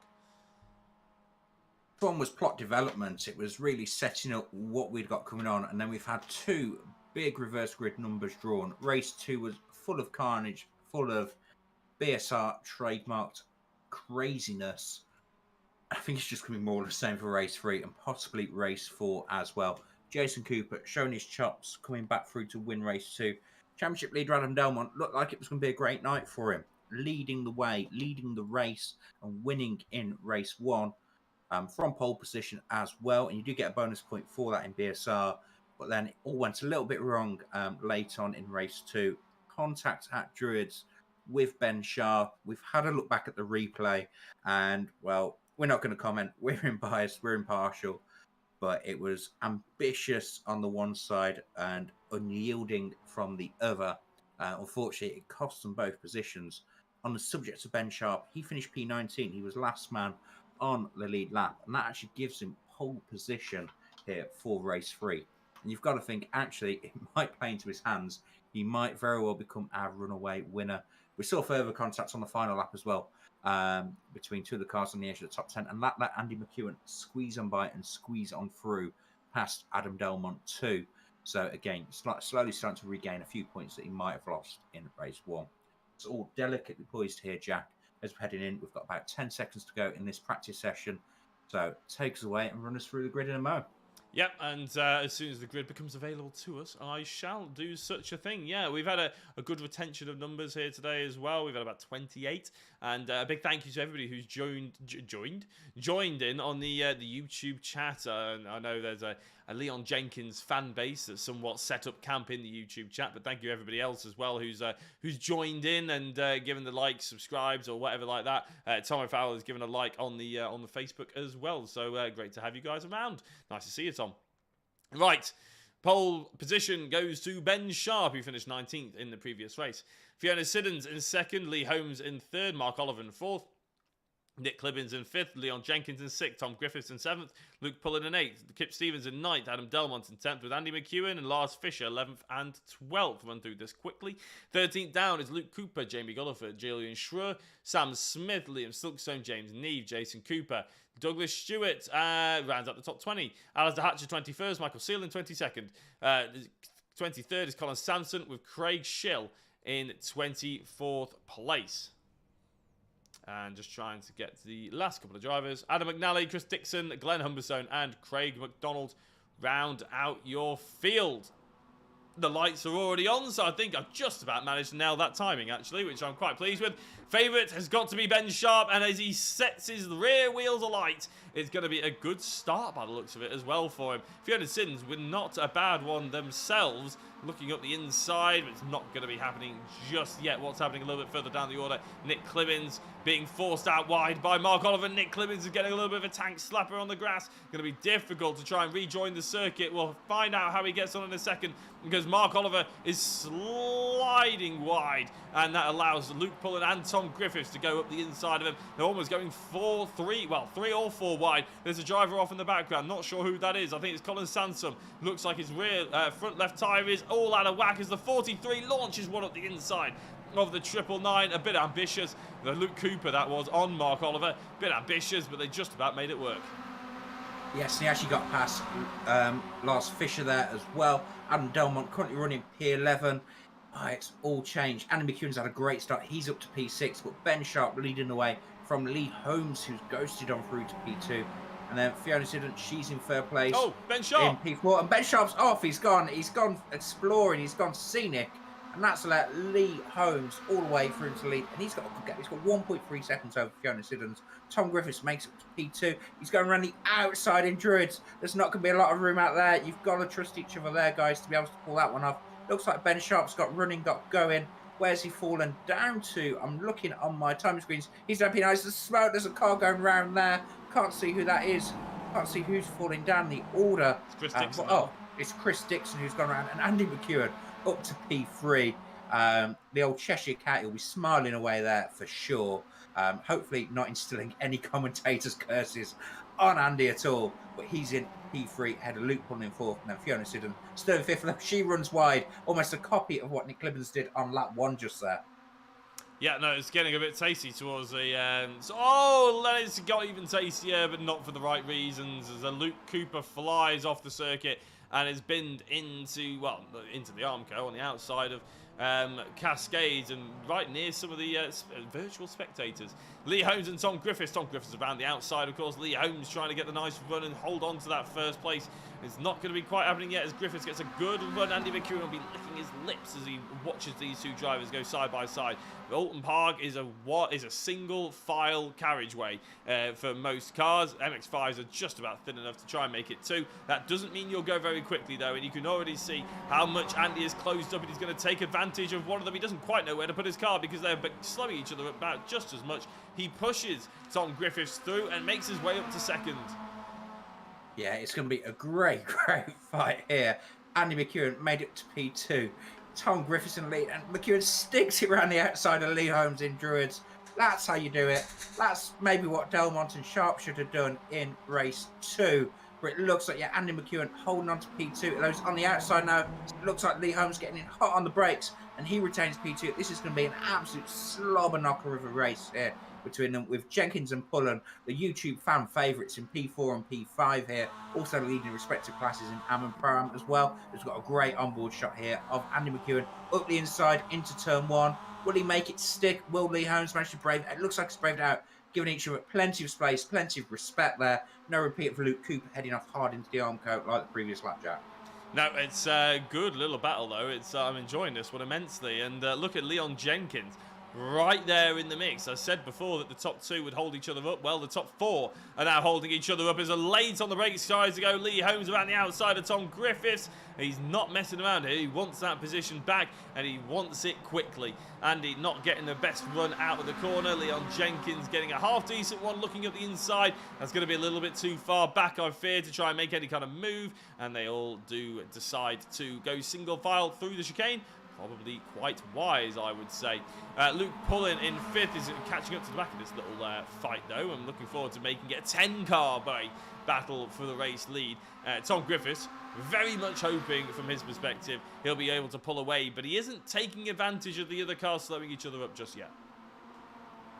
One was plot development. It was really setting up what we'd got coming on, and then we've had two big reverse grid numbers drawn. Race 2 was full of carnage, full of BSR trademarked craziness. I think it's just going to be more of the same for race 3 and possibly race 4 as well. Jason Cooper showing his chops, coming back through to win race 2. Championship leader Adam Delmont looked like it was going to be a great night for him, leading the way, leading the race and winning in race 1 from pole position as well. And you do get a bonus point for that in BSR, but then it all went a little bit wrong late on in race 2. Contact at Druids with Ben Sharp. We've had a look back at the replay, and well, we're not going to comment. We're unbiased, we're impartial, but it was ambitious on the one side and unyielding from the other. Unfortunately, it cost them both positions. On the subject of Ben Sharp, he finished P19. He was last man on the lead lap, and that actually gives him pole position here for race 3. And you've got to think, actually, it might play into his hands. He might very well become our runaway winner. We saw further contacts on the final lap as well, between two of the cars on the edge of the top 10, and that let Andy McEwen squeeze on by and squeeze on through past Adam Delmont too. So again, slowly starting to regain a few points that he might have lost in race 1. It's all delicately poised here, Jack. As we're heading in, we've got about 10 seconds to go in this practice session. So take us away and run us through the grid in a mo. Yep, and as soon as the grid becomes available to us, I shall do such a thing. Yeah, we've had a good retention of numbers here today as well. We've had about 28, and a big thank you to everybody who's joined in on the YouTube chat. I know there's a Leon Jenkins fan base that's somewhat set up camp in the YouTube chat, but thank you everybody else as well who's joined in and given the like, subscribes or whatever like that. Tom O'Farrell has given a like on the Facebook as well, so great to have you guys around. Nice to see you, Tom. Right, pole position goes to Ben Sharp, who finished 19th in the previous race. Fiona Siddons in 2nd, Lee Holmes in 3rd, Mark Oliver in 4th, Nick Clibbins in 5th, Leon Jenkins in 6th, Tom Griffiths in 7th, Luke Pullen in 8th, Kip Stevens in 9th, Adam Delmont in 10th with Andy McEwen and Lars Fisher 11th and 12th. Run through this quickly. 13th down is Luke Cooper, Jamie Gulliford, Julian Schroer, Sam Smith, Liam Silkstone, James Neve, Jason Cooper, Douglas Stewart rounds out the top 20. Alistair Hatcher 21st, Michael Seal in 22nd. 23rd is Colin Sampson with Craig Schill in 24th place. And just trying to get the last couple of drivers. Adam McNally, Chris Dixon, Glenn Humberstone, and Craig McDonald round out your field. The lights are already on, so I think I've just about managed to nail that timing, actually, which I'm quite pleased with. Favourite has got to be Ben Sharp, and as he sets his rear wheels alight, it's going to be a good start by the looks of it as well for him. Fiona Siddons were not a bad one themselves. Looking up the inside, but it's not going to be happening just yet. What's happening a little bit further down the order? Nick Clibbins being forced out wide by Mark Oliver. Nick Clibbins is getting a little bit of a tank slapper on the grass. Going to be difficult to try and rejoin the circuit. We'll find out how he gets on in a second, because Mark Oliver is sliding wide, and that allows Luke Pullen and Tom Griffiths to go up the inside of him. They're almost going 3 or 4 wide. There's a driver off in the background. Not sure who that is. I think it's Colin Sansom. Looks like his rear front left tyre is all out of whack as the 43 launches one up the inside of the 999. A bit ambitious. The Luke Cooper that was on Mark Oliver. A bit ambitious, but they just about made it work. Yes, he actually got past Lars Fisher there as well. Adam Delmont currently running P11. It's all changed. Andy McEwen's had a great start. He's up to P6, but Ben Sharp leading the way from Lee Holmes, who's ghosted on through to P2. And then Fiona Siddons, she's in third place. Oh, Ben Sharp! In P4. And Ben Sharp's off. He's gone exploring. He's gone scenic. And that's let Lee Holmes all the way through to lead. And he's got 1.3 seconds over Fiona Siddons. Tom Griffiths makes it to P2. He's going around the outside in Druids. There's not going to be a lot of room out there. You've got to trust each other there, guys, to be able to pull that one off. Looks like Ben Sharp's got going. Where's he fallen down to? I'm looking on my time screens. He's down P9. There's smoke. There's a car going around there. Can't see who that is. Can't see who's falling down the order. It's Chris Dixon. It's Chris Dixon who's gone around. And Andy McEwen up to P3. The old Cheshire Cat, he'll be smiling away there for sure. Hopefully not instilling any commentators' curses on Andy at all. But he's in P3, ahead of Luke Pullen in fourth, and then Fiona Siddon still in fifth. She runs wide, almost a copy of what Nick Clibbens did on lap 1 just there. Yeah, no, it's getting a bit tasty towards the end. Oh, it's got even tastier, but not for the right reasons, as a Luke Cooper flies off the circuit and is binned into, well, into the Armco on the outside of Cascades and right near some of the virtual spectators. Lee Holmes and Tom Griffiths. Tom Griffiths around the outside, of course. Lee Holmes trying to get the nice run and hold on to that first place. It's not going to be quite happening yet as Griffiths gets a good run. Andy McEwen will be licking his lips as he watches these two drivers go side by side. Oulton Park is a single file carriageway for most cars. MX5s are just about thin enough to try and make it too. That doesn't mean you'll go very quickly though, and you can already see how much Andy is closed up, and he's going to take advantage of one of them. He doesn't quite know where to put his car because they're slowing each other about just as much. He pushes Tom Griffiths through and makes his way up to second. Yeah, it's going to be a great fight here. Andy McEwen made it to P2. Tom Griffiths in the lead, and McEwen sticks it around the outside of Lee Holmes in Druids. That's how you do it. That's maybe what Delmont and Sharp should have done in race 2. But it looks like, yeah, Andy McEwen holding on to P2. Those on the outside now. It looks like Lee Holmes getting in hot on the brakes, and he retains P2. This is going to be an absolute slobber knocker of a race here between them, with Jenkins and Pullen, the YouTube fan favourites in P4 and P5 here, also leading respective classes in Am and Pro-Am as well. He's got a great onboard shot here of Andy McEwen up the inside into turn 1. Will he make it stick? Will Lee Holmes manage to brave it? It looks like it's braved out, giving each other plenty of space, plenty of respect there. No repeat for Luke Cooper heading off hard into the Armco like the previous lap, Jack. No, it's a good little battle though. I'm enjoying this one immensely, and look at Leon Jenkins right there in the mix. I said before that the top 2 would hold each other up. Well, the top 4 are now holding each other up as a late on the brakes tries to go. Lee Holmes around the outside of Tom Griffiths. He's not messing around here. He wants that position back, and he wants it quickly. Andy not getting the best run out of the corner. Leon Jenkins getting a half-decent one, looking up the inside. That's going to be a little bit too far back, I fear, to try and make any kind of move, and they all do decide to go single file through the chicane. Probably quite wise, I would say. Luke Pullen in 5th is catching up to the back of this little fight, though. I'm looking forward to making it a 10-car battle for the race lead. Tom Griffiths, very much hoping from his perspective he'll be able to pull away, but he isn't taking advantage of the other cars slowing each other up just yet.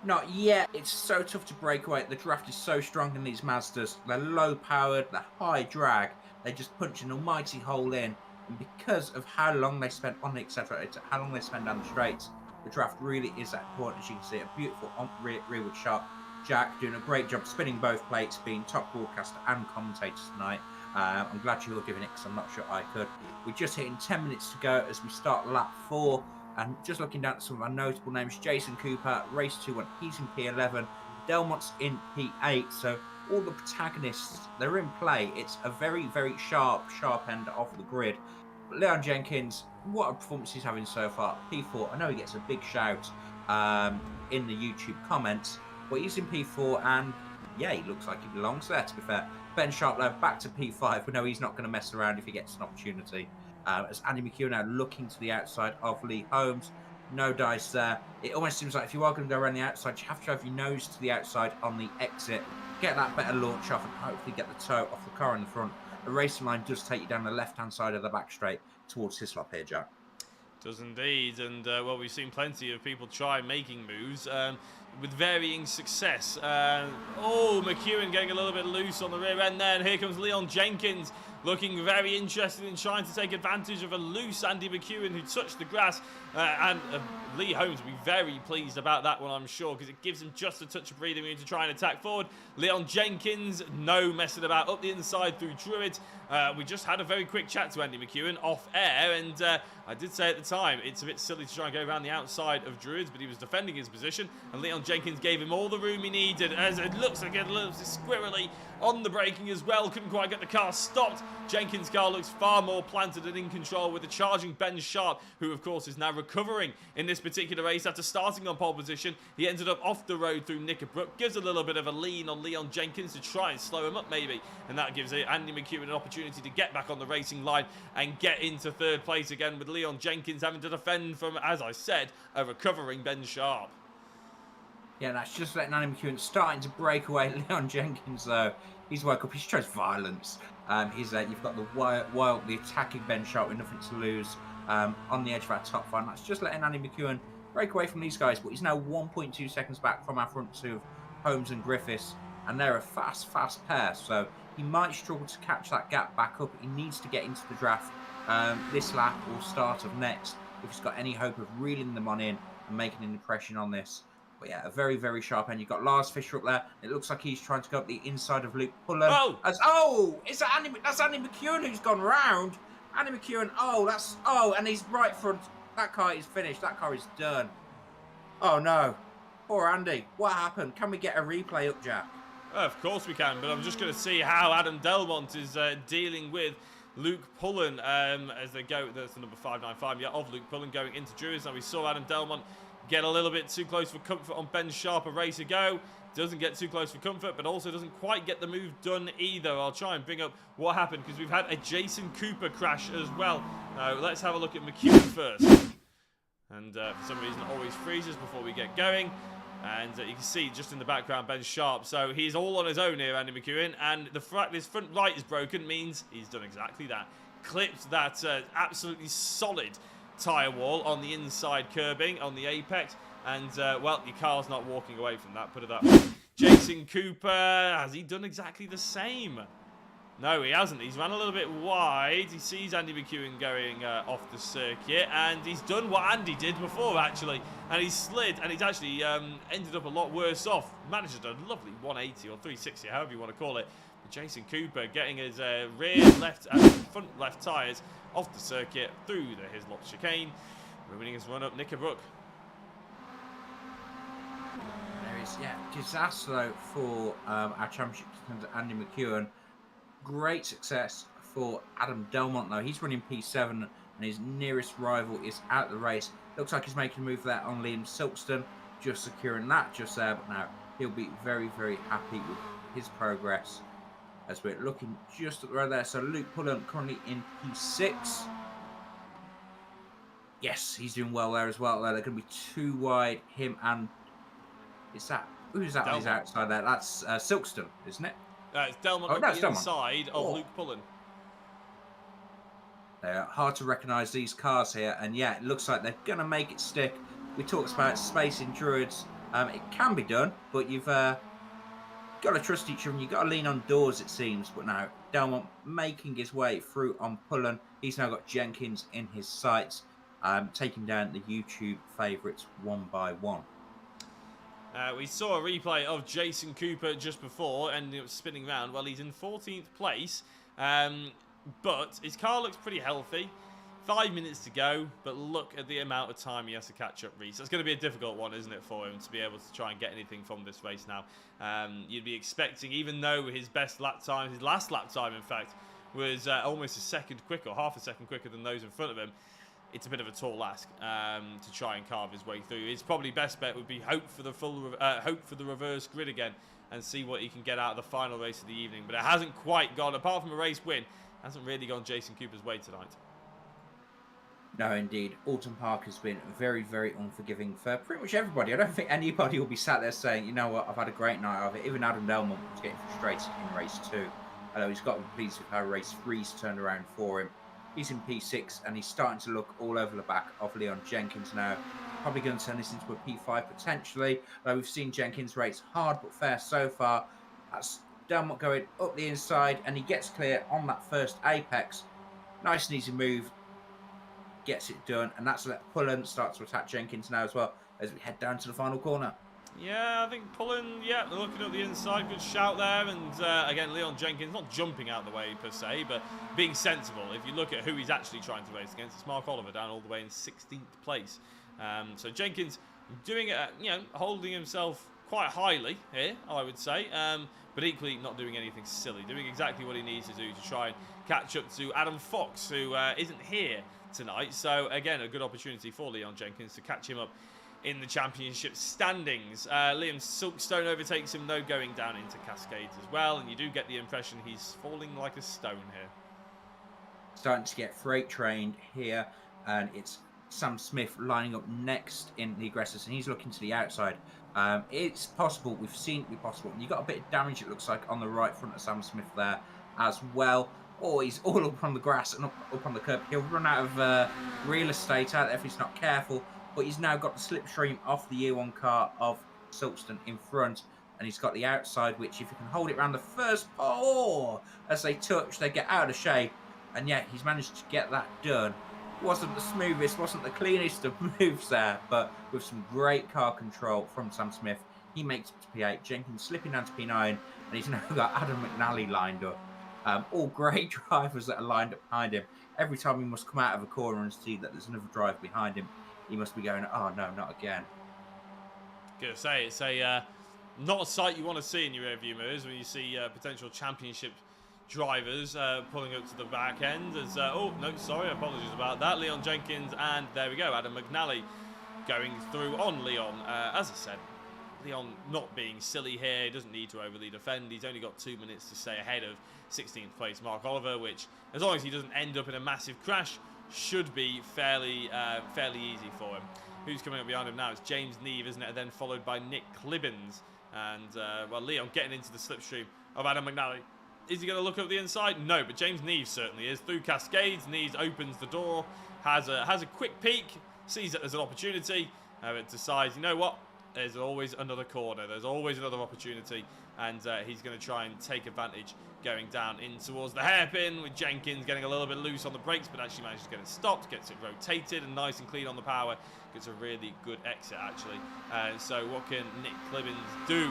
Not yet. It's so tough to break away. The draft is so strong in these Mazdas. They're low-powered, they're high drag. They just punch an almighty hole in. And because of how long they spend on it, etc., how long they spend down the straights, the draft really is that important. As you can see, a beautiful rearward shot. Jack doing a great job spinning both plates, being top broadcaster and commentator tonight. I'm glad you were giving it because I'm not sure I could. We're just hitting 10 minutes to go as we start lap 4. And just looking down at some of our notable names, Jason Cooper, race 2 when he's in P11, Delmont's in P8. So all the protagonists, they're in play. It's a very, very sharp end of the grid. But Leon Jenkins, what a performance he's having so far. P4, I know he gets a big shout in the YouTube comments, but he's in P4 and yeah, he looks like he belongs there, to be fair. Ben Sharp though, back to P5. We know he's not going to mess around if he gets an opportunity. As Andy McEwen now looking to the outside of Lee Holmes. No dice there. It almost seems like if you are going to go around the outside, you have to drive your nose to the outside on the exit, get that better launch off, and hopefully get the toe off the car in the front. The racing line does take you down the left-hand side of the back straight towards Hislop here, Jack. Does indeed, and well, we've seen plenty of people try making moves with varying success. McEwen getting a little bit loose on the rear end there, and here comes Leon Jenkins looking very interested in trying to take advantage of a loose Andy McEwen who touched the grass, and Lee Holmes will be very pleased about that one, I'm sure, because it gives him just a touch of breathing room to try and attack forward. Leon Jenkins, no messing about, up the inside through Druid. We just had a very quick chat to Andy McEwen off air, and I did say at the time it's a bit silly to try and go around the outside of Druids, but he was defending his position, and Leon Jenkins gave him all the room he needed, as it looks like a little squirrely on the braking as well. Couldn't quite get the car stopped. Jenkins' car looks far more planted and in control with the charging Ben Sharp, who of course is now recovering in this particular race after starting on pole position. He ended up off the road through Knickerbrook, gives a little bit of a lean on Leon Jenkins to try and slow him up maybe, and that gives Andy McEwen an opportunity to get back on the racing line and get into third place again, with Leon Jenkins having to defend from, as I said, a recovering Ben Sharp. Yeah, that's just letting Andy McEwen starting to break away. Leon Jenkins, though, he's woke up. He shows violence. You've got the attacking Ben Sharp with nothing to lose on the edge of our top five. That's just letting Andy McEwen break away from these guys. But he's now 1.2 seconds back from our front two of Holmes and Griffiths. And they're a fast pair. So he might struggle to catch that gap back up. He needs to get into the draft this lap or start of next if he's got any hope of reeling them on in and making an impression on this. But yeah, a very, very sharp end. You've got Lars Fisher up there. It looks like he's trying to go up the inside of Luke Pullen. Is that Andy? That's Andy McEwen who's gone round. Andy McEwen. And he's right front. That car is finished. That car is done. Oh no, poor Andy. What happened? Can we get a replay up, Jack? Of course we can, but I'm just going to see how Adam Delmont is dealing with Luke Pullen as they go. That's the number 595. Yeah, of Luke Pullen going into Druids. Now we saw Adam Delmont get a little bit too close for comfort on Ben Sharp a race ago. Doesn't get too close for comfort, but also doesn't quite get the move done either. I'll try and bring up what happened because we've had a Jason Cooper crash as well. Now, let's have a look at McEwen first. And for some reason, it always freezes before we get going. And you can see just in the background Ben Sharp. So he's all on his own here, Andy McEwen. And the fact his front right is broken means he's done exactly that. Clipped that absolutely solid tyre wall on the inside curbing on the apex, and well, your car's not walking away from that, put it that way. Jason Cooper, has he done exactly the same? No, he hasn't. He's ran a little bit wide. He sees Andy McEwen going off the circuit, and he's done what Andy did before, actually, and he's slid, and he's actually ended up a lot worse off. Managed a lovely 180 or 360, however you want to call it. But Jason Cooper getting his rear left and front left tyres off the circuit through the Hislop chicane, ruining his run up Knickerbrook. There is, disaster for our championship contender Andy McEwen. Great success for Adam Delmont, though. He's running P7 and his nearest rival is out of the race. Looks like he's making a move there on Liam Silkston, just securing that just there. But now he'll be very, very happy with his progress as we're looking just at the road there. So Luke Pullen currently in P6. Yes, he's doing well there as well. They're going to be too wide, him and... who's that on his outside there? That's Silkston, isn't it? It's Delmont on the inside of Luke Pullen. They're hard to recognise, these cars here. And yeah, it looks like they're going to make it stick. We talked about space in Druids. It can be done, but you've... got to trust each other and you've got to lean on doors, it seems. But now Delmont making his way through on Pullen. He's now got Jenkins in his sights, taking down the YouTube favourites one by one. We saw a replay of Jason Cooper just before, and it was spinning round. Well, he's in 14th place, but his car looks pretty healthy. 5 minutes to go, but look at the amount of time he has to catch up, Reese. That's going to be a difficult one, isn't it, for him to be able to try and get anything from this race now. You'd be expecting, even though his best lap time, his last lap time, in fact, was almost a second quicker, half a second quicker than those in front of him. It's a bit of a tall ask to try and carve his way through. His probably best bet would be hope for the reverse grid again and see what he can get out of the final race of the evening. But it hasn't quite gone, apart from a race win, hasn't really gone Jason Cooper's way tonight. No, indeed. Oulton Park has been very, very unforgiving for pretty much everybody. I don't think anybody will be sat there saying, you know what, I've had a great night of it. Even Adam Delmont was getting frustrated in race 2. Although he's got to be pleased with how race 3's turned around for him. He's in P6 and he's starting to look all over the back of Leon Jenkins now. Probably going to turn this into a P5 potentially. Though we've seen Jenkins race hard but fair so far. That's Delmont going up the inside and he gets clear on that first apex. Nice and easy move. Gets it done, and that's let Pullen start to attack Jenkins now as well as we head down to the final corner. Yeah, I think Pullen, yeah, looking at the inside, good shout there, and again, Leon Jenkins not jumping out the way per se, but being sensible. If you look at who he's actually trying to race against, it's Mark Oliver down all the way in 16th place. So Jenkins doing it, you know, holding himself quite highly here, I would say. But equally not doing anything silly, doing exactly what he needs to do to try and catch up to Adam Fox, who isn't here tonight. So again, a good opportunity for Leon Jenkins to catch him up in the championship standings. Liam Silkstone overtakes him, though, going down into Cascades as well, and you do get the impression he's falling like a stone here. Starting to get freight trained here, and it's Sam Smith lining up next in the aggressors, and he's looking to the outside. It's possible, we've seen it be possible. You got a bit of damage, it looks like, on the right front of Sam Smith there as well. Oh, he's all up on the grass and up on the curb. He'll run out of real estate out there if he's not careful, but he's now got the slipstream off the year one car of Silkston in front, and he's got the outside, which if he can hold it around the first pole, as they touch, they get out of shape, and yet he's managed to get that done. Wasn't the smoothest, wasn't the cleanest of moves there, but with some great car control from Sam Smith, he makes it to P8. Jenkins slipping down to P9, and he's now got Adam McNally lined up. All great drivers that are lined up behind him. Every time he must come out of a corner and see that there's another driver behind him, he must be going, oh no, not again. Gonna say, it's a not a sight you want to see in your rearview mirrors when you see potential championship drivers pulling up to the back end. As oh no, sorry, apologies about that. Leon Jenkins, and there we go, Adam McNally going through on Leon. As I said, Leon not being silly here. He doesn't need to overly defend. He's only got 2 minutes to stay ahead of 16th place Mark Oliver, which, as long as he doesn't end up in a massive crash, should be fairly easy for him. Who's coming up behind him now? It's James Neve, isn't it? And then followed by Nick Clibbins. And, well, Leon getting into the slipstream of Adam McNally. Is he going to look up the inside? No, but James Neve certainly is. Through Cascades, Neve opens the door, has a quick peek, sees it as an opportunity, but decides, you know what? There's always another corner. There's always another opportunity, and he's going to try and take advantage going down in towards the hairpin, with Jenkins getting a little bit loose on the brakes, but actually manages to get it stopped, gets it rotated and nice and clean on the power. Gets a really good exit, actually. So what can Nick Clibbins do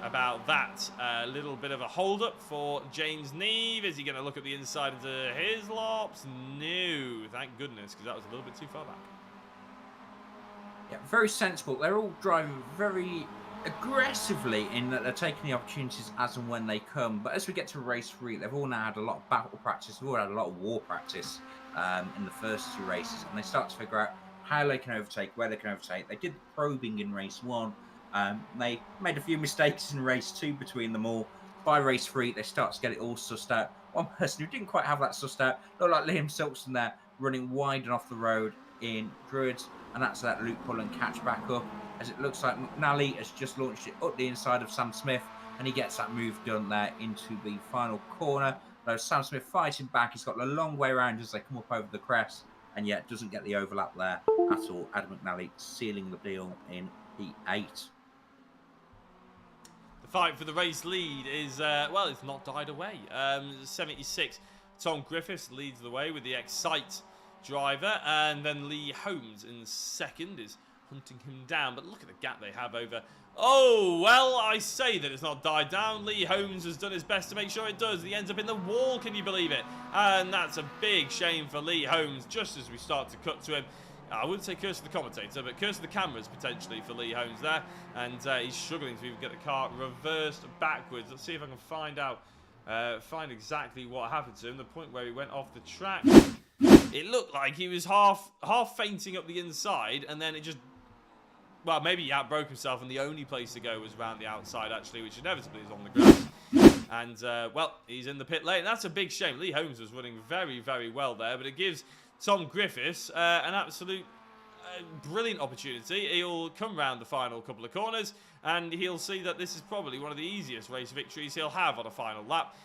about that? A little bit of a hold-up for James Neve. Is he going to look at the inside into his lops? No, thank goodness, because that was a little bit too far back. Yeah, very sensible. They're all driving very aggressively in that they're taking the opportunities as and when they come. But as we get to race 3, they've all now had a lot of battle practice. They've all had a lot of war practice in the first 2 races, and they start to figure out how they can overtake, where they can overtake. They did the probing in race 1. They made a few mistakes in race 2 between them all. By race 3, they start to get it all sussed out. One person who didn't quite have that sussed out looked like Liam Silkson there, running wide and off the road in Druids, and that's that loop pull and catch back up, as it looks like McNally has just launched it up the inside of Sam Smith, and he gets that move done there into the final corner. Though Sam Smith fighting back, he's got a long way around as they come up over the crest, and yet doesn't get the overlap there at all. Adam McNally sealing the deal in P8. The fight for the race lead is, well, it's not died away. 76, Tom Griffiths leads the way with the Excite driver, and then Lee Holmes in second is hunting him down. But look at the gap they have over. Oh, well, I say that it's not died down. Lee Holmes has done his best to make sure it does. He ends up in the wall, can you believe it? And that's a big shame for Lee Holmes, just as we start to cut to him. I wouldn't say curse of the commentator, but curse of the cameras potentially for Lee Holmes there. And he's struggling to even get the car reversed backwards. Let's see if I can find out, find exactly what happened to him. The point where he went off the track. It looked like he was half fainting up the inside, and then it just, well, maybe he outbroke himself, and the only place to go was around the outside, actually, which inevitably is on the grass. And, well, he's in the pit lane. That's a big shame. Lee Holmes was running very, very well there, but it gives Tom Griffiths an absolute brilliant opportunity. He'll come round the final couple of corners, and he'll see that this is probably one of the easiest race victories he'll have on a final lap.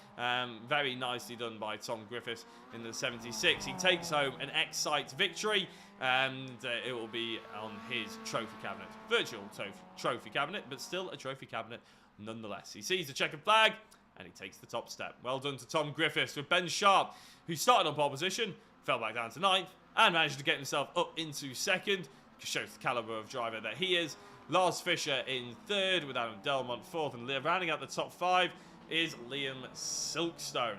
Very nicely done by Tom Griffiths in the 76. He takes home an Excite victory, and it will be on his trophy cabinet. Virtual trophy cabinet, but still a trophy cabinet nonetheless. He sees the checkered flag, and he takes the top step. Well done to Tom Griffiths, with Ben Sharp, who started on pole position, fell back down to 9th, and managed to get himself up into 2nd. Shows the calibre of driver that he is. Lars Fisher in 3rd, with Adam Delmont 4th, and rounding out the top 5 is Liam Silkstone.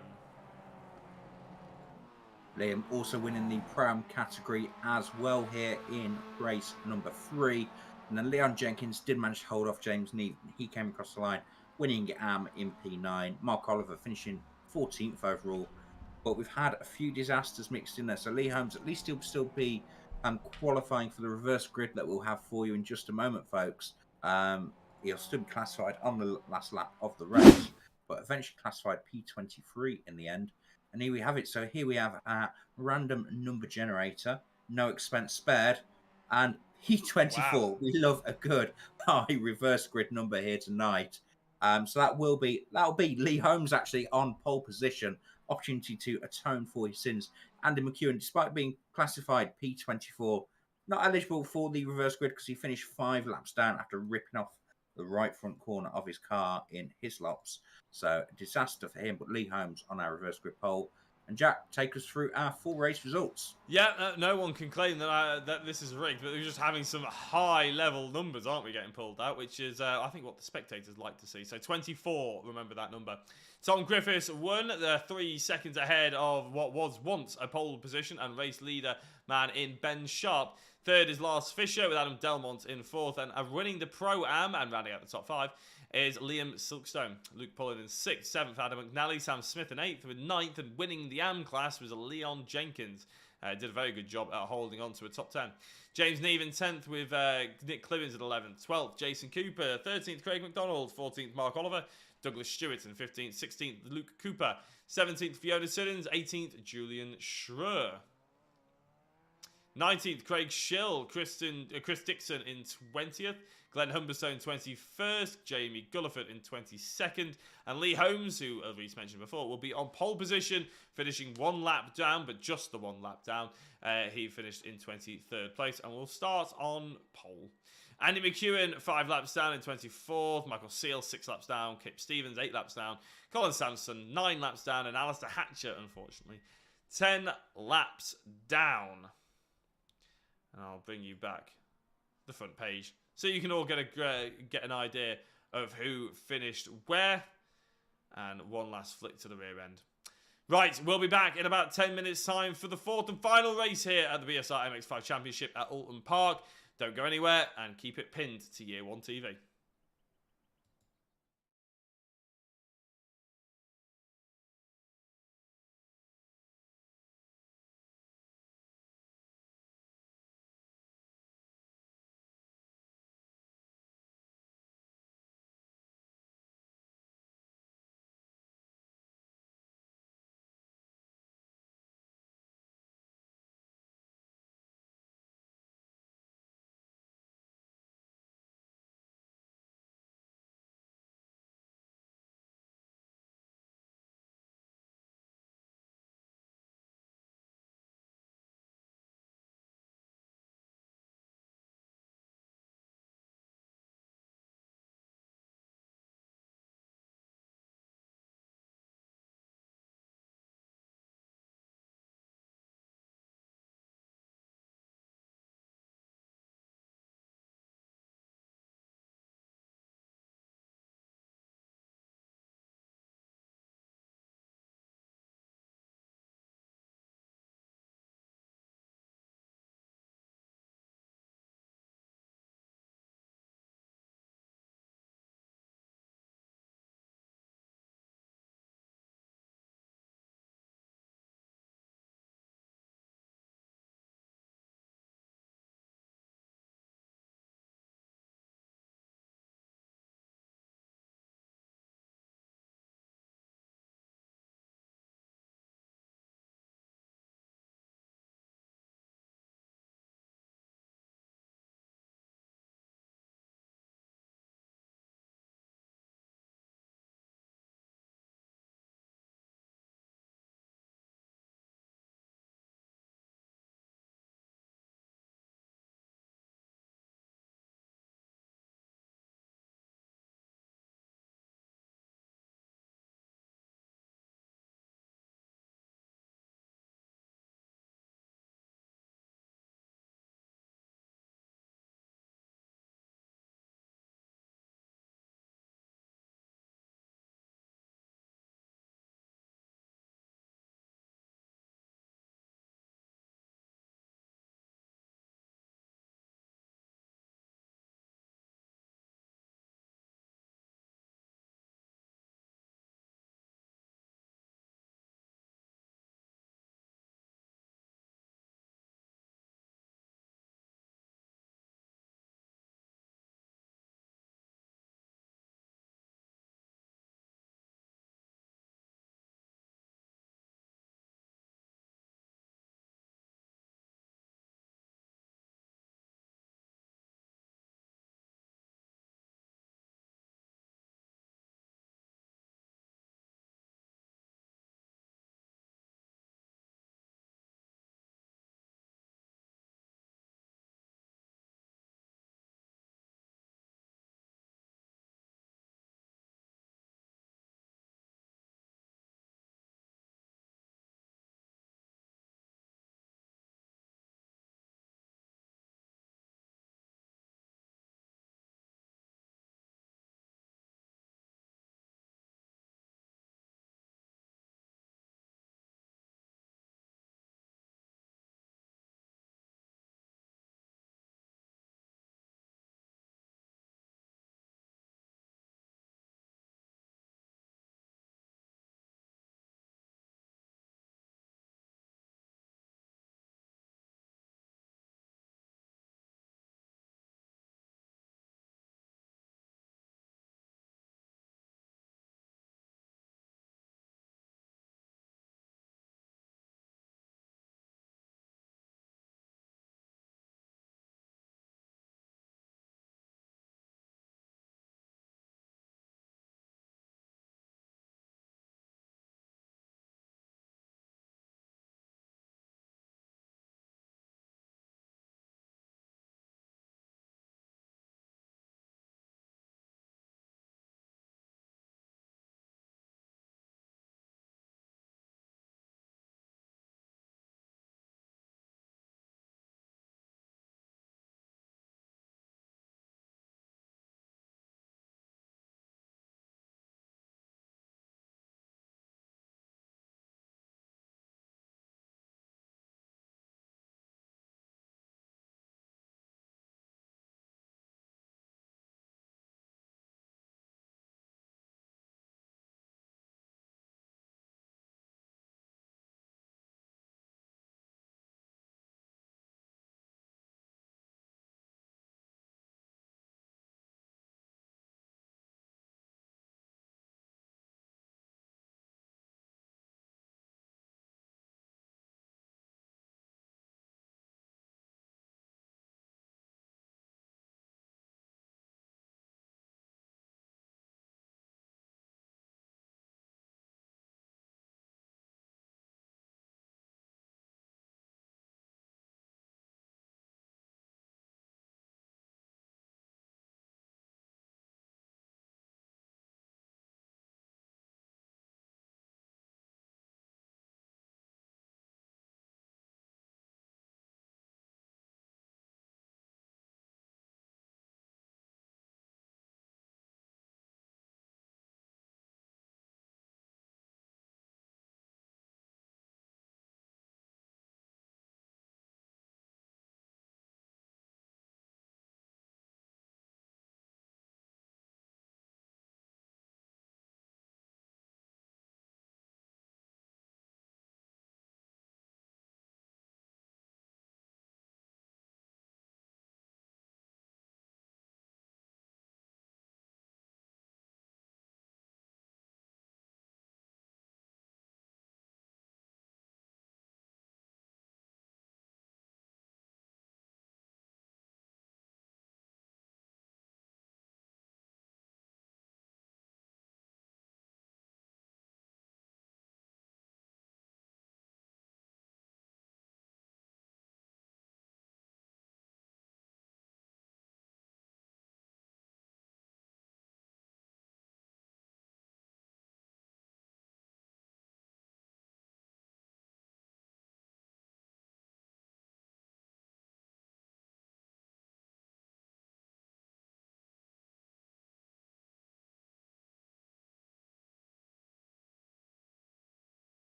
Liam also winning the Pro-Am category as well here in race number 3. And then Leon Jenkins did manage to hold off James Neave. He came across the line, winning in P9. Mark Oliver finishing 14th overall. But we've had a few disasters mixed in there. So Lee Holmes, at least he'll still be qualifying for the reverse grid that we'll have for you in just a moment, folks. He'll still be classified on the last lap of the race, but eventually classified P23 in the end. And here we have it. So here we have our random number generator, no expense spared, and P24. Wow. We love a good high reverse grid number here tonight. So that'll be Lee Holmes actually on pole position. Opportunity to atone for his sins. Andy McEwen, despite being classified P24, not eligible for the reverse grid because he finished 5 laps down after ripping off the right front corner of his car in Hislops. So a disaster for him, but Lee Holmes on our reverse grid pole. And Jack, take us through our full race results. Yeah, no one can claim that this is rigged, but we're just having some high-level numbers, aren't we, getting pulled out, which is, I think, what the spectators like to see. So 24, remember that number. Tom Griffiths won, 3 seconds ahead of what was once a pole position and race leader man in Ben Sharp. Third is Lars Fisher with Adam Delmont in fourth, and winning the Pro-Am and rounding out the top 5 is Liam Silkstone. Luke Pullen in 6th, 7th Adam McNally, Sam Smith in 8th, with 9th, and winning the Am class was Leon Jenkins. Did a very good job at holding on to a top 10. James Neave in 10th with Nick Clibbins at 11th. 12th, Jason Cooper. 13th, Craig McDonald. 14th, Mark Oliver. Douglas Stewart in 15th. 16th, Luke Cooper. 17th, Fiona Siddons. 18th, Julian Schreur. 19th, Craig Schill. Chris Dixon in 20th. Glenn Humberstone 21st. Jamie Gulliford in 22nd. And Lee Holmes, who, as we mentioned before, will be on pole position, finishing 1 lap down, but just the 1 lap down. He finished in 23rd place, and we'll start on pole. Andy McEwen, 5 laps down in 24th. Michael Seal, 6 laps down. Kip Stevens, 8 laps down. Colin Sampson, 9 laps down. And Alistair Hatcher, unfortunately, 10 laps down. And I'll bring you back the front page so you can all get an idea of who finished where. And one last flick to the rear end. Right, we'll be back in about 10 minutes' time for the 4th and final race here at the BSR MX5 Championship at Oulton Park. Don't go anywhere and keep it pinned to Year 1 TV.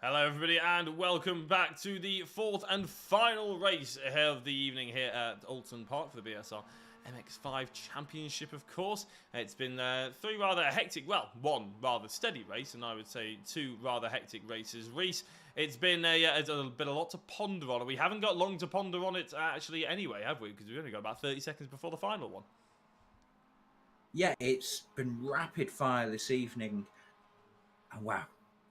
Hello everybody and welcome back to the fourth and final race of the evening here at Oulton Park for the BSR MX5 Championship, of course. It's been three rather hectic, well, one rather steady race, and I would say two rather hectic races. Reese, it's been a lot to ponder on, and we haven't got long to ponder on it actually anyway, have we? Because we've only got about 30 seconds before the final one. Yeah, it's been rapid fire this evening. And wow,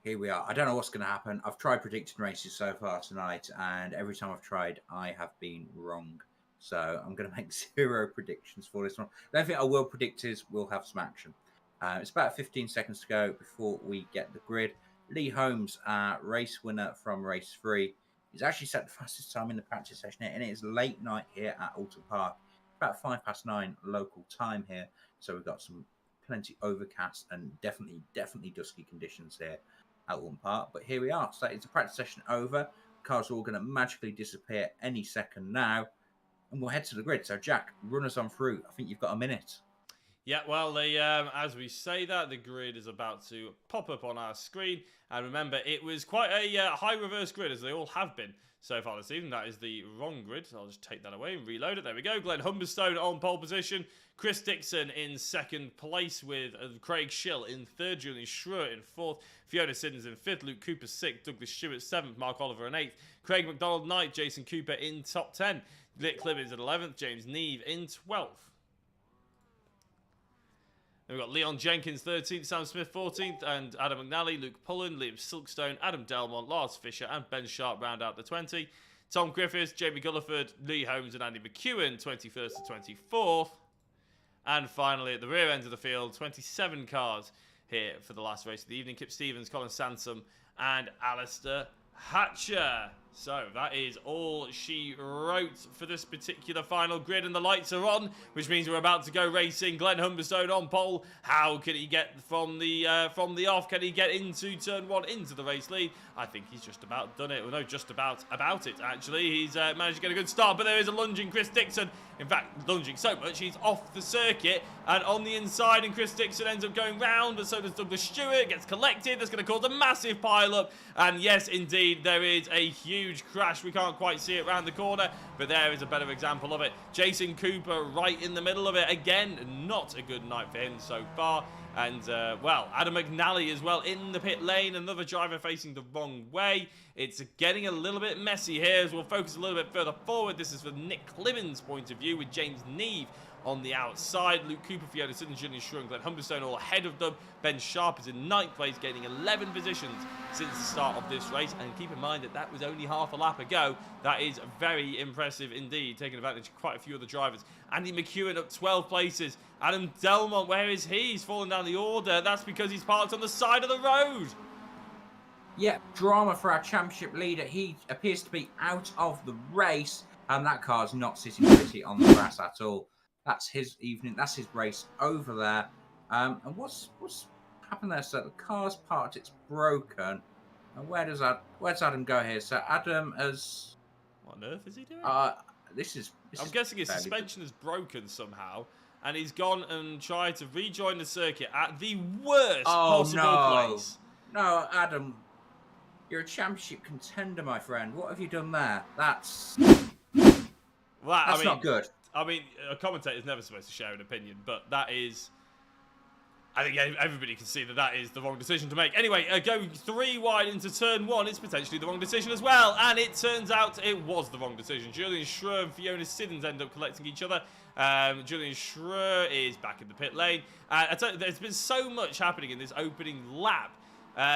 here we are. I don't know what's going to happen. I've tried predicting races so far tonight, and every time I've tried, I have been wrong. So I'm going to make 0 predictions for this one. The only thing I will predict is we'll have some action. It's about 15 seconds to go before we get the grid. Lee Holmes, race winner from race 3, he's actually set the fastest time in the practice session here, and it is late night here at Oulton Park. About 9:05 local time here, so we've got some plenty overcast and definitely dusky conditions here at Oulton Park. But here we are. So it's a practice session over. Cars are all going to magically disappear any second now, and we'll head to the grid. So Jack, run us on through. I think you've got a minute. Yeah, well, as we say that, the grid is about to pop up on our screen. And remember, it was quite a high reverse grid, as they all have been so far this evening. That is the wrong grid. So I'll just take that away and reload it. There we go. Glenn Humberstone on pole position. Chris Dixon in second place with Craig Schill in third. Julian Schroer in fourth. Fiona Siddons in fifth. Luke Cooper sixth. Douglas Stewart seventh. Mark Oliver in eighth. Craig McDonald ninth. Jason Cooper in top 10. Nick Clibbins at 11th. James Neve in 12th. Then we've got Leon Jenkins 13th, Sam Smith 14th, and Adam McNally, Luke Pullen, Liam Silkstone, Adam Delmont, Lars Fisher, and Ben Sharp round out the 20. Tom Griffiths, Jamie Gulliford, Lee Holmes, and Andy McEwen 21st to 24th. And finally, at the rear end of the field, 27 cars here for the last race of the evening. Kip Stevens, Colin Sansom, and Alistair Hatcher. So that is all she wrote for this particular final grid, and the lights are on, which means we're about to go racing. Glenn Humberstone on pole. How can he get from the off? Can he get into turn 1 into the race lead? I think he's just about done it. Well, no, just about it actually. He's managed to get a good start, but there is a lunging Chris Dixon. In fact, lunging so much he's off the circuit and on the inside, and Chris Dixon ends up going round, but so does Douglas Stewart. Gets collected. That's going to cause a massive pile up, and yes, indeed, there is a huge crash. We can't quite see it round the corner, but there is a better example of it. Jason Cooper right in the middle of it. Again, not a good night for him so far. And, well, Adam McNally as well in the pit lane. Another driver facing the wrong way. It's getting a little bit messy here as we'll focus a little bit further forward. This is from Nick Clibbins' point of view with James Neve on the outside. Luke Cooper, Fiona Siddons, Julian Schroer, and Glenn Humberstone all ahead of them. Ben Sharp is in 9th place, gaining 11 positions since the start of this race. And keep in mind that that was only half a lap ago. That is very impressive indeed, taking advantage of quite a few of the drivers. Andy McEwen up 12 places. Adam Delmont, where is he? He's fallen down the order. That's because he's parked on the side of the road. Yeah, drama for our championship leader. He appears to be out of the race, and that car's not sitting pretty on the grass at all. That's his evening. That's his race over there. And what's happened there? So the car's parked. It's broken. And where's Adam go here? So Adam has. What on earth is he doing? I'm guessing his suspension is broken somehow, and he's gone and tried to rejoin the circuit at the worst possible place. No, Adam, you're a championship contender, my friend. What have you done there? That's not good. I mean, a commentator's never supposed to share an opinion, but that is... I think everybody can see that that is the wrong decision to make. Anyway, going 3 wide into turn 1, it's potentially the wrong decision as well. And it turns out it was the wrong decision. Julian Schroer and Fiona Siddons end up collecting each other. Julian Schroer is back in the pit lane. I tell you, there's been so much happening in this opening lap.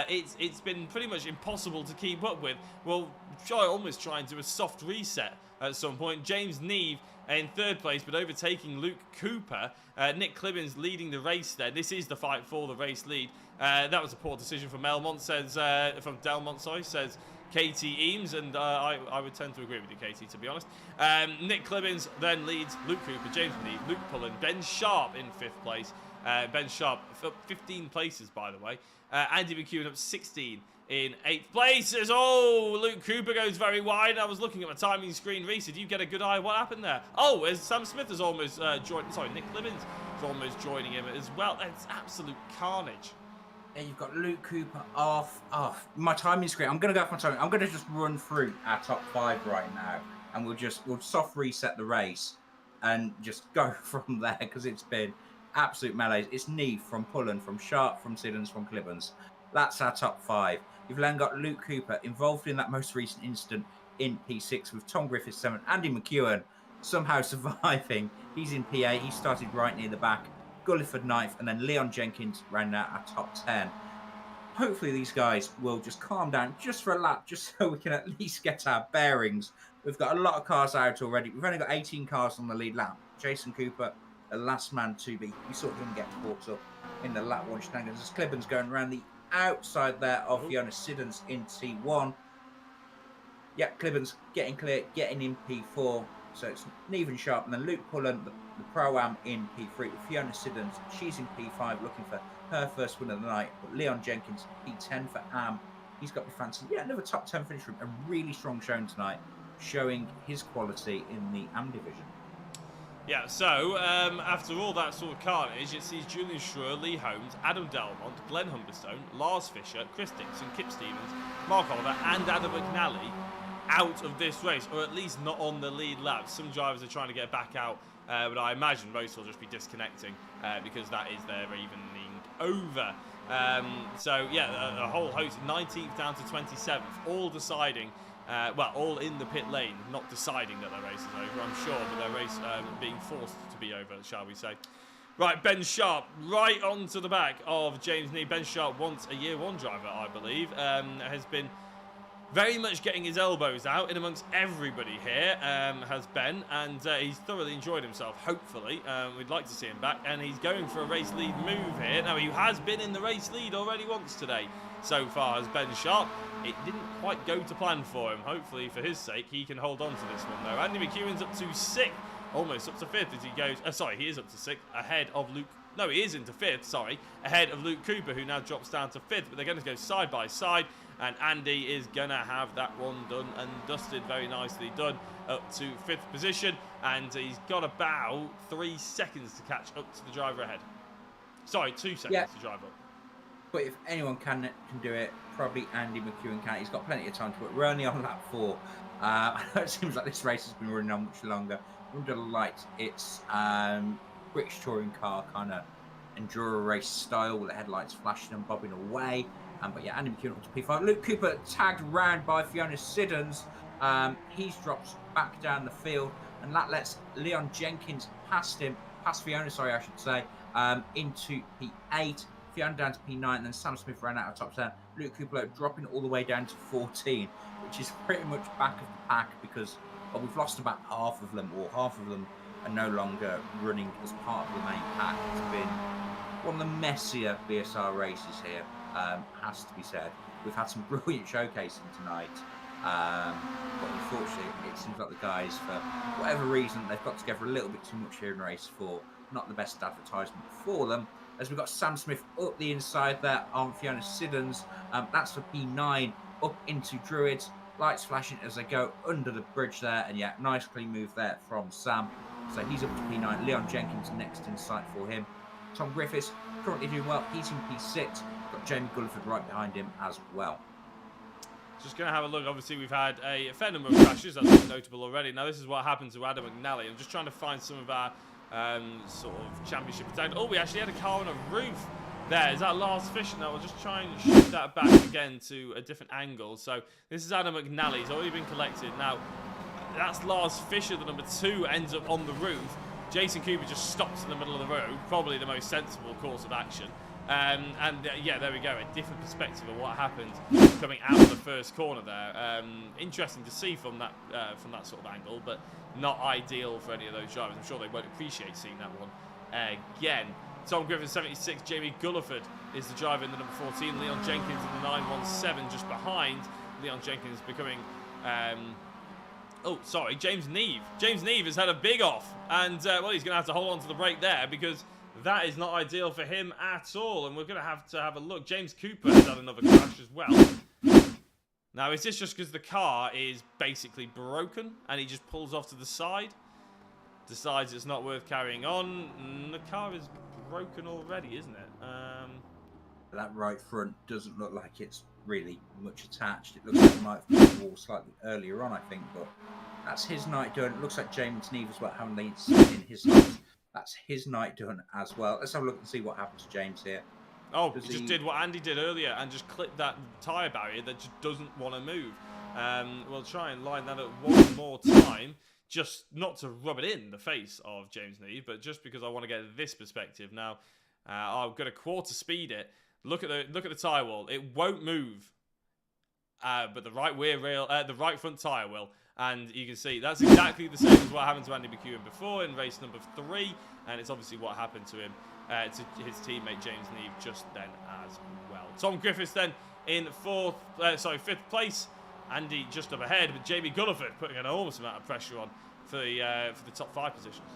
It's been pretty much impossible to keep up with. We'll almost try and do a soft reset at some point. James Neve in 3rd place, but overtaking Luke Cooper. Nick Clibbins leading the race there. This is the fight for the race lead. That was a poor decision from Delmont, says Katie Eames, and I would tend to agree with you, Katie, to be honest. Nick Clibbins then leads Luke Cooper, James Neve, Luke Pullen, Ben Sharp in 5th place. Ben Sharp up 15 places, by the way. Andy McEwen up 16 in 8th place. Luke Cooper goes very wide. I was looking at my timing screen. Reese, did you get a good eye? What happened there? Oh, as Sam Smith has almost joined. Sorry, Nick Clibbins is almost joining him as well. That's absolute carnage. Yeah, you've got Luke Cooper off. Oh, my timing screen. I'm going to go off my timing. I'm going to just run through our top 5 right now, and we'll soft reset the race and just go from there because it's been absolute melee. It's Neve from Pullen, from Sharp, from Siddons, from Clibbons. That's our top 5. You've then got Luke Cooper involved in that most recent incident in P6 with Tom Griffiths 7, Andy McEwen somehow surviving. He's in P8. He started right near the back. Gulliford 9th, and then Leon Jenkins ran out our top 10. Hopefully these guys will just calm down just for a lap, just so we can at least get our bearings. We've got a lot of cars out already. We've only got 18 cars on the lead lap. Jason Cooper, the last man to be. We saw him get caught up in the lap one shenanigans. As Clibban's going around the outside there of Fiona Siddons in T1. Yeah, Clibban's getting clear, getting in P4. So it's Neve and Sharp, and then Luke Pullen, the Pro-Am in P3. Fiona Siddons, she's in P5, looking for her first win of the night. But Leon Jenkins, P10 for Am. He's got the fancy. Yeah, another top 10 finish from a really strong showing tonight, showing his quality in the Am division. Yeah, so after all that sort of carnage, it sees Julian Schroer, Lee Holmes, Adam Delmont, Glenn Humberstone, Lars Fisher, Chris Dixon, Kip Stevens, Mark Oliver, and Adam McNally out of this race, or at least not on the lead lap. Some drivers are trying to get back out, but I imagine most will just be disconnecting because that is their evening over. So yeah, a whole host, 19th down to 27th, all deciding, well, all in the pit lane, not deciding that their race is over, I'm sure, but their race being forced to be over, shall we say. Right, Ben Sharp, right onto the back of James Neve. Ben Sharp, once a Year 1 driver, I believe, has been very much getting his elbows out in amongst everybody here, has Ben, and he's thoroughly enjoyed himself, hopefully. We'd like to see him back, and he's going for a race lead move here. Now, he has been in the race lead already once today, so far as Ben Sharp. It didn't quite go to plan for him. Hopefully, for his sake, he can hold on to this one, though. Andy McEwen's up to 6th, almost up to 5th as he goes. Sorry, he is up to 6th, ahead of Luke. No, he is into 5th, sorry, ahead of Luke Cooper, who now drops down to 5th, but they're going to go side by side. And Andy is going to have that one done and dusted, very nicely done, up to 5th position. And he's got about 3 seconds to catch up to the driver ahead. Sorry, 2 seconds to drive up. But if anyone can do it, probably Andy McEwen can. He's got plenty of time to work. We're only on lap 4. It seems like this race has been running on much longer. Under the lights, it's British touring car kind of enduro race style with the headlights flashing and bobbing away. But yeah, Andy McEwen up to P5. Luke Cooper tagged round by Fiona Siddons. He's dropped back down the field, and that lets Leon Jenkins past Fiona, sorry, I should say, into P8. Fiona down to P9, and then Sam Smith ran out of top 10. Luke Cooper dropping all the way down to 14, which is pretty much back of the pack because we've lost about half of them, or half of them are no longer running as part of the main pack. It's been one of the messier BSR races here. Has to be said. We've had some brilliant showcasing tonight, but unfortunately it seems like the guys, for whatever reason, they've got together a little bit too much here in race 4. Not the best advertisement for them, as we've got Sam Smith up the inside there on Fiona Siddons. That's for P9 up into Druids. Lights flashing as they go under the bridge there, and yeah, nice clean move there from Sam. So he's up to P9. Leon Jenkins next in sight for him. Tom Griffiths currently doing well. He's in P6. Got Jamie Gulliford right behind him as well. Just going to have a look. Obviously, we've had a fair number of crashes. That's notable already. Now, this is what happened to Adam McNally. I'm just trying to find some of our sort of championship attack. Oh, we actually had a car on a roof there. Is that Lars Fisher? Now, we'll just try and shoot that back again to a different angle. So, this is Adam McNally. He's already been collected. Now, that's Lars Fisher, the number 2, ends up on the roof. Jason Cooper just stops in the middle of the road. Probably the most sensible course of action. Yeah, there we go. A different perspective of what happened coming out of the first corner there. Interesting to see from that sort of angle, but not ideal for any of those drivers. I'm sure they won't appreciate seeing that one again. Tom Griffin 76, Jamie Gulliford is the driver in the number 14. Leon Jenkins in the 917 just behind. Leon Jenkins becoming James Neve. James Neve has had a big off, and well, he's going to have to hold on to the brake there because that is not ideal for him at all, and we're going to have a look. James Cooper has had another crash as well. Now, is this just because the car is basically broken and he just pulls off to the side? Decides it's not worth carrying on? The car is broken already, isn't it? that right front doesn't look like it's really much attached. It looks like he might have put the wall slightly earlier on, I think, but that's his night done. It looks like James Neve as well, having leads in his sights. That's his night done as well. Let's have a look and see what happens to James here. Oh, he just did what Andy did earlier and just clipped that tyre barrier that just doesn't want to move. We'll try and line that up one more time, just not to rub it in the face of James Neve, but just because I want to get this perspective. Now, I'm going to quarter speed it. Look at the tyre wall. It won't move, but the right rear rail, the right front tyre will. And you can see that's exactly the same as what happened to Andy McEwen before in race number 3, and it's obviously what happened to him, to his teammate James Neve just then as well. Tom Griffiths then in 5th place. Andy just up ahead, but Jamie Gulliford putting an enormous amount of pressure on for the top 5 positions.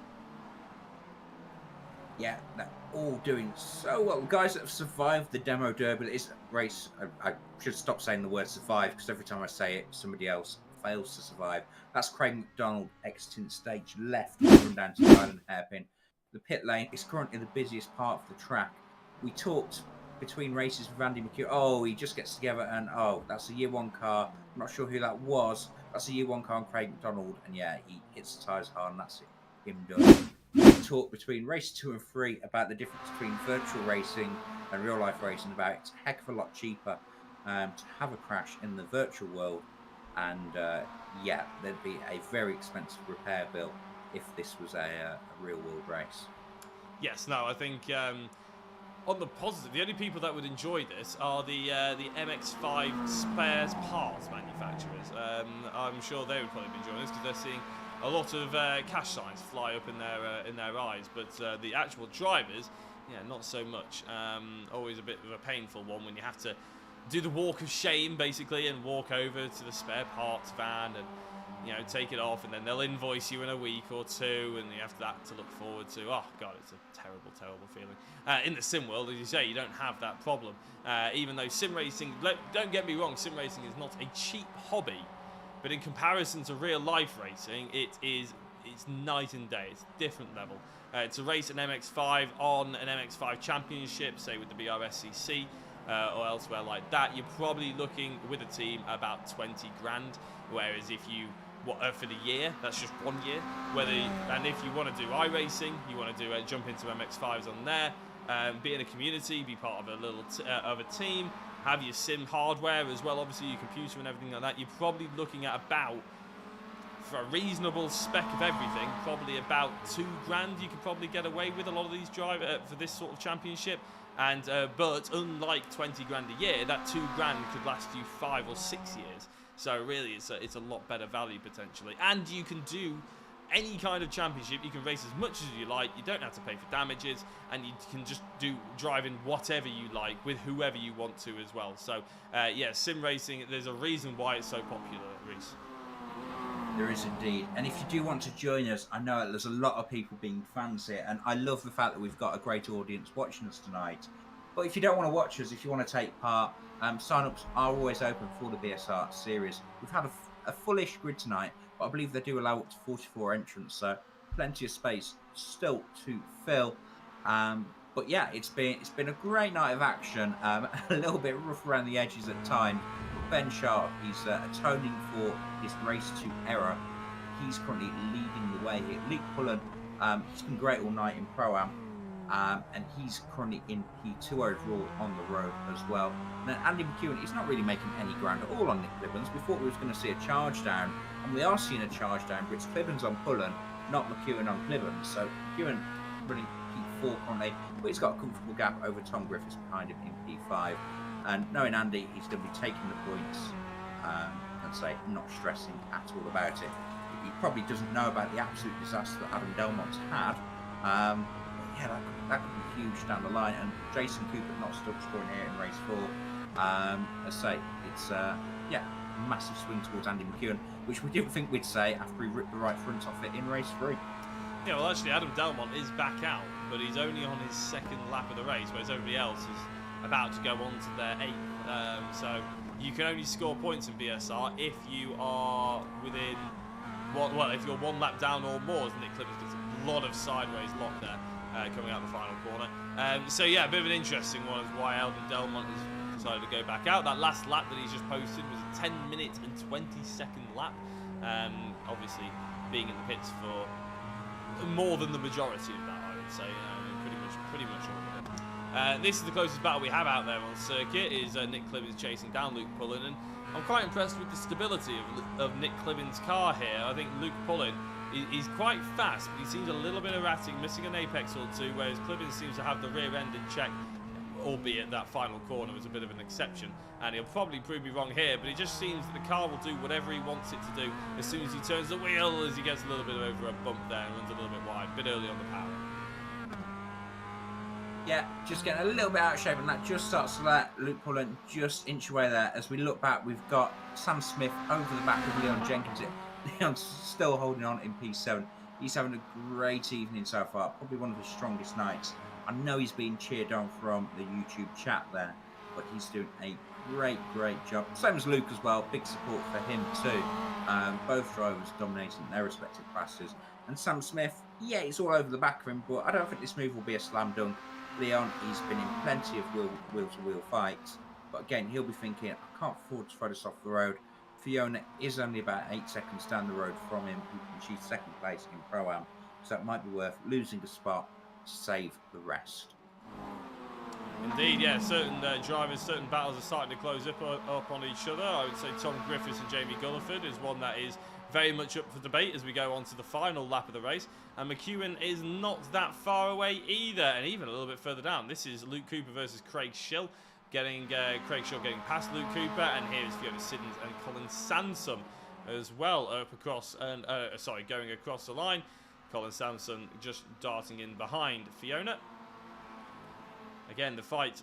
Yeah, they're all doing so well. The guys that have survived the demo derby, this race, I should stop saying the word survive, because every time I say it, somebody else fails to survive. That's Craig McDonald exiting stage left, run down to the island hairpin. The pit lane is currently the busiest part of the track. We talked between races with Andy McEwen. Oh, he just gets together and, oh, that's a year 1 car. I'm not sure who that was. That's a year 1 car on Craig McDonald. And yeah, he hits the tyres hard and that's it. Him done. We talked between race 2 and 3 about the difference between virtual racing and real life racing, about it's a heck of a lot cheaper to have a crash in the virtual world. And yeah, there'd be a very expensive repair bill if this was a real world race. Yes, no, I think on the positive, the only people that would enjoy this are the MX5 spares parts manufacturers. I'm sure they would probably be enjoying this because they're seeing a lot of cash signs fly up in their eyes, but the actual drivers, yeah, not so much. Always a bit of a painful one when you have to do the walk of shame basically and walk over to the spare parts van and, you know, take it off, and then they'll invoice you in a week or 2, and you have that to look forward to. Oh god, it's a terrible, terrible feeling. In the sim world, as you say, you don't have that problem. Even though sim racing, don't get me wrong, sim racing is not a cheap hobby, but in comparison to real life racing, it's night and day. It's a different level. To race an MX5 on an MX5 championship, say with the BRSCC, or elsewhere like that, you're probably looking with a team about 20 grand. Whereas if you for the year, that's just 1 year. And if you want to do iRacing, you want to do jump into MX5s on there, be in a community, be part of a little of a team, have your sim hardware as well, obviously your computer and everything like that. You're probably looking at about, for a reasonable spec of everything, probably about 2 grand. You could probably get away with a lot of these drivers for this sort of championship. And but unlike 20 grand a year, that 2 grand could last you 5 or 6 years. So really, it's a lot better value potentially. And you can do any kind of championship. You can race as much as you like. You don't have to pay for damages, and you can just drive in whatever you like with whoever you want to as well. So yeah, sim racing. There's a reason why it's so popular, Reese. There is indeed. And if you do want to join us, I know there's a lot of people being fans here, and I love the fact that we've got a great audience watching us tonight. But if you don't want to watch us, if you want to take part, sign-ups are always open for the BSR series. We've had a fullish grid tonight, but I believe they do allow up to 44 entrants, so plenty of space still to fill. But yeah, it's been a great night of action. A little bit rough around the edges at times. Ben Sharp, he's atoning for his race 2 error. He's currently leading the way here. Luke Pullen, he's been great all night in Pro-Am, and he's currently in P2 overall on the road as well. And then Andy McEwen, he's not really making any ground at all on Nick Clibbons. We thought we was going to see a charge down, and we are seeing a charge down, but it's Clibbons on Pullen, not McEwen on Clibbons. So McEwen running P4 currently, but he's got a comfortable gap over Tom Griffiths behind him in P5. And knowing Andy, he's going to be taking the points and say not stressing at all about it. He probably doesn't know about the absolute disaster that Adam Delmont's had. Yeah, that could be huge down the line. And Jason Cooper not still scoring here in race 4. As I say, it's yeah, massive swing towards Andy McEwen, which we didn't think we'd say after he ripped the right front off it in race 3. Yeah, well, actually, Adam Delmont is back out, but he's only on his 2nd lap of the race, whereas everybody else is about to go on to their 8th. So you can only score points in BSR if you are within, well, if you're 1 lap down or more, as Nick Clippers does a lot of sideways lock there. coming out the final corner. So yeah, a bit of an interesting one is why Eldon Delmont has decided to go back out. That last lap that he's just posted was a 10-minute and 20-second lap. Obviously, being in the pits for more than the majority of that, I would say. Pretty much all of it. This is the closest battle we have out there on circuit. Is Nick Clibbins chasing down Luke Pullen, and I'm quite impressed with the stability of Nick Clibbins' car here. I think Luke Pullen is quite fast, but he seems a little bit erratic, missing an apex or two, whereas Clibbins seems to have the rear end in check, albeit that final corner was a bit of an exception, and he'll probably prove me wrong here, but it just seems that the car will do whatever he wants it to do as soon as he turns the wheel, as he gets a little bit over a bump there and runs a little bit wide, a bit early on the power. Yeah, just getting a little bit out of shape, and that just starts to let Luke Pullen just inch away there. As we look back, we've got Sam Smith over the back of Leon Jenkins. Leon's still holding on in P7. He's having a great evening so far, probably one of his strongest nights. I know he's being cheered on from the YouTube chat there, but he's doing a great job. Same as Luke as well, big support for him too. Both drivers dominating their respective classes. And Sam Smith, yeah, it's all over the back of him, but I don't think this move will be a slam dunk. Leon, he's been in plenty of wheel-to-wheel fights, but again, he'll be thinking, I can't afford to throw this off the road. Fiona is only about 8 seconds down the road from him, who can achieve second place in Pro-Am, so it might be worth losing a spot to save the rest. Indeed, yeah, certain drivers, certain battles are starting to close up on each other. I would say Tom Griffiths and Jamie Gulliford is one that is very much up for debate as we go on to the final lap of the race. And McEwen is not that far away either, and even a little bit further down. This is Luke Cooper versus Craig Schill, Craig Schill getting past Luke Cooper, and here is Fiona Siddons and Colin Sansom as well up across, and going across the line. Colin Sansom just darting in behind Fiona. Again, the fight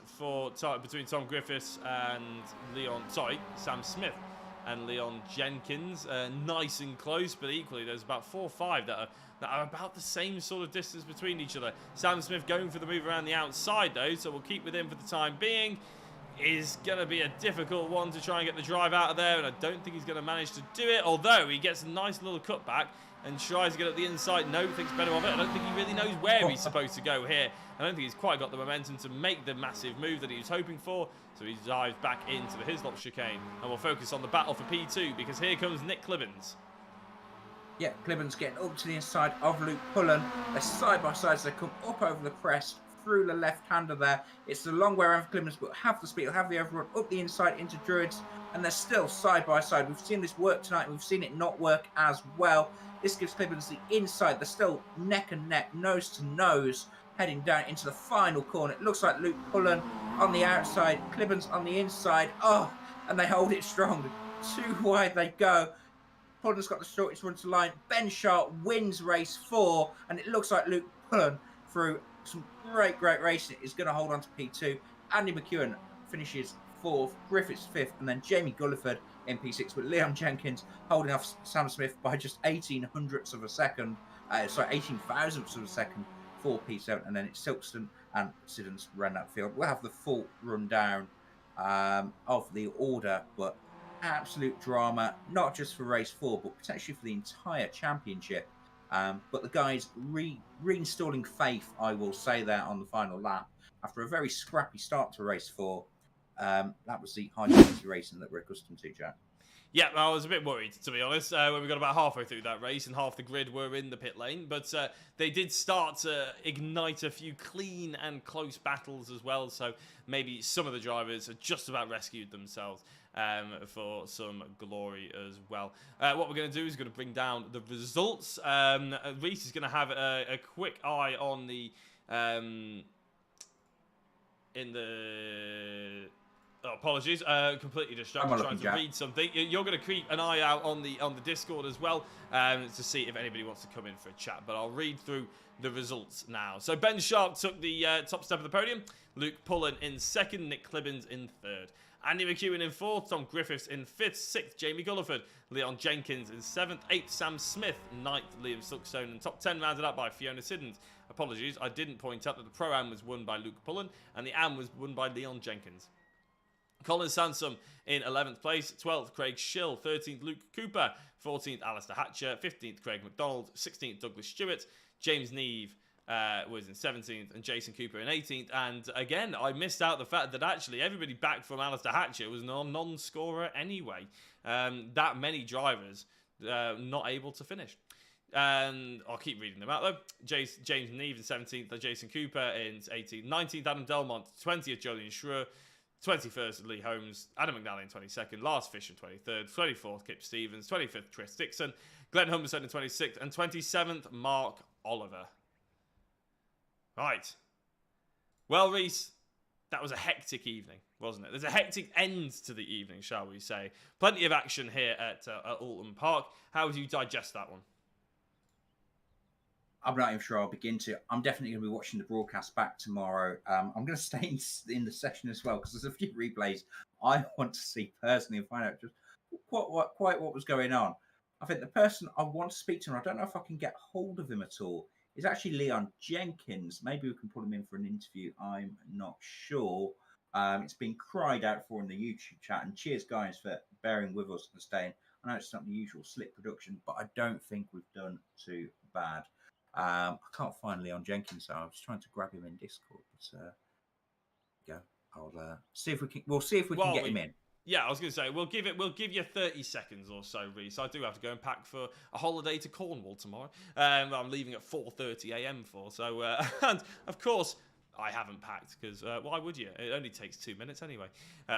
between Tom Griffiths and Sam Smith and Leon Jenkins, nice and close, but equally there's about 4 or 5 that are about the same sort of distance between each other. Sam Smith going for the move around the outside though, so we'll keep with him for the time being. Is going to be a difficult one to try and get the drive out of there, and I don't think he's going to manage to do it, although he gets a nice little cutback and tries to get up the inside. No, thinks better of it. I don't think he really knows where he's supposed to go here. I don't think he's quite got the momentum to make the massive move that he was hoping for, so he dives back into the Hislop chicane, and we'll focus on the battle for P2, because here comes Nick Clibbins. Yeah, Clibbins getting up to the inside of Luke Pullen. They're side by side, so they come up over the crest, through the left-hander there. It's the long way around for Clibbins, but have the speed, have the overrun up the inside into Druids, and they're still side by side. We've seen this work tonight, we've seen it not work as well. This gives Clibbins the inside. They're still neck and neck, nose to nose, heading down into the final corner. It looks like Luke Pullen on the outside, Clibbins on the inside. Oh, and they hold it strong. Too wide they go. Pullen's got the shortest run to line. Ben Sharp wins race 4, and it looks like Luke Pullen, through some great racing, is going to hold on to P2. Andy McEwen finishes 4th, Griffiths 5th, and then Jamie Gulliford in P6, with Leon Jenkins holding off Sam Smith by just 18 thousandths of a second for P7, and then it's Silkston and Siddons ran that field. We'll have the full rundown of the order, but absolute drama, not just for race 4, but potentially for the entire championship. But the guys reinstalling faith, I will say, there on the final lap after a very scrappy start to race 4. That was the high-quality racing that we're accustomed to, Jack. Yeah, I was a bit worried, to be honest, when we got about halfway through that race and half the grid were in the pit lane. But they did start to ignite a few clean and close battles as well. So maybe some of the drivers have just about rescued themselves for some glory as well. What we're going to do is going to bring down the results. Reese is going to have a quick eye on the... Oh, apologies, completely distracted trying to read something. You're going to keep an eye out on the Discord as well to see if anybody wants to come in for a chat. But I'll read through the results now. So Ben Sharp took the top step of the podium. Luke Pullen in 2nd. Nick Clibbins in 3rd. Andy McEwen in 4th. Tom Griffiths in 5th. 6th, Jamie Gulliford. Leon Jenkins in 7th. 8th, Sam Smith. 9th, Liam Silkstone. And top 10 rounded up by Fiona Siddons. Apologies, I didn't point out that the Pro-Am was won by Luke Pullen and the Am was won by Leon Jenkins. Colin Sansom in 11th place, 12th Craig Schill, 13th Luke Cooper, 14th Alistair Hatcher, 15th Craig McDonald, 16th Douglas Stewart, James Neve was in 17th, and Jason Cooper in 18th. And again, I missed out the fact that actually everybody back from Alistair Hatcher was non-scorer anyway. That many drivers not able to finish. And I'll keep reading them out though. James Neve in 17th, Jason Cooper in 18th, 19th Adam Delmont, 20th Jolyon Schroer, 21st Lee Holmes, Adam McNally in 22nd, Lars Fisher 23rd, 24th Kip Stevens, 25th Chris Dixon, Glenn Humberstone in 26th, and 27th Mark Oliver. Right. Well, Reese, that was a hectic evening, wasn't it? There's a hectic end to the evening, shall we say. Plenty of action here at Oulton Park. How would you digest that one? I'm not even sure I'll begin to. I'm definitely going to be watching the broadcast back tomorrow. I'm going to stay in the session as well because there's a few replays I want to see personally and find out just quite what was going on. I think the person I want to speak to, and I don't know if I can get hold of him at all, is actually Leon Jenkins. Maybe we can pull him in for an interview. I'm not sure. It's been cried out for in the YouTube chat. And cheers, guys, for bearing with us and staying. I know it's not the usual slick production, but I don't think we've done too bad. I can't find Leon Jenkins, so I was trying to grab him in Discord. But go. I'll see if we can. We'll see if we can get him in. Yeah, I was going to say we'll give you 30 seconds or so, Reese. I do have to go and pack for a holiday to Cornwall tomorrow. I'm leaving at 4:30 a.m. for so, and of course I haven't packed because why would you? It only takes 2 minutes anyway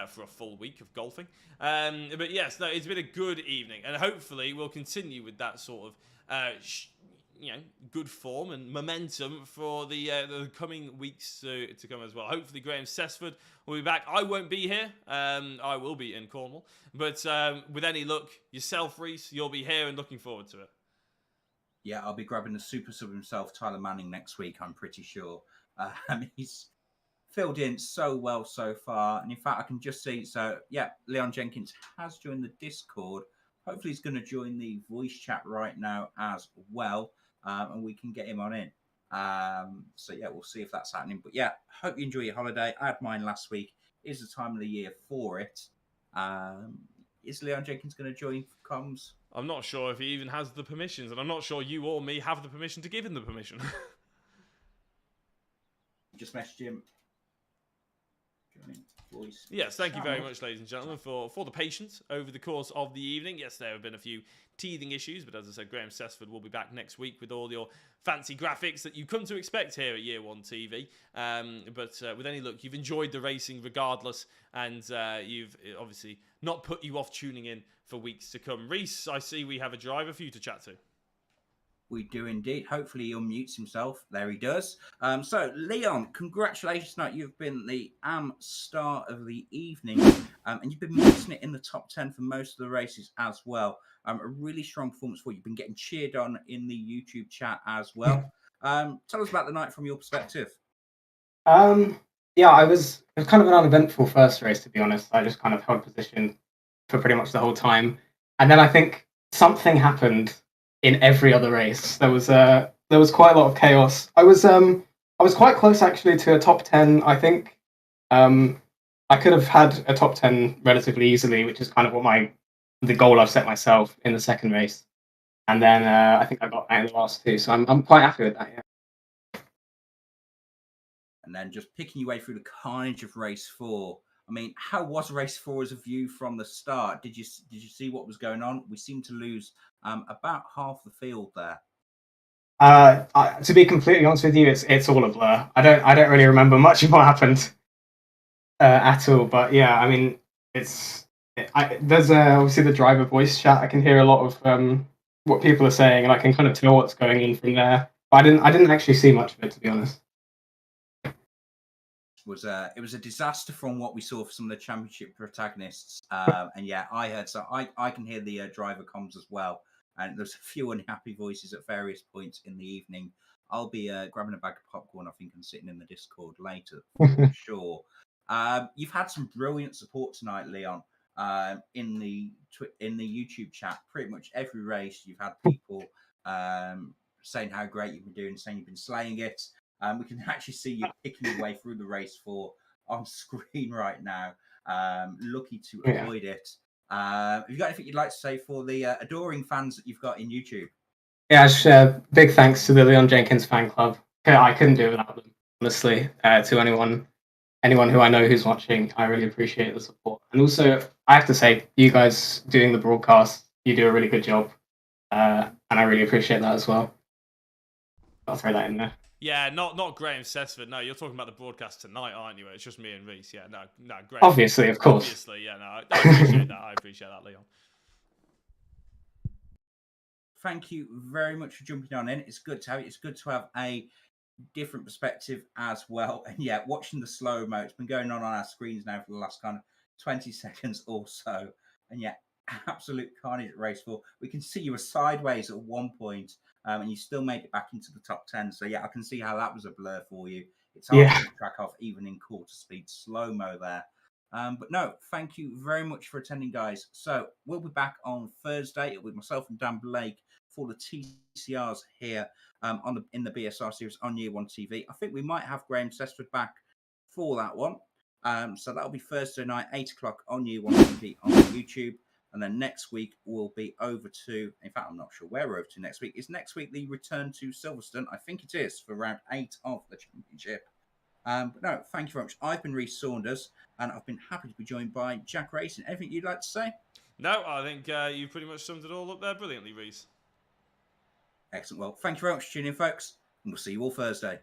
for a full week of golfing. But yes, no, it's been a good evening, and hopefully we'll continue with that sort of. Good form and momentum for the coming weeks to come as well. Hopefully Graham Sessford will be back. I won't be here. I will be in Cornwall. But with any luck, yourself, Reese, you'll be here and looking forward to it. Yeah, I'll be grabbing the super sub himself, Tyler Manning, next week, I'm pretty sure. He's filled in so well so far. And in fact, I can just see, Leon Jenkins has joined the Discord. Hopefully he's going to join the voice chat right now as well. And we can get him on in. We'll see if that's happening. But yeah, hope you enjoy your holiday. I had mine last week. It is the time of the year for it. Is Leon Jenkins going to join comms? I'm not sure if he even has the permissions, and I'm not sure you or me have the permission to give him the permission. Just message him. Voice. Yes, thank you very much, ladies and gentlemen, for the patience over the course of the evening. Yes, there have been a few teething issues, but as I said, Graham Sessford will be back next week with all your fancy graphics that you come to expect here at Year One TV. But with any luck, you've enjoyed the racing regardless, and you've obviously not put you off tuning in for weeks to come. Reese, I see we have a driver for you to chat to. We do indeed. Hopefully he unmutes himself. There he does. So, Leon, congratulations tonight. You've been the star of the evening. And you've been missing it in the top 10 for most of the races as well. A really strong performance for you. You've been getting cheered on in the YouTube chat as well. Tell us about the night from your perspective. It was kind of an uneventful first race, to be honest. I just kind of held position for pretty much the whole time. And then I think something happened in every other race. There was quite a lot of chaos. I was quite close actually to a top 10. I think I could have had a top 10 relatively easily, which is kind of what the goal I've set myself in the second race. And then I think I got that in the last two, so I'm quite happy with that. Yeah. And then just picking your way through the carnage of race 4. I mean, how was race 4 as a view from the start? Did you see what was going on? We seemed to lose about half the field there. To be completely honest with you, it's all a blur. I don't really remember much of what happened at all. But yeah, I mean, there's obviously the driver voice chat. I can hear a lot of what people are saying, and I can kind of tell what's going on from there. But I didn't actually see much of it, to be honest. It was a disaster from what we saw for some of the championship protagonists. And yeah, I can hear the driver comms as well. And there's a few unhappy voices at various points in the evening. I'll be grabbing a bag of popcorn, I think, and sitting in the Discord later for sure. You've had some brilliant support tonight, Leon, in the YouTube chat. Pretty much every race, you've had people saying how great you've been doing, saying you've been slaying it. We can actually see you picking your way through the race 4 on screen right now. Lucky to avoid it. Have you got anything you'd like to say for the adoring fans that you've got in YouTube? Yeah, big thanks to the Leon Jenkins fan club. I couldn't do it without them. Honestly, to anyone who I know who's watching, I really appreciate the support. And also, I have to say, you guys doing the broadcast, you do a really good job, and I really appreciate that as well. I'll throw that in there. Yeah, not Graham Sessford. No, you're talking about the broadcast tonight, aren't you? It's just me and Reese. Yeah, no, Graham. Obviously, of course. Obviously, yeah, no, I appreciate that. I appreciate that, Leon. Thank you very much for jumping on in. It's good to have a different perspective as well. And yeah, watching the slow mo, it's been going on our screens now for the last kind of 20 seconds or so. And yeah, absolute carnage at race 4. We can see you were sideways at one point, and you still made it back into the top 10. So yeah, I can see how that was a blur for you. It's hard to keep track of even in quarter speed slow mo there. But no, thank you very much for attending, guys. So we'll be back on Thursday with myself and Dan Blake for the TCRs here in the BSR series on Year One TV. I think we might have Graham Sessford back for that one. So that'll be Thursday night, 8 o'clock on Year One TV on YouTube. And then next week we'll be over to, in fact, I'm not sure where we're over to next week. Is next week the return to Silverstone? I think it is for round 8 of the championship. But no, thank you very much. I've been Reece Saunders, and I've been happy to be joined by Jack Racing. Anything you'd like to say? No, I think you pretty much summed it all up there brilliantly, Reese. Excellent. Well, thank you very much for tuning in, folks, and we'll see you all Thursday.